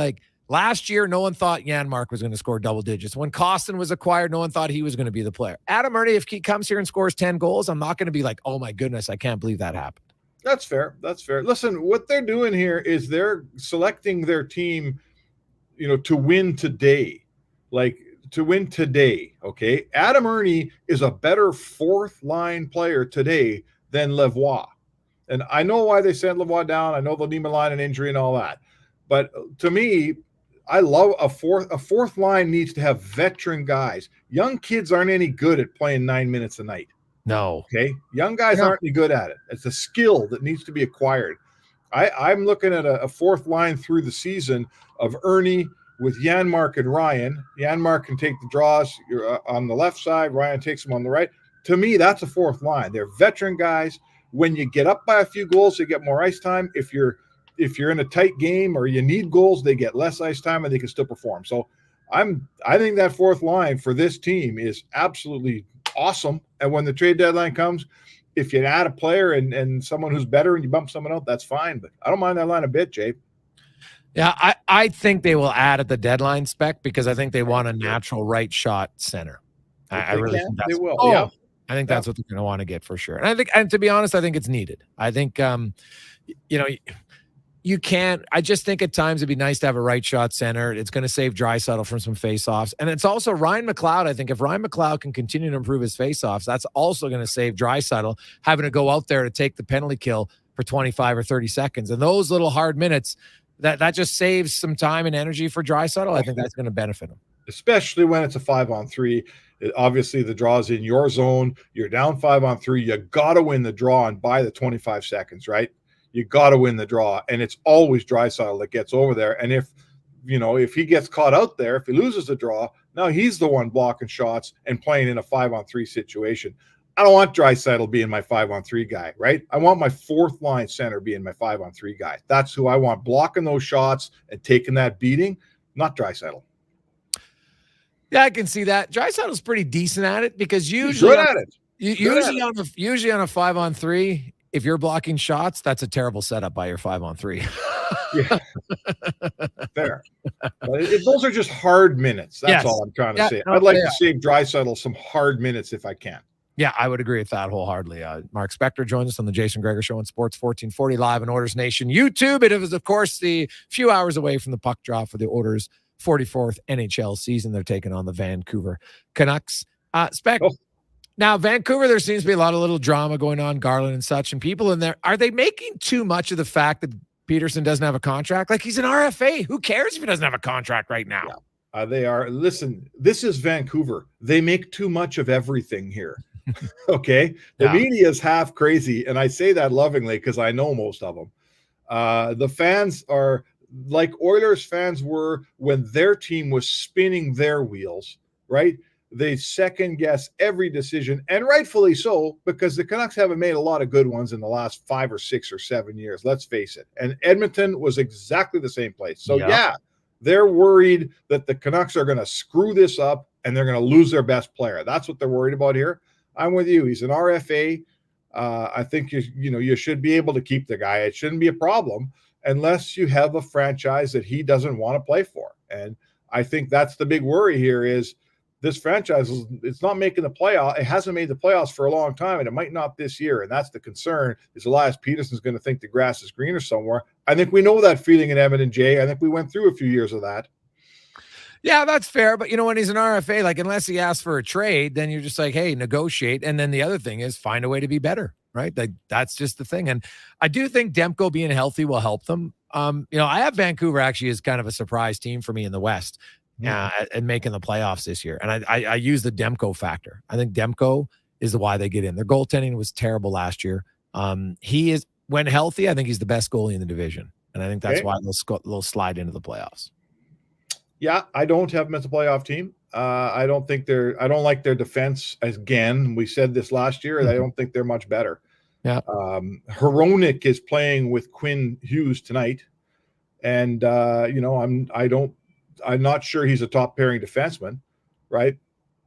last year. No one thought Janmark was going to score double digits. When Costin was acquired, no one thought he was going to be the player. Adam Ernie, if he comes here and scores 10 goals, I'm not going to be like, oh my goodness, I can't believe that happened. That's fair. Listen, what they're doing here is they're selecting their team, to win today. To win today, okay? Adam Ernie is a better fourth-line player today than Lavoie. And I know why they sent Lavoie down. I know the Niemelainen injury and all that. But to me, I love a fourth line needs to have veteran guys. Young kids aren't any good at playing 9 minutes a night. No. Okay. Young guys aren't any good at it. It's a skill that needs to be acquired. I'm looking at a fourth line through the season of Ernie with Janmark and Ryan. Janmark can take the draws on the left side. Ryan takes them on the right. To me, that's a fourth line. They're veteran guys. When you get up by a few goals, they get more ice time. If you're in a tight game or you need goals, they get less ice time and they can still perform. So I think that fourth line for this team is absolutely awesome. And when the trade deadline comes, if you add a player and someone who's better and you bump someone else, that's fine. But I don't mind that line a bit, Jay. Yeah, I think they will add at the deadline spec because I think they want a natural right shot center. I really think they will. Yeah. I think that's what they're going to want to get for sure. And to be honest, I think it's needed. I think, you can't. I just think at times it'd be nice to have a right shot center. It's going to save Draisaitl from some faceoffs. And it's also Ryan McLeod. I think if Ryan McLeod can continue to improve his faceoffs, that's also going to save Draisaitl having to go out there to take the penalty kill for 25 or 30 seconds. And those little hard minutes, that just saves some time and energy for Draisaitl. I think that's going to benefit him. Especially when it's a 5-on-3. Obviously, the draw is in your zone. You're down 5-on-3. You got to win the draw and buy the 25 seconds, right? You got to win the draw, and it's always Draisaitl that gets over there. And if he gets caught out there, if he loses the draw, now he's the one blocking shots and playing in a 5-on-3 situation. I don't want Draisaitl being my 5-on-3 guy, right? I want my fourth line center being my 5-on-3 guy. That's who I want blocking those shots and taking that beating, not Draisaitl. Yeah, I can see that. Draisaitl's pretty decent at it because usually on a 5-on-3. If you're blocking shots, that's a terrible setup by your 5-on-3. Yeah, fair. But those are just hard minutes. That's all I'm trying to say. I'd like to save Draisaitl some hard minutes if I can. Yeah, I would agree with that wholeheartedly. Mark Spectre joins us on the Jason Gregor Show on Sports 1440 live on Oilers Nation YouTube. It is, of course, the few hours away from the puck drop for the Oilers' 44th NHL season. They're taking on the Vancouver Canucks. Now, Vancouver, there seems to be a lot of little drama going on, Garland and such, and people in there. Are they making too much of the fact that Peterson doesn't have a contract? Like, he's an RFA. Who cares if he doesn't have a contract right now? Yeah. They are. Listen, this is Vancouver. They make too much of everything here. Okay? The media is half crazy, and I say that lovingly because I know most of them. The fans are like Oilers fans were when their team was spinning their wheels, right? They second guess every decision, and rightfully so, because the Canucks haven't made a lot of good ones in the last 5 or 6 or 7 years. Let's face it. And Edmonton was exactly the same place. So they're worried that the Canucks are going to screw this up and they're going to lose their best player. That's what they're worried about here. I'm with you. He's an RFA. I think you should be able to keep the guy. It shouldn't be a problem unless you have a franchise that he doesn't want to play for. And I think that's the big worry here is this franchise it's not making the playoff. It hasn't made the playoffs for a long time, and it might not this year. And that's the concern is Elias Peterson's going to think the grass is greener somewhere. I think we know that feeling in Edmonton, Jay. I think we went through a few years of that. Yeah, that's fair. But, when he's an RFA, like unless he asks for a trade, then you're just like, hey, negotiate. And then the other thing is find a way to be better, right? Like that's just the thing. And I do think Demko being healthy will help them. I have Vancouver actually as kind of a surprise team for me in the West. And making the playoffs this year. And I use the Demko factor. I think Demko is why they get in. Their goaltending was terrible last year. He is, when healthy, I think he's the best goalie in the division. And I think that's why they'll slide into the playoffs. Yeah, I don't have them as a playoff team. I don't like their defense. Again, we said this last year. I don't think they're much better. Yeah. Hronek is playing with Quinn Hughes tonight. And, I'm not sure he's a top pairing defenseman, right?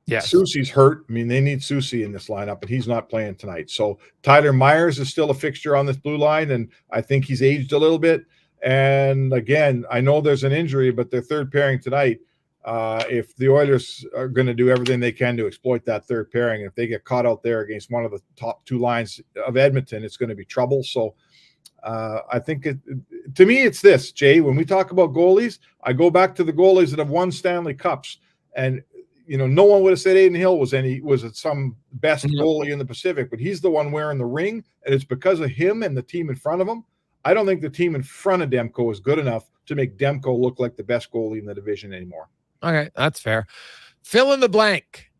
Yeah. Soucy's hurt. I mean, they need Soucy in this lineup, but he's not playing tonight. So Tyler Myers is still a fixture on this blue line, and I think he's aged a little bit. And again, I know there's an injury, but their third pairing tonight, if the Oilers are going to do everything they can to exploit that third pairing, if they get caught out there against one of the top two lines of Edmonton, it's going to be trouble. So I think to me, it's this, Jay, when we talk about goalies, I go back to the goalies that have won Stanley Cups, and, no one would have said Aiden Hill was some best goalie in the Pacific, but he's the one wearing the ring, and it's because of him and the team in front of him. I don't think the team in front of Demko is good enough to make Demko look like the best goalie in the division anymore. Okay, that's fair. Fill in the blank.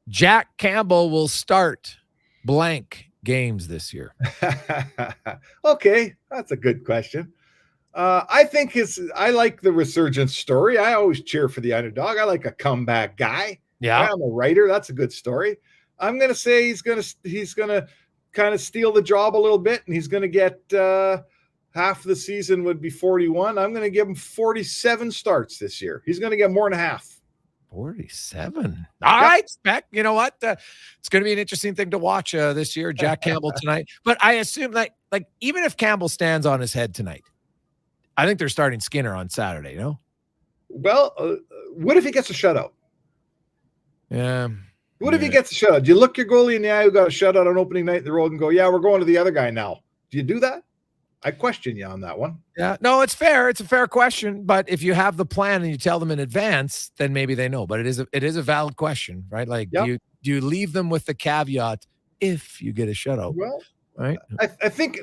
Jack Campbell will start blank games this year. Okay, that's a good question. I think I like the resurgence story. I always cheer for the underdog. I like a comeback guy. Yeah. I'm a writer. That's a good story. I'm going to say he's going to kind of steal the job a little bit, and he's going to get half the season would be 41. I'm going to give him 47 starts this year. He's going to get more than half. 47. All right, Spec. You know what? It's going to be an interesting thing to watch this year. Jack Campbell tonight. But I assume like even if Campbell stands on his head tonight, I think they're starting Skinner on Saturday, no? Well, what if he gets a shutout? Yeah. What if he gets a shutout? Do you look your goalie in the eye who got a shutout on opening night in the road and go, yeah, we're going to the other guy now? Do you do that? I question you on that one. Yeah, no, it's fair. It's a fair question. But if you have the plan and you tell them in advance, then maybe they know. But it is a valid question, right? Like, do you leave them with the caveat if you get a shutout? Well, right. I think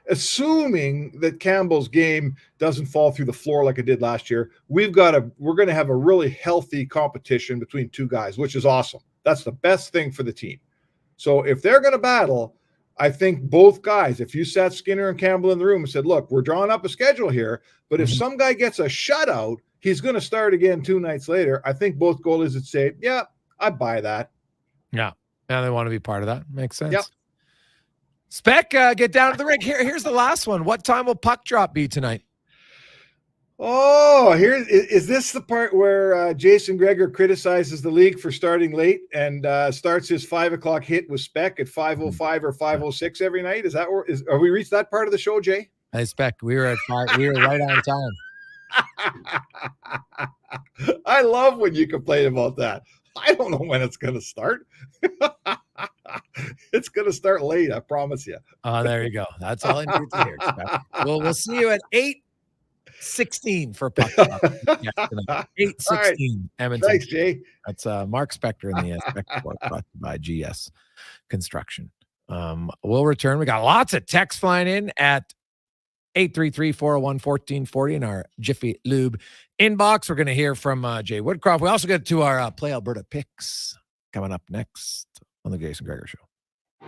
assuming that Campbell's game doesn't fall through the floor like it did last year, we're going to have a really healthy competition between two guys, which is awesome. That's the best thing for the team. So if they're going to battle, I think both guys, if you sat Skinner and Campbell in the room and said, look, we're drawing up a schedule here, but if some guy gets a shutout, he's going to start again 2 nights later. I think both goalies would say, yeah, I buy that. Yeah. Now they want to be part of that. Makes sense. Yep. Spec, get down to the rink. Here's the last one. What time will puck drop be tonight? Oh, is this the part where Jason Gregor criticizes the league for starting late and starts his 5 o'clock hit with Spec at 5:05 or 5:06 every night? Are we reached that part of the show, Jay? Hey, Spec, we were at 5. We were right on time. I love when you complain about that. I don't know when it's going to start. It's going to start late, I promise you. Oh, there you go. That's all I need to hear, Spec. Well, we'll see you at 8:16 for puck drop. 8:16, right. Edmonton. Thanks, Jay. That's Mark Spectre in the Spectre Report, brought to you by GS Construction. We'll return. We got lots of texts flying in at 833-401-1440 in our Jiffy Lube inbox. We're going to hear from Jay Woodcraft. We also get to our Play Alberta picks coming up next on the Jason Gregor Show.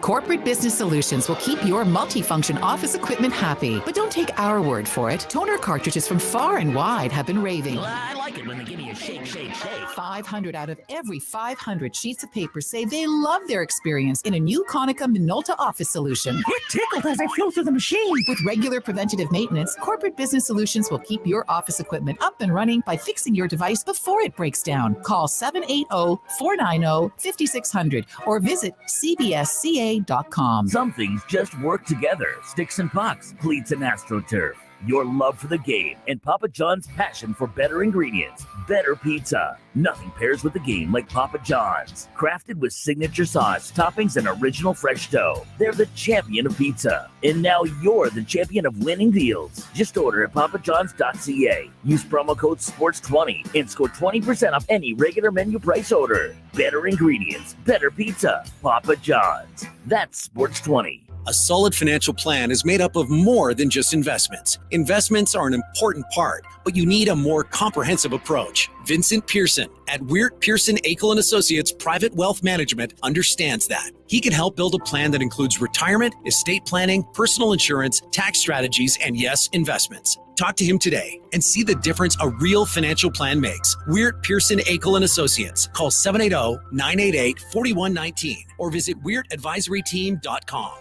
Corporate Business Solutions will keep your multifunction office equipment happy. But don't take our word for it. Toner cartridges from far and wide have been raving. I like it when they give me a shake, shake, shake. 500 out of every 500 sheets of paper say they love their experience in a new Konica Minolta office solution. Get tickled as I flow through the machine. With regular preventative maintenance, Corporate Business Solutions will keep your office equipment up and running by fixing your device before it breaks down. Call 780-490-5600 or visit cbsca.com. Some things just work together. Sticks and pucks, cleats and AstroTurf. Your love for the game and Papa John's passion for better ingredients, better pizza. Nothing pairs with the game like Papa John's. Crafted with signature sauce, toppings, and original fresh dough. They're the champion of pizza. And now you're the champion of winning deals. Just order at papajohns.ca. Use promo code SPORTS20 and score 20% off any regular menu price order. Better ingredients, better pizza. Papa John's. That's SPORTS20. A solid financial plan is made up of more than just investments. Investments are an important part, but you need a more comprehensive approach. Vincent Pearson at Weird Pearson Akel & Associates Private Wealth Management understands that. He can help build a plan that includes retirement, estate planning, personal insurance, tax strategies, and yes, investments. Talk to him today and see the difference a real financial plan makes. Weird Pearson Akel & Associates. Call 780-988-4119 or visit weirdadvisoryteam.com.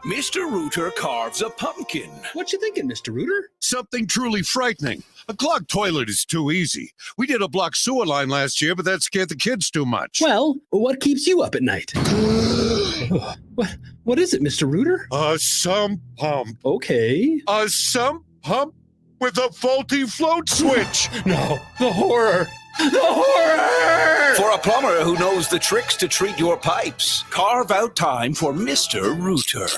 Mr. Rooter carves a pumpkin. What you thinking, Mr. Rooter? Something truly frightening. A clogged toilet is too easy. We did a blocked sewer line last year, but that scared the kids too much. Well, what keeps you up at night? What is it, Mr. Rooter? A sump pump. Okay. A sump pump with a faulty float switch. No, the horror. The horror! For a plumber who knows the tricks to treat your pipes, carve out time for Mr. Rooter.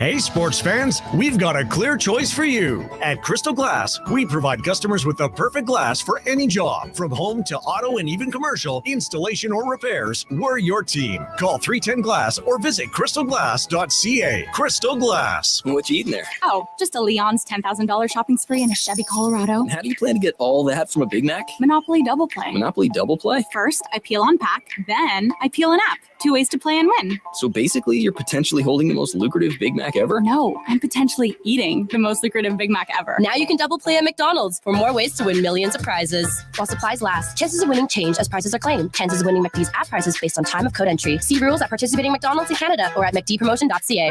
Hey, sports fans, we've got a clear choice for you. At Crystal Glass, we provide customers with the perfect glass for any job. From home to auto and even commercial, installation or repairs, we're your team. Call 310 Glass or visit crystalglass.ca. Crystal Glass. What you eating there? Oh, just a Leon's $10,000 shopping spree in a Chevy Colorado. How do you plan to get all that from a Big Mac? Monopoly Double Play. Monopoly Double Play? First, I peel on pack, then I peel an app. 2 ways to play and win. So basically, you're potentially holding the most lucrative Big Mac ever? No, I'm potentially eating the most lucrative Big Mac ever. Now you can double play at McDonald's for more ways to win millions of prizes. While supplies last, chances of winning change as prizes are claimed. Chances of winning McD's app prizes based on time of code entry. See rules at participating McDonald's in Canada or at mcdpromotion.ca.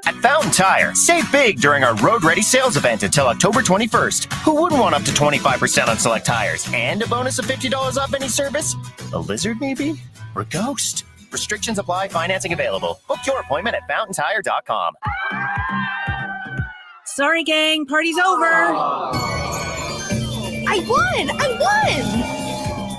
At Fountain Tire, save big during our Road Ready sales event until October 21st. Who wouldn't want up to 25% on select tires and a bonus of $50 off any service? A lizard, maybe? Or a ghost? Restrictions apply. Financing available. Book your appointment at fountaintire.com. Sorry, gang. Party's over. I won!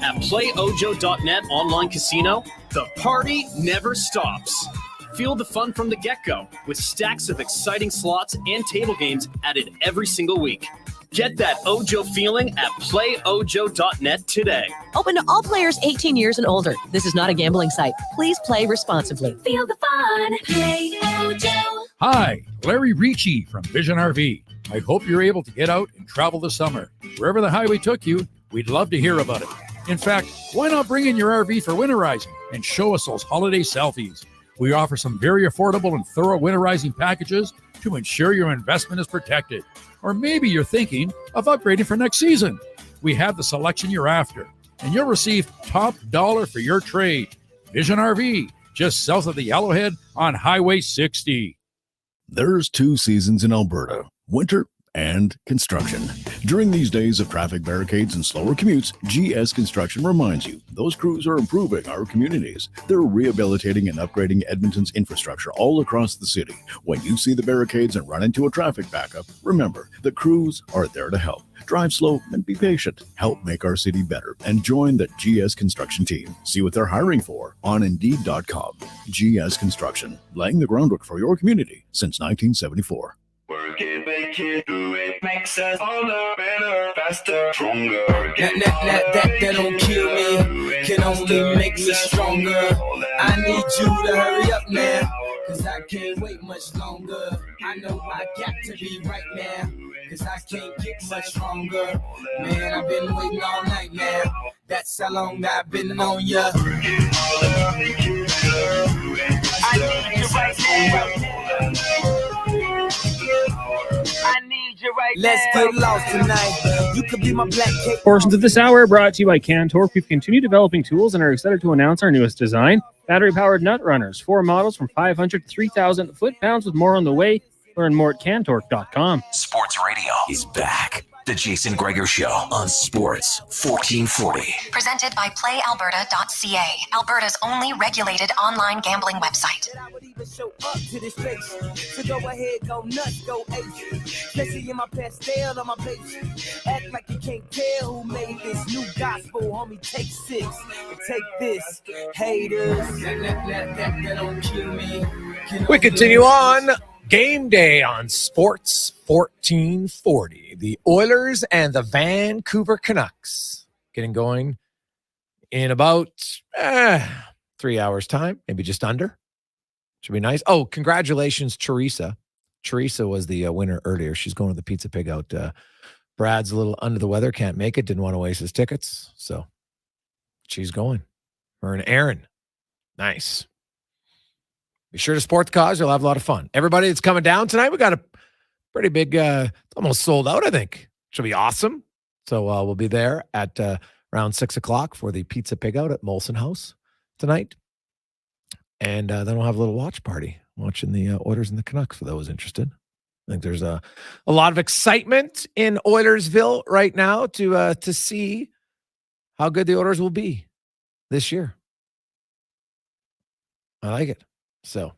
At playojo.net online casino, the party never stops. Feel the fun from the get-go with stacks of exciting slots and table games added every single week. Get that Ojo feeling at playojo.net today. Open to all players 18 years and older. This is not a gambling site. Please play responsibly. Feel the fun. Play Ojo. Hi, Larry Ricci from Vision RV. I hope you're able to get out and travel this summer. Wherever the highway took you, we'd love to hear about it. In fact, why not bring in your RV for winterizing and show us those holiday selfies? We offer some very affordable and thorough winterizing packages to ensure your investment is protected. Or maybe you're thinking of upgrading for next season. We have the selection you're after, and you'll receive top dollar for your trade. Vision RV, just south of the Yellowhead on Highway 60. There's 2 seasons in Alberta, winter and construction. During these days of traffic barricades and slower commutes, GS Construction reminds you those crews are improving our communities. They're rehabilitating and upgrading Edmonton's infrastructure all across the city. When you see the barricades and run into a traffic backup, remember, the crews are there to help. Drive slow and be patient. Help make our city better and join the GS Construction team. See what they're hiring for on Indeed.com. GS Construction, laying the groundwork for your community since 1974. Work it, make it, do it, makes us harder, better, faster, stronger. That don't kill me, can only make us stronger. I need you to hurry up now, cause I can't wait much longer. I know I got to be right now, cause I can't get much stronger. Man, I've been waiting all night now, that's how long I've been on ya. I need you right now. I need you right now. Let's get lost tonight. You could be my black cake. Portions of this hour brought to you by Cantor. We've continued developing tools and are excited to announce our newest design. Battery-powered nut runners. 4 models from 500 to 3,000 foot-pounds with more on the way. Learn more at cantor.com. Sports Radio is back. The Jason Gregor Show on Sports 1440. Presented by PlayAlberta.ca, Alberta's only regulated online gambling website. I would even show up to this place. So go ahead, go nuts, go ape. Especially in my pastel on my page. Act like you can't tell who made this new gospel. Homie, take 6 and take this. Haters. That don't kill me. We continue on. Game day on Sports 1440. The Oilers and the Vancouver Canucks getting going in about 3 hours' time, maybe just under. Should be nice. Oh, congratulations, Teresa. Teresa was the winner earlier. She's going to the Pizza Pig out. Brad's a little under the weather, can't make it, didn't want to waste his tickets. So she's going. Her and Aaron. Nice. Be sure to support the cause. You'll have a lot of fun. Everybody that's coming down tonight, we got a pretty big, almost sold out, I think. Should be awesome. So we'll be there at around 6 o'clock for the Pizza Pig Out at Molson House tonight. And then we'll have a little watch party watching the Oilers and the Canucks for those interested. I think there's a lot of excitement in Oilersville right now to see how good the Oilers will be this year. I like it. So,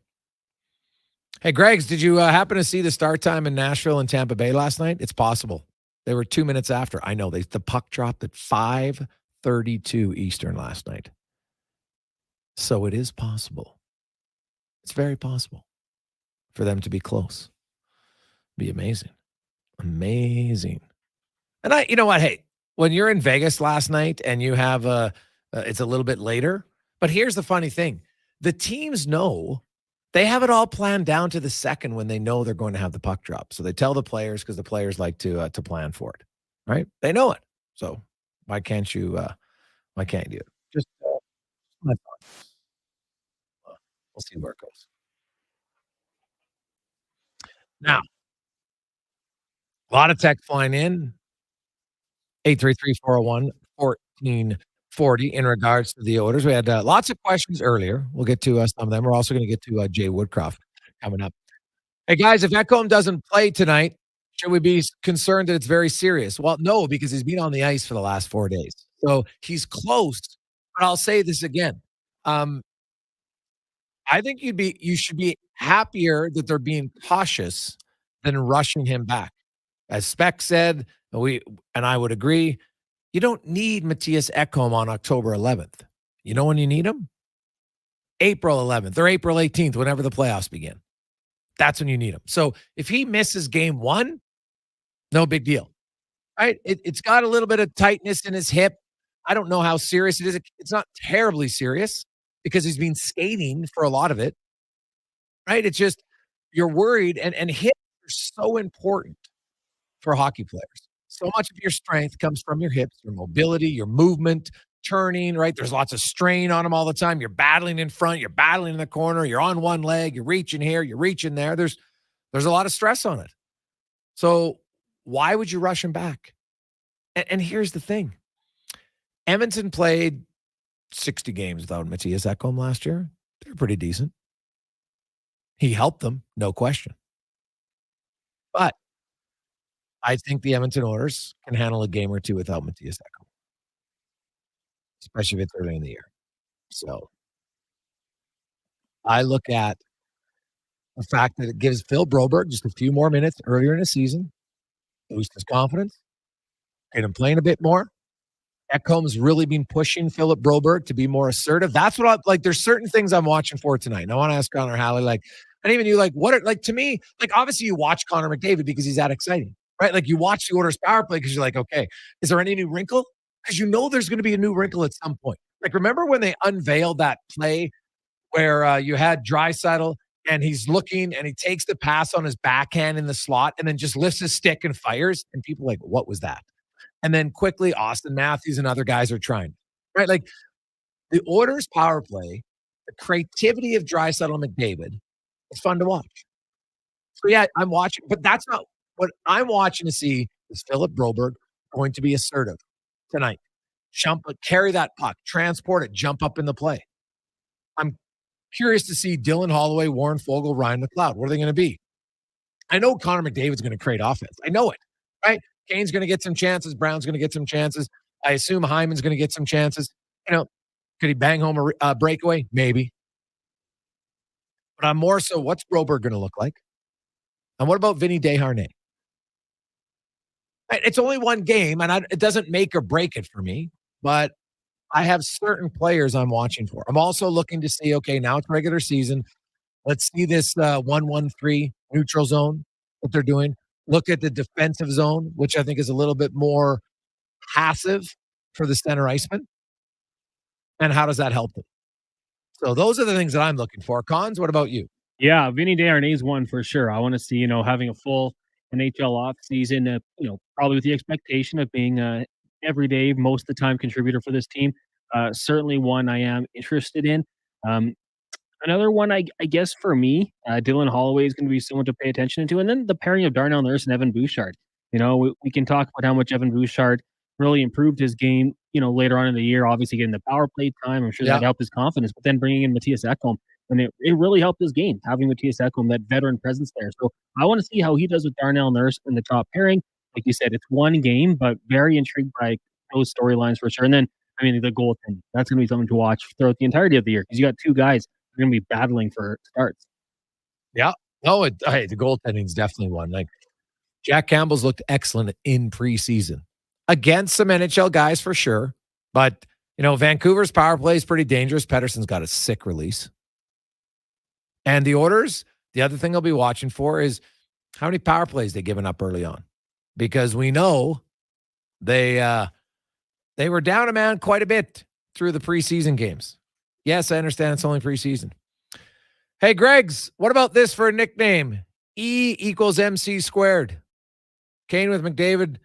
hey, Greggs, did you happen to see the start time in Nashville and Tampa Bay last night? It's possible. They were 2 minutes after. I know. The puck dropped at 5:32 Eastern last night. So it is possible. It's very possible. for them to be close. Be amazing. Amazing. And you know what? Hey, when you're in Vegas last night and you have it's a little bit later, but here's the funny thing. The teams know they have it all planned down to the second when they know they're going to have the puck drop. So they tell the players because the players like to plan for it, right? They know it. So why can't you do it? Just my thoughts. We'll see where it goes. Now, a lot of tech flying in. 833-401-1440 in regards to the Oilers. We had lots of questions earlier. We'll get to some of them. We're also going to get to Jay Woodcraft coming up. Hey, guys, if Ekholm doesn't play tonight, should we be concerned that it's very serious? Well, no, because he's been on the ice for the last 4 days. So he's close. But I'll say this again. I think you should be happier that they're being cautious than rushing him back. As Spec said, and I would agree, you don't need Matthias Ekholm on October 11th. You know when you need him? April 11th or April 18th, whenever the playoffs begin. That's when you need him. So if he misses game 1, no big deal. Right? It's got a little bit of tightness in his hip. I don't know how serious it is. It's not terribly serious because he's been skating for a lot of it. Right? It's just you're worried, and hips are so important for hockey players. So much of your strength comes from your hips, your mobility, your movement, turning, right? There's lots of strain on them all the time. You're battling in front, you're battling in the corner, you're on one leg, you're reaching here, you're reaching there. There's a lot of stress on it. So why would you rush him back? And here's the thing. Edmonton played 60 games without Matthias Ekholm last year. They're pretty decent. He helped them, no question. But I think the Edmonton Oilers can handle a game or two without Matthias Ekholm, especially if it's early in the year. So I look at the fact that it gives Phil Broberg just a few more minutes earlier in the season, boost his confidence, get him playing a bit more. Ekholm's really been pushing Philip Broberg to be more assertive. That's what there's certain things I'm watching for tonight. And I want to ask Connor Halley, and even you, to me, obviously you watch Connor McDavid because he's that exciting. Right? Like you watch the Oilers power play because you're like, okay, is there any new wrinkle? Because you know there's going to be a new wrinkle at some point. Like remember when they unveiled that play where you had Draisaitl and he's looking and he takes the pass on his backhand in the slot and then just lifts his stick and fires, and people are like, what was that? And then quickly Austin Matthews and other guys are trying. Right? Like the Oilers power play, the creativity of Draisaitl and McDavid is fun to watch. So yeah, I'm watching, but that's not what I'm watching to see. Is Philip Broberg going to be assertive tonight? Carry that puck, transport it, jump up in the play. I'm curious to see Dylan Holloway, Warren Foegele, Ryan McLeod. What are they going to be? I know Connor McDavid's going to create offense. I know it, right? Kane's going to get some chances. Brown's going to get some chances. I assume Hyman's going to get some chances. Could he bang home a breakaway? Maybe. But I'm more so, what's Broberg going to look like? And what about Vinny Desharnais? It's only one game, and it doesn't make or break it for me, but I have certain players I'm watching for. I'm also looking to see, okay, now it's regular season. Let's see this 1-1-3 neutral zone, what they're doing. Look at the defensive zone, which I think is a little bit more passive for the center iceman. And how does that help them? So those are the things that I'm looking for. Cons, what about you? Yeah, Vinny Desharnais is one for sure. I want to see, having a full NHL off season, probably with the expectation of being a everyday, most of the time contributor for this team. Certainly one I am interested in. Another one, I guess for me, Dylan Holloway is going to be someone to pay attention to. And then the pairing of Darnell Nurse and Evan Bouchard. We can talk about how much Evan Bouchard really improved his game, later on in the year, obviously getting the power play time. I'm sure that helped his confidence, but then bringing in Matthias Ekholm, and it really helped his game, having Matthias Ekholm, that veteran presence there. So I want to see how he does with Darnell Nurse in the top pairing. Like you said, it's one game, but very intrigued by those storylines for sure. And then, the goaltending. That's going to be something to watch throughout the entirety of the year because you got two guys who are going to be battling for starts. Yeah. No, the goaltending is definitely one. Like Jack Campbell's looked excellent in preseason against some NHL guys for sure. But, Vancouver's power play is pretty dangerous. Pettersson's got a sick release. And the Oilers The other thing I'll be watching for is how many power plays they've given up early on, because we know they were down a man quite a bit through the preseason games. Yes, I understand it's only preseason. Hey, Greg's, what about this for a nickname? E equals MC squared. Kane with McDavid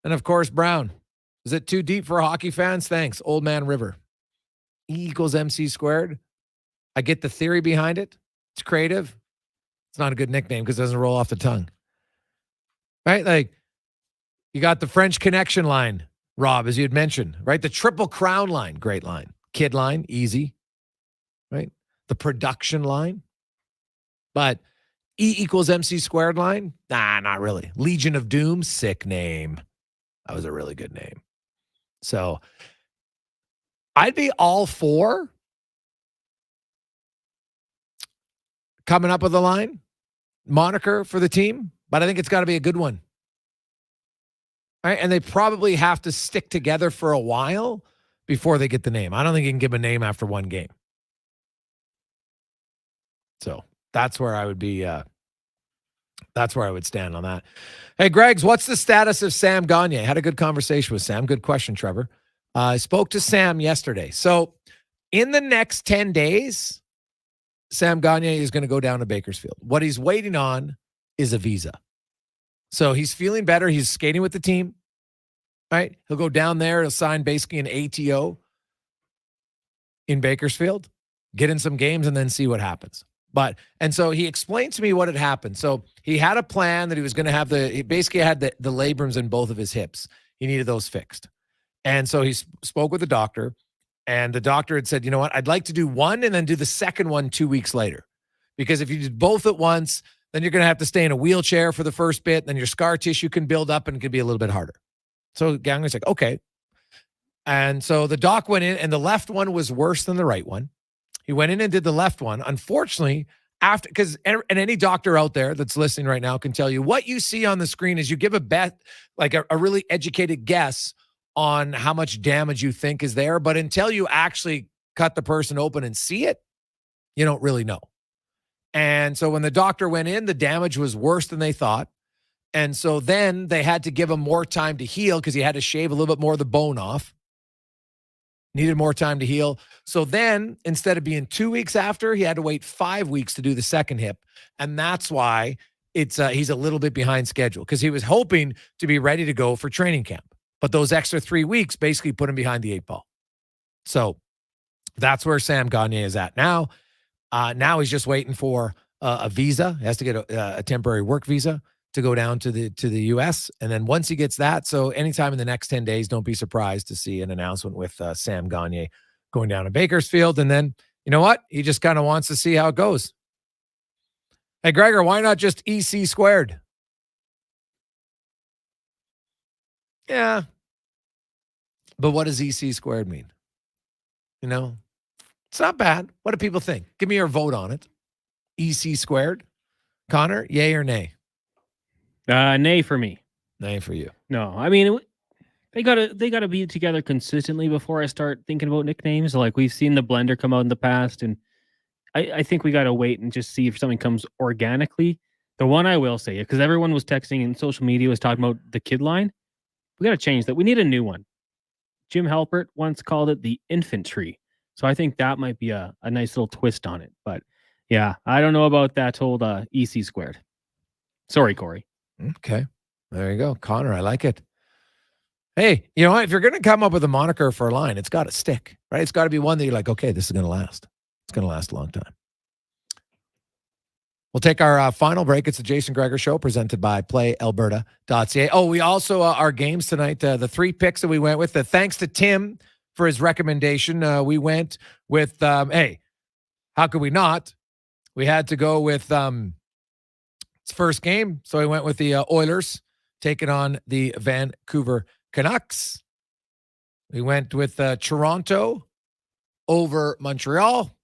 and, of course, Brown. Is it too deep for hockey fans? Thanks, Old Man River. E equals MC squared. I get the theory behind it. It's creative. It's not a good nickname because it doesn't roll off the tongue. Right? Like, you got the French Connection line, Rob, as you had mentioned, right? The Triple Crown line, great line. Kid line, easy, right? The production line. But E equals MC squared line? Nah, not really. Legion of Doom, sick name. That was a really good name. So I'd be all for coming up with a line, moniker for the team, but I think it's got to be a good one. All right, and they probably have to stick together for a while before they get the name. I don't think you can give a name after one game. So that's where I would be. That's where I would stand on that. Hey, Greg's, what's the status of Sam Gagner? Had a good conversation with Sam. Good question, Trevor. I spoke to Sam yesterday. So in the next 10 days, Sam Gagner is going to go down to Bakersfield. What he's waiting on is a visa. So he's feeling better. He's skating with the team, right? He'll go down there. He'll sign basically an ATO in Bakersfield, get in some games, and then see what happens. And so he explained to me what had happened. So he had a plan that he was going to have he basically had the labrums in both of his hips. He needed those fixed. And so he spoke with the doctor, and the doctor had said, you know what, I'd like to do one and then do the second one 2 weeks later. Because if you did both at once, then you're going to have to stay in a wheelchair for the first bit. Then your scar tissue can build up and it can be a little bit harder. So Gagner's like, okay. And so the doc went in, and the left one was worse than the right one. He went in and did the left one. Unfortunately, because any doctor out there that's listening right now can tell you what you see on the screen is you give a bet, like a really educated guess on how much damage you think is there. But until you actually cut the person open and see it, you don't really know. And so when the doctor went in, the damage was worse than they thought. And so then they had to give him more time to heal because he had to shave a little bit more of the bone off. Needed more time to heal. So then, instead of being 2 weeks after, he had to wait 5 weeks to do the second hip. And that's why he's a little bit behind schedule, because he was hoping to be ready to go for training camp. But those extra 3 weeks basically put him behind the 8 ball. So that's where Sam Gagner is at now. Now he's just waiting for a visa. He has to get a temporary work visa to go down to the U.S. And then once he gets that, so anytime in the next 10 days, don't be surprised to see an announcement with Sam Gagner going down to Bakersfield. And then, you know what? He just kind of wants to see how it goes. Hey, Gregor, why not just EC squared? Yeah. But what does EC squared mean? You know, it's not bad. What do people think? Give me your vote on it. EC squared. Connor, yay or nay? Nay for me. Nay for you. No, I mean, they gotta be together consistently before I start thinking about nicknames. Like, we've seen the blender come out in the past, and I think we gotta wait and just see if something comes organically. The one I will say, because everyone was texting and social media was talking about the kid line, we gotta change that. We need a new one. Jim Halpert once called it the infantry, so I think that might be a nice little twist on it. But yeah, I don't know about that whole EC squared. Sorry, Corey. Okay. There you go. Connor, I like it. Hey, you know what? If you're going to come up with a moniker for a line, it's got to stick, right? It's got to be one that you're like, okay, this is going to last. It's going to last a long time. We'll take our final break. It's the Jason Gregor Show presented by PlayAlberta.ca. Oh, we also, our games tonight, the 3 picks that we went with, thanks to Tim for his recommendation. We went with, hey, how could we not? We had to go with its first game, so we went with the Oilers taking on the Vancouver Canucks. We went with Toronto over Montreal,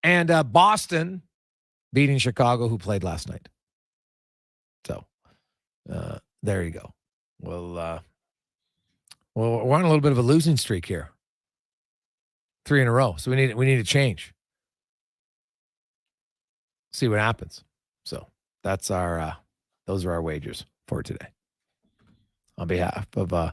and Boston beating Chicago, who played last night. So there you go. Well, we're on a little bit of a losing streak here. 3 in a row, so we need a change. see what happens. So that's those are our wagers for today. On behalf of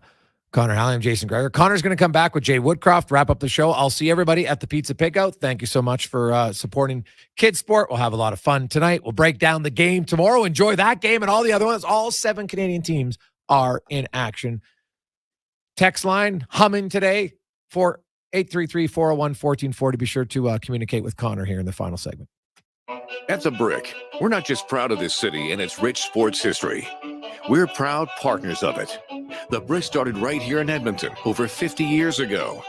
Connor Halley, I'm Jason Gregor. Connor's going to come back with Jay Woodcraft, wrap up the show. I'll see everybody at the Pizza Pickout. Thank you so much for supporting Kids Sport. We'll have a lot of fun tonight. We'll break down the game tomorrow. Enjoy that game and all the other ones. All 7 Canadian teams are in action. Text line humming today for 833-401-1440. Be sure to communicate with Connor here in the final segment. At The Brick, we're not just proud of this city and its rich sports history. We're proud partners of it. The Brick started right here in Edmonton over 50 years ago.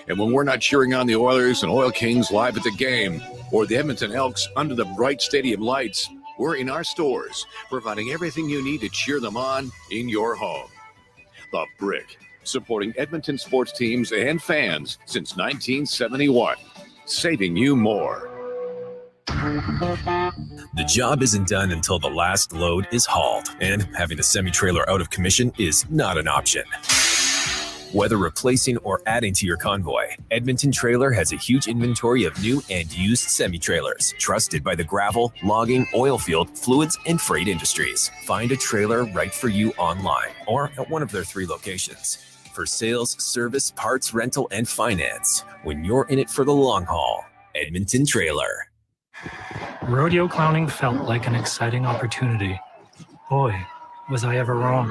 And when we're not cheering on the Oilers and Oil Kings live at the game, or the Edmonton Elks under the bright stadium lights, we're in our stores, providing everything you need to cheer them on in your home. The Brick, supporting Edmonton sports teams and fans since 1971, saving you more. The job isn't done until the last load is hauled, and having a semi-trailer out of commission is not an option. Whether replacing or adding to your convoy, Edmonton Trailer has a huge inventory of new and used semi-trailers, trusted by the gravel, logging, oil field, fluids, and freight industries. Find a trailer right for you online or at one of their 3 locations. For sales, service, parts, rental, and finance, when you're in it for the long haul, Edmonton Trailer. Rodeo clowning felt like an exciting opportunity. Boy, was I ever wrong.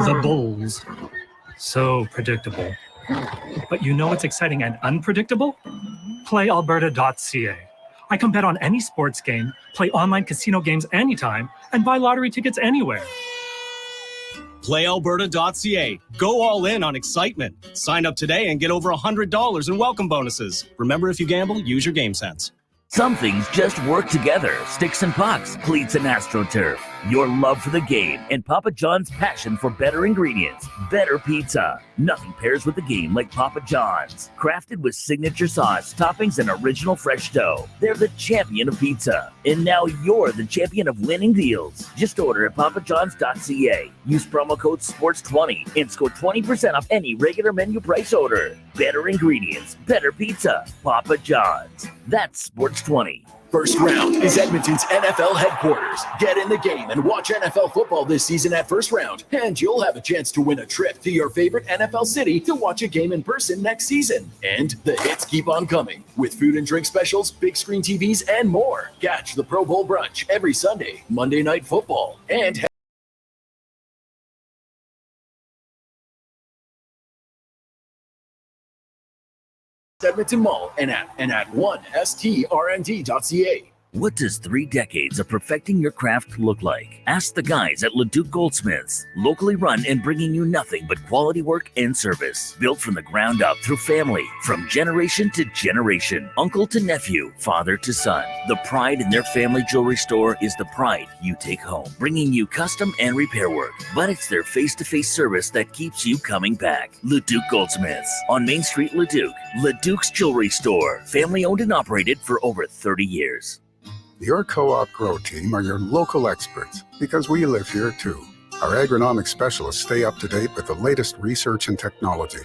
The bulls. So predictable. But you know what's exciting and unpredictable? PlayAlberta.ca. I can bet on any sports game, play online casino games anytime, and buy lottery tickets anywhere. PlayAlberta.ca. Go all in on excitement. Sign up today and get over $100 in welcome bonuses. Remember, if you gamble, use your game sense. Some things just work together. Sticks and pucks, cleats and AstroTurf. Your love for the game and Papa John's passion for better ingredients, better pizza. Nothing pairs with the game like Papa John's. Crafted with signature sauce, toppings, and original fresh dough. They're the champion of pizza. And now you're the champion of winning deals. Just order at papajohns.ca. Use promo code SPORTS20 and score 20% off any regular menu price order. Better ingredients, better pizza. Papa John's. That's SPORTS20. First Round is Edmonton's NFL headquarters. Get in the game and watch NFL football this season at First Round. And you'll have a chance to win a trip to your favorite NFL city to watch a game in person next season. And the hits keep on coming with food and drink specials, big screen TVs, and more. Catch the Pro Bowl brunch every Sunday, Monday Night Football, and Edmonton Mall and at 1strnd.ca. What does 3 decades of perfecting your craft look like? Ask the guys at Leduc Goldsmiths, locally run and bringing you nothing but quality work and service. Built from the ground up through family, from generation to generation, uncle to nephew, father to son. The pride in their family jewelry store is the pride you take home, bringing you custom and repair work. But it's their face-to-face service that keeps you coming back. Leduc Goldsmiths on Main Street, Leduc. Leduc's Jewelry Store, family owned and operated for over 30 years. Your Co-op Grow team are your local experts because we live here too. Our agronomic specialists stay up to date with the latest research and technology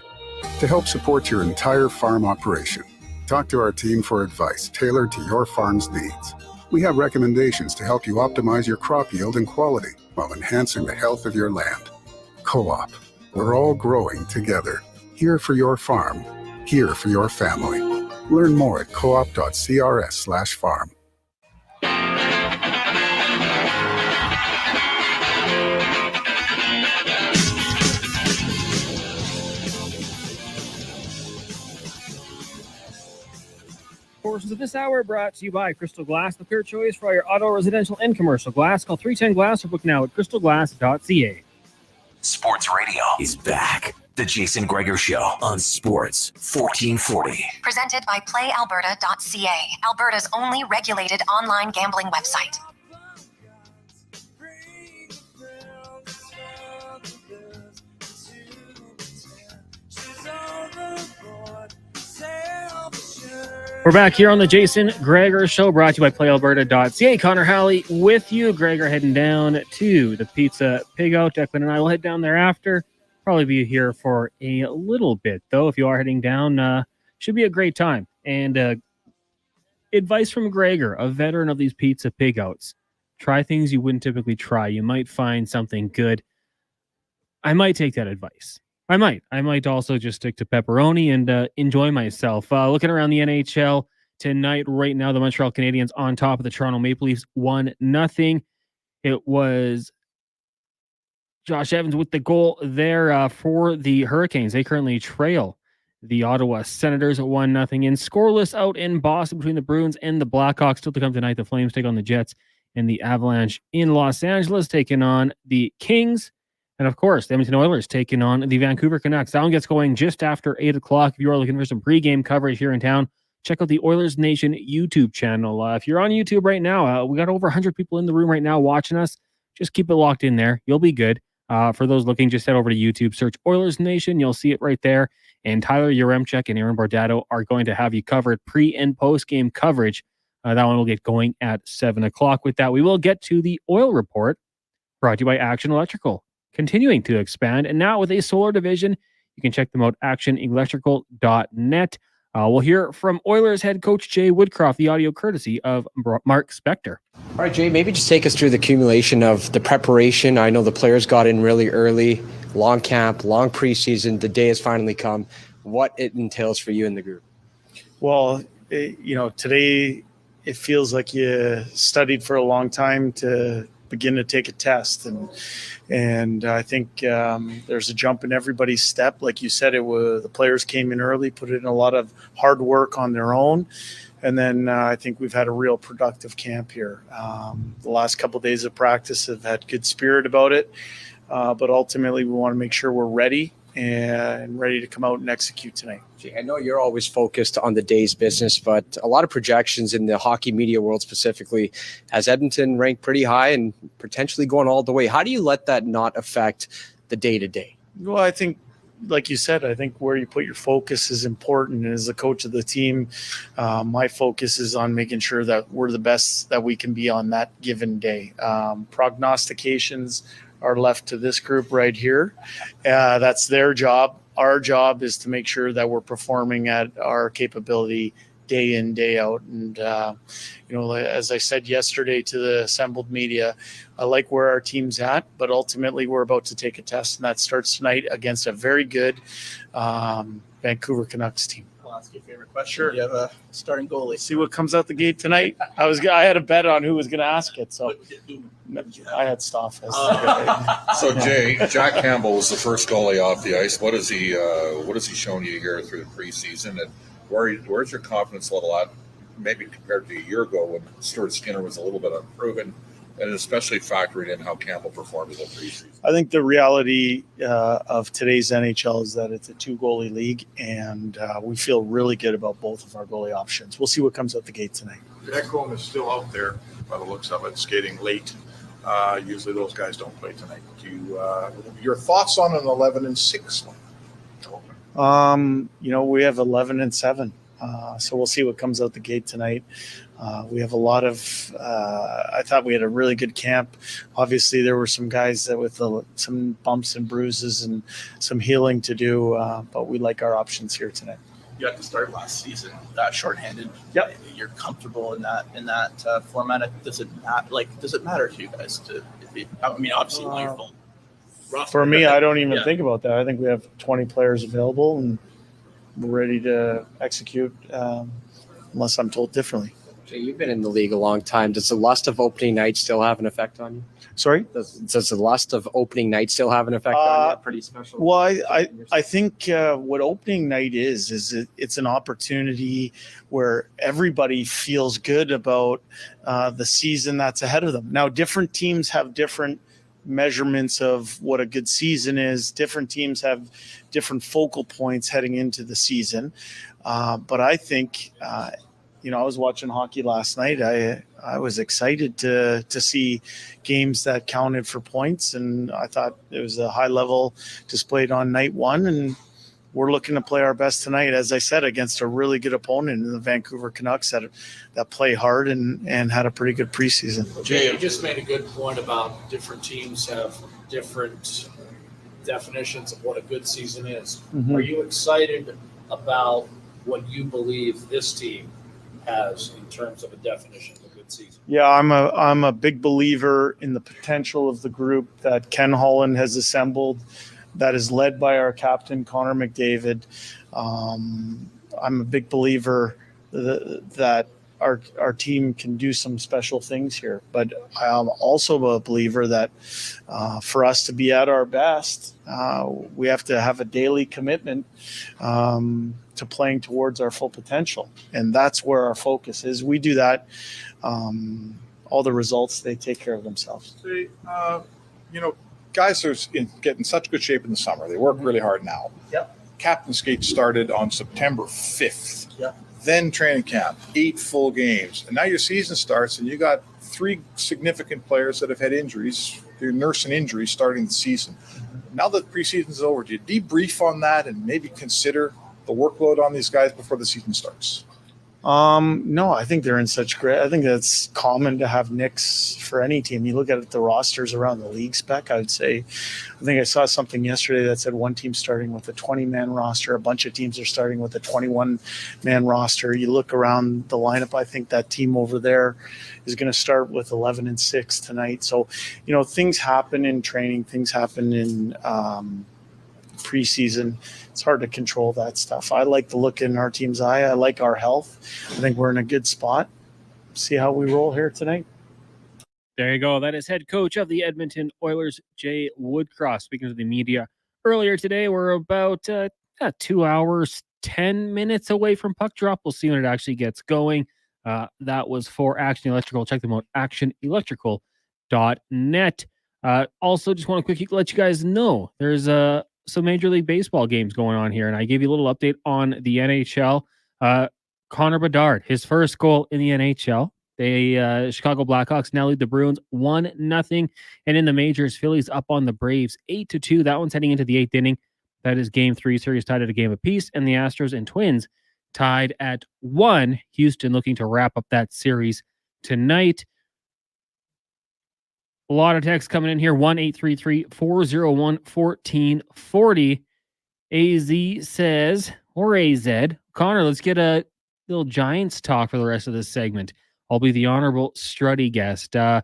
to help support your entire farm operation. Talk to our team for advice tailored to your farm's needs. We have recommendations to help you optimize your crop yield and quality while enhancing the health of your land. Co-op, we're all growing together. Here for your farm, here for your family. Learn more at coop.crs/farm. Portions of this hour brought to you by Crystal Glass, the pure choice for all your auto, residential, and commercial glass. Call 310-GLASS or book now at crystalglass.ca. Sports Radio is back. The Jason Gregor Show on Sports 1440. Presented by PlayAlberta.ca, Alberta's only regulated online gambling website. We're back here on the Jason Gregor Show, brought to you by PlayAlberta.ca. Connor Halley with you. Gregor heading down to the Pizza Pickout. Declan and I will head down there after. Probably be here for a little bit, though. If you are heading down, should be a great time. And advice from Gregor, a veteran of these pizza pig outs. Try things you wouldn't typically try. You might find something good. I might take that advice. I might also just stick to pepperoni and enjoy myself. Looking around the NHL tonight, right now, the Montreal Canadiens on top of the Toronto Maple Leafs 1-0. It was Josh Evans with the goal there for the Hurricanes. They currently trail the Ottawa Senators at 1-0. In scoreless out in Boston between the Bruins and the Blackhawks. Still to come tonight, the Flames take on the Jets, and the Avalanche in Los Angeles taking on the Kings. And of course, the Edmonton Oilers taking on the Vancouver Canucks. That one gets going just after 8 o'clock. If you are looking for some pregame coverage here in town, check out the Oilers Nation YouTube channel. If you're on YouTube right now, we got over 100 people in the room right now watching us. Just keep it locked in there. You'll be good. For those looking, just head over to YouTube, search Oilers Nation. You'll see it right there. And Tyler Yaremchuk and Aaron Bordato are going to have you covered pre- and post-game coverage. That one will get going at 7 o'clock. With that, we will get to the oil report brought to you by Action Electrical, continuing to expand. And now with a solar division, you can check them out, actionelectrical.net. We'll hear from Oilers head coach Jay Woodcraft, the audio courtesy of Mark Spectre. All right, Jay, maybe just take us through the accumulation of the preparation. I know the players got in really early, long camp, long preseason. The day has finally come. What it entails for you and the group? Well, today it feels like you studied for a long time to begin to take a test, and I think there's a jump in everybody's step. Like you said, the players came in early, put in a lot of hard work on their own, and then I think we've had a real productive camp here. The last couple of days of practice have had good spirit about it, but ultimately we want to make sure we're ready and ready to come out and execute tonight. I know you're always focused on the day's business, but a lot of projections in the hockey media world specifically has Edmonton ranked pretty high and potentially going all the way. How do you let that not affect the day-to-day? Well, I think, like you said, I think where you put your focus is important. And as the coach of the team, my focus is on making sure that we're the best that we can be on that given day. Prognostications are left to this group right here. That's their job. Our job is to make sure that we're performing at our capability day in, day out. And, as I said yesterday to the assembled media, I like where our team's at, but ultimately we're about to take a test, and that starts tonight against a very good Vancouver Canucks team. I'll ask you a favorite question. Sure. You have a starting goalie. See what comes out the gate tonight. I had a bet on who was going to ask it, so I had Stoff. So Jay, Jack Campbell was the first goalie off the ice. What has he shown you here through the preseason, and where's your confidence level at? Maybe compared to a year ago when Stuart Skinner was a little bit unproven, and especially factoring in how Campbell performed in the preseason. I think the reality of today's NHL is that it's a 2-goalie league, and we feel really good about both of our goalie options. We'll see what comes out the gate tonight. Ekholm is still out there by the looks of it, skating late. Usually those guys don't play tonight. Do you, your thoughts on an 11-6 line? We have 11-7. So we'll see what comes out the gate tonight. We have a lot of I thought we had a really good camp. Obviously, there were some guys that with some bumps and bruises and some healing to do, but we like our options here tonight. You had to start last season shorthanded. Yep. You're comfortable in that format. Does it matter to you guys obviously you're full roster. For me, I don't even think about that. I think we have 20 players available and we're ready to execute unless I'm told differently. Jay, you've been in the league a long time. Does the lust of opening night still have an effect on you? Sorry? Does the lust of opening night still have an effect on you? Pretty special. Well, I think what opening night is it's an opportunity where everybody feels good about the season that's ahead of them. Now, different teams have different measurements of what a good season is. Different teams have different focal points heading into the season. But I think, I was watching hockey last night. I was excited to see games that counted for points, and I thought it was a high level displayed on night one, and we're looking to play our best tonight, as I said, against a really good opponent in the Vancouver Canucks that play hard and had a pretty good preseason. Jay, you just made a good point about different teams have different definitions of what a good season is. Mm-hmm. Are you excited about what you believe this team has in terms of a definition of a good season? Yeah, I'm a big believer in the potential of the group that Ken Holland has assembled, that is led by our captain Connor McDavid. I'm a big believer that our team can do some special things here, but I'm also a believer that for us to be at our best, we have to have a daily commitment to playing towards our full potential, and that's where our focus is. We do that. All the results, they take care of themselves. Guys are getting such good shape in the summer. They work really hard now. Yep. Captain skate started on September 5th. Yep. Then training camp, 8 full games. And now your season starts and you got 3 significant players that have had injuries. They're nursing injuries starting the season. Now that preseason is over, do you debrief on that and maybe consider the workload on these guys before the season starts? No, I think they're in such great. I think that's common to have nicks for any team. You look at the rosters around the league, Spec, I would say. I think I saw something yesterday that said one team starting with a 20-man roster. A bunch of teams are starting with a 21-man roster. You look around the lineup, I think that team over there is going to start with 11-6 tonight. So, things happen in training. Things happen in preseason. It's hard to control that stuff. I like the look in our team's eye. I like our health. I think we're in a good spot. See how we roll here tonight. There you go. That is head coach of the Edmonton Oilers, Jay Woodcraft. Speaking to the media earlier today, we're about 2 hours, 10 minutes away from puck drop. We'll see when it actually gets going. That was for Action Electrical. Check them out, actionelectrical.net. Also, just want to quickly let you guys know there's some Major League Baseball games going on here, and I gave you a little update on the NHL. Connor Bedard, his first goal in the NHL. The Chicago Blackhawks now lead the Bruins 1-0, and in the majors, Phillies up on the Braves 8-2. That one's heading into the 8th inning. That is Game 3. Series tied at a game apiece, and the Astros and Twins tied at 1. Houston looking to wrap up that series tonight. A lot of text coming in here. 1-833-401-1440. AZ says, or AZ, Connor, let's get a little Giants talk for the rest of this segment. I'll be the honorable Strutty guest for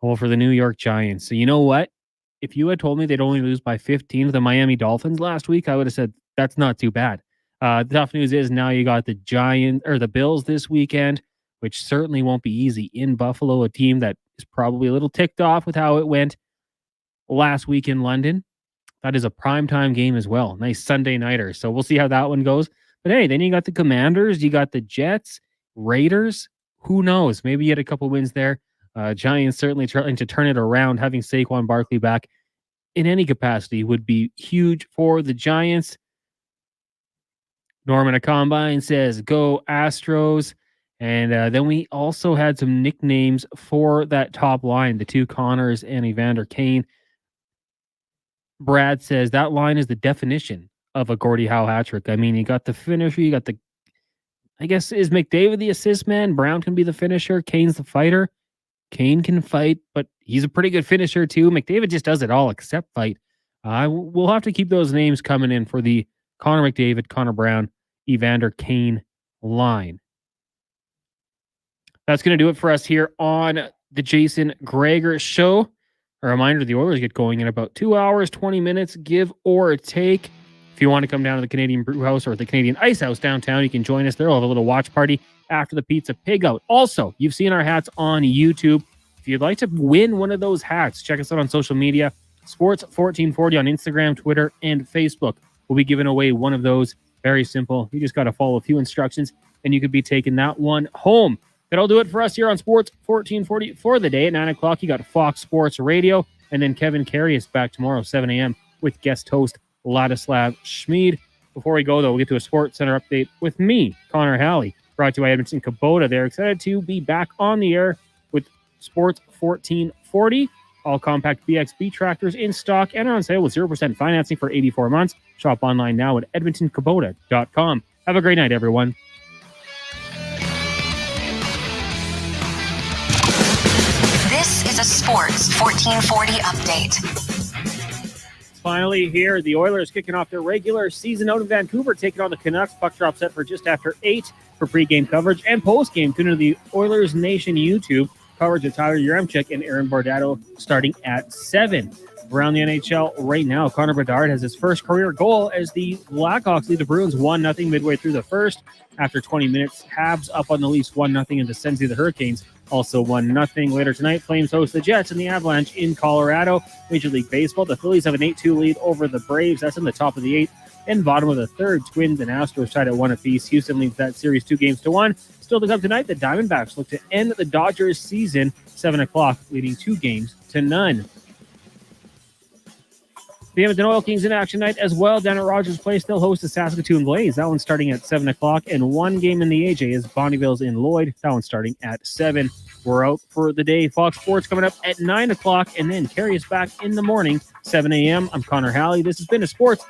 the New York Giants. So you know what? If you had told me they'd only lose by 15 to the Miami Dolphins last week, I would have said that's not too bad. The tough news is now you got the Bills this weekend, which certainly won't be easy in Buffalo, a team that is probably a little ticked off with how it went last week in London. That is a primetime game as well. Nice Sunday nighter. So we'll see how that one goes. But hey, then you got the Commanders, you got the Jets, Raiders. Who knows? Maybe you had a couple wins there. Giants certainly trying to turn it around. Having Saquon Barkley back in any capacity would be huge for the Giants. Norman Combine says, go Astros. And then we also had some nicknames for that top line, the 2 Connors and Evander Kane. Brad says that line is the definition of a Gordie Howe hat trick. I mean, you got the finisher, you got the, I guess, is McDavid the assist man? Brown can be the finisher. Kane's the fighter. Kane can fight, but he's a pretty good finisher too. McDavid just does it all except fight. We'll have to keep those names coming in for the Connor McDavid, Connor Brown, Evander Kane line. That's going to do it for us here on the Jason Gregor Show. A reminder, the Oilers get going in about 2 hours, 20 minutes, give or take. If you want to come down to the Canadian Brew House or the Canadian Ice House downtown, you can join us there. We'll have a little watch party after the Pizza Pig Out. Also, you've seen our hats on YouTube. If you'd like to win one of those hats, check us out on social media. Sports1440 on Instagram, Twitter, and Facebook. We'll be giving away one of those. Very simple. You just got to follow a few instructions, and you could be taking that one home. That'll do it for us here on Sports 1440 for the day. At 9 o'clock, you got Fox Sports Radio. And then Kevin Carey is back tomorrow, 7 a.m. with guest host Ladislav Schmid. Before we go, though, we'll get to a Sports Center update with me, Connor Halley, brought to you by Edmonton Kubota. They're excited to be back on the air with Sports 1440. All compact BXB tractors in stock and are on sale with 0% financing for 84 months. Shop online now at edmontonkubota.com. Have a great night, everyone. This is a Sports 1440 update. Finally here, the Oilers kicking off their regular season out in Vancouver, taking on the Canucks. Puck drop set for just after 8. For pregame coverage and postgame, tune into the Oilers Nation YouTube coverage of Tyler Yaremchuk and Aaron Bordato starting at 7. Around the NHL right now, Connor Bedard has his first career goal as the Blackhawks lead the Bruins 1-0 midway through the first. After 20 minutes, Habs up on the Leafs 1-0 and Descenzi the Hurricanes also 1-0. Later tonight, Flames host the Jets and the Avalanche in Colorado. Major League Baseball, the Phillies have an 8-2 lead over the Braves. That's in the top of the 8th. And bottom of the 3rd, Twins and Astros tied at 1 apiece. Houston leads that series 2-1. Still to come tonight, the Diamondbacks look to end the Dodgers season 7 o'clock, leading 2-0. The Edmonton Oil Kings in action night as well. Down at Rogers Place, they'll host the Saskatoon Blaze. That one's starting at 7 o'clock. And one game in the AJ is Bonnieville's in Lloyd. That one's starting at 7. We're out for the day. Fox Sports coming up at 9 o'clock. And then carry us back in the morning, 7 a.m. I'm Connor Halley. This has been a Sports